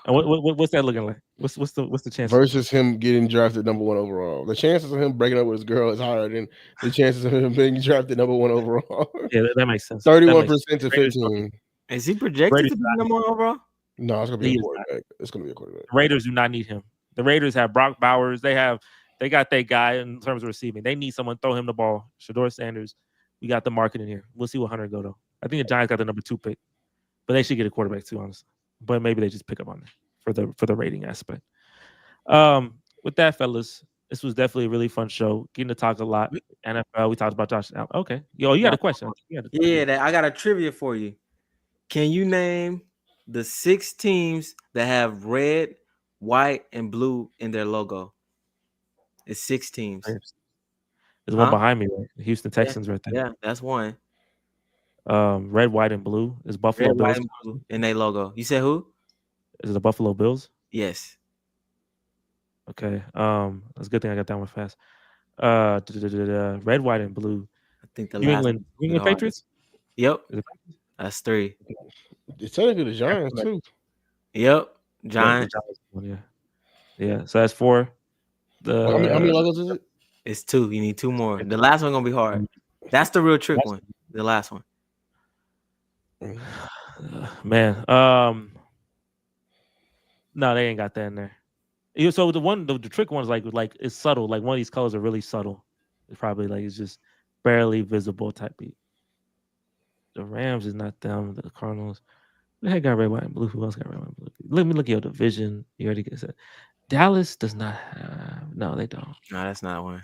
And what's that looking like? What's the chance versus him getting drafted number 1 overall? The chances of him breaking up with his girl is higher than the chances of him being drafted number 1 overall. Yeah, that makes sense. 31% to 15. Is he projected to be number 1 overall? No, it's gonna be a quarterback. It's gonna be a quarterback. The Raiders do not need him. The Raiders have Brock Bowers. They got that guy in terms of receiving. They need someone to throw him the ball. Shador Sanders. We got the market in here. We'll see what Hunter go though. I think the Giants got the number 2 pick, but they should get a quarterback too, honestly. But maybe they just pick up on it for the rating aspect. With that, fellas, this was definitely a really fun show. Getting to talk a lot. NFL. We talked about Josh Allen. Okay, yo, you got a question? I got a trivia for you. Can you name the 6 teams that have red, white, and blue in their logo? It's 6 teams. There's one behind me, right? The Houston Texans right there. Yeah, that's one. Red, white, and blue is Buffalo Red, Bills. white, and blue in their logo. You said who? Is it the Buffalo Bills? Yes. Okay. That's a good thing I got that one fast. Red, white, and blue. I think the New England Patriots? Yep. That's 3. It's technically the Giants too. Yep. Giants. Yeah. So that's 4. How many logos is it? It's 2. You need 2 more. The last one gonna be hard. That's the real trick one. The last one. Man. No, they ain't got that in there. So the trick one is like it's subtle. Like one of these colors are really subtle. It's probably like it's just barely visible type beat. The Rams is not them. The Cardinals. The heck got red, white, and blue. Who else got red, white, and blue? Let me look at your division. You already get that. Dallas does not have. No, they don't. No, that's not one.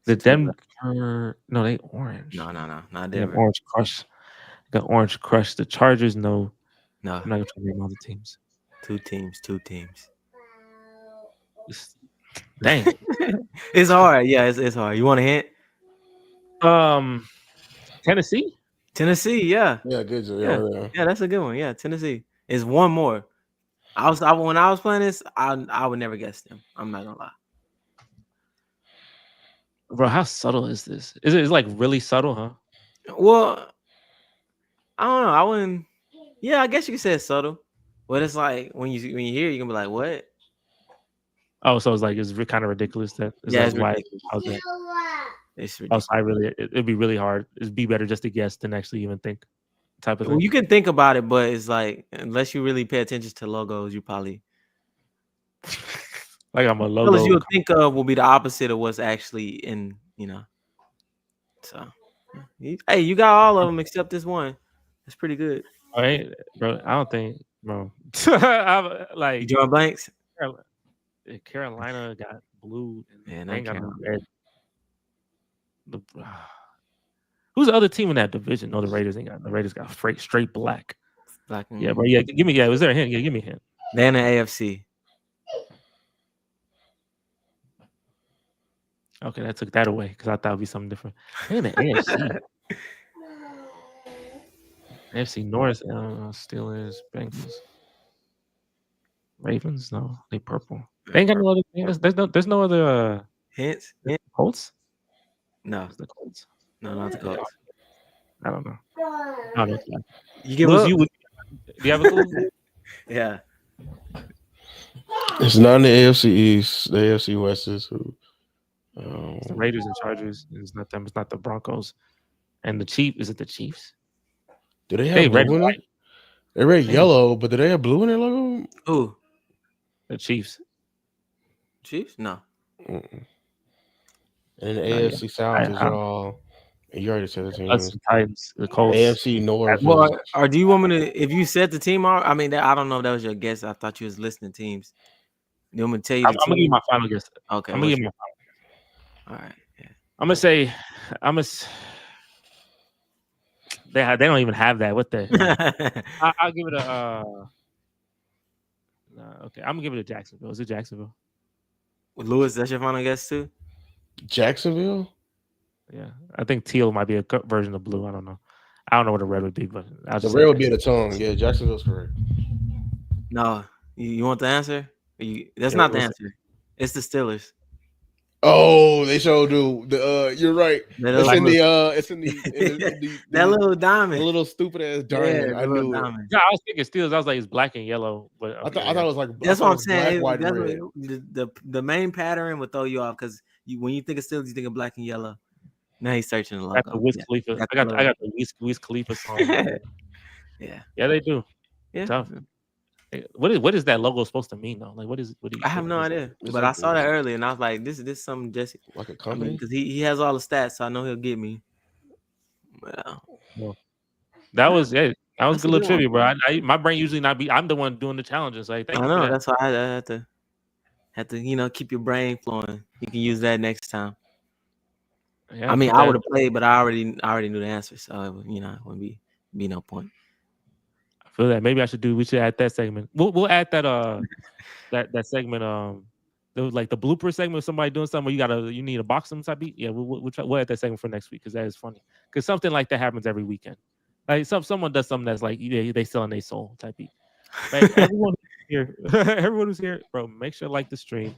The Denver. No, they orange. No, not They have Denver. Orange Crush. Got Orange Crush. The Chargers, no. No. I'm not gonna try to name all the teams. 2 teams. 2 teams. Dang. It's hard. Yeah, it's hard. You want a hint? Tennessee. Tennessee. Yeah. Yeah, good. Yeah, that's a good one. Yeah, Tennessee. It's one more. When I was playing this, I would never guess them. I'm not gonna lie. Bro, how subtle is this? It's like really subtle, huh? Well, I don't know. I wouldn't. Yeah, I guess you could say it's subtle, but it's like when you hear it, you're gonna be like, "What?" Oh, so it's like it's kind of ridiculous that. It's ridiculous. It's ridiculous. Oh, so it'd be really hard. It'd be better just to guess than actually even think. Type of thing. Well, you can think about it, but it's like unless you really pay attention to logos, you probably like I'm a logo. Colors you'll think of will be the opposite of what's actually in, So, hey, you got all of them except this one. That's pretty good. All right, bro. I don't think, bro. I'm like you drawing blanks. Carolina got blue and they ain't got no red. Who's the other team in that division? No, the Raiders ain't got. The Raiders got straight black. Black. Yeah, bro. Yeah, give me. Yeah, was there a hint? Yeah, give me a hint. They're in the AFC. Okay, that took that away because I thought it'd be something different. They're in the AFC. AFC North. Steelers, Bengals, Ravens. No, they purple. They ain't got no other. There's no other hints. Colts. No, it's the Colts. No, not the Colts. I don't know. I don't know. You give up? Do you have a clue? Yeah. It's not in the AFC East. The AFC West is who? It's the Raiders and Chargers. It's not them. It's not the Broncos. And the Chiefs. Is it the Chiefs? Do they have blue in it? They're red yellow, but do they have blue in their logo? Who? The Chiefs. Chiefs? No. Mm-mm. And the AFC South is y'all. You already said the team. Us, the Titans, the Colts. AFC North. Well, or do you want me to? If you said the team, I mean, I don't know if that was your guess. I thought you was listening to teams. You want me to tell you? I'm gonna give you my final guess. Okay. I'm gonna give you my final guess. All right. Yeah. I'm gonna say. They don't even have that. What the? I'll give it a. Okay, I'm gonna give it a Jacksonville. Is it Jacksonville? Lewis, that's your final guess too? Jacksonville? Yeah, I think teal might be a version of blue. I don't know. I don't know what the red would be, but the red would be the tongue. Yeah, Jacksonville's correct. No, you want the answer? That's not the answer. It's the Steelers. Oh, they sure do. You're right. It's in the that little diamond, a little stupid ass diamond. I knew it. Yeah, I was thinking Steelers. I was like, it's black and yellow, but I thought it was like that's what I'm saying. Black, white, red. The main pattern would throw you off because when you think of Steelers, you think of black and yellow. Now he's searching the logo. The Wiz Khalifa. I got the Wiz Khalifa song. Yeah, they do. Yeah. Tough. What is that logo supposed to mean though? Like, what is? I have no idea. But I saw that earlier, and I was like, "This is something Jesse like a company." Because he has all the stats, so I know he'll get me. Well, that was a good little trivia, bro. My brain usually not be. I'm the one doing the challenges. Like, I know that's why I have to keep your brain flowing. You can use that next time. Yeah, I mean, I would have played, but I already knew the answer, so it wouldn't be no point. I feel that maybe we should add that segment. We'll add that that segment. There was like the blooper segment of somebody doing something where you need a box them type beat. Yeah, we'll add that segment for next week because that is funny. Because something like that happens every weekend. Like someone does something that's like they selling their soul type beat. Right? Everyone who's here, bro, make sure to like the stream.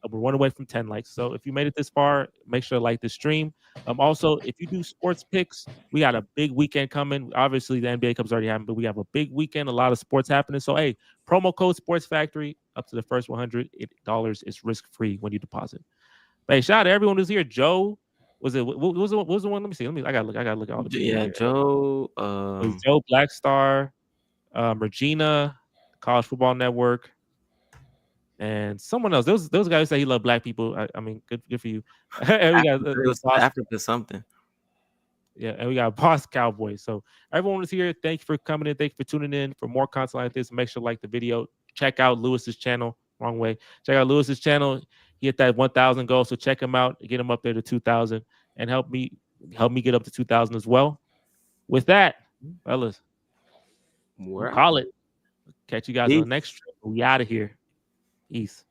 We're 1 away from 10 likes. So if you made it this far, make sure to like the stream. Also, if you do sports picks, we got a big weekend coming. Obviously, the NBA Cup's already happened, but we have a big weekend, a lot of sports happening. So, hey, promo code Sports Factory up to the first $100 is risk-free when you deposit. But hey, shout out to everyone who's here. Joe, what was the one? Let me see. I gotta look at all the people. Yeah, Joe. Joe Blackstar, Regina, College Football Network. And someone else, those guys say he love black people. I mean, good for you. And we got Africa something. Yeah, and we got Boss Cowboy. So everyone is here. Thank you for coming in. Thank you for tuning in. For more content like this, make sure to like the video. Check out Lewis's channel. Wrong way. Check out Lewis's channel. He hit that 1,000 goal. So check him out. Get him up there to 2,000, and help me get up to 2,000 as well. With that, fellas, call it. Catch you guys on the next trip. We out of here. Peace.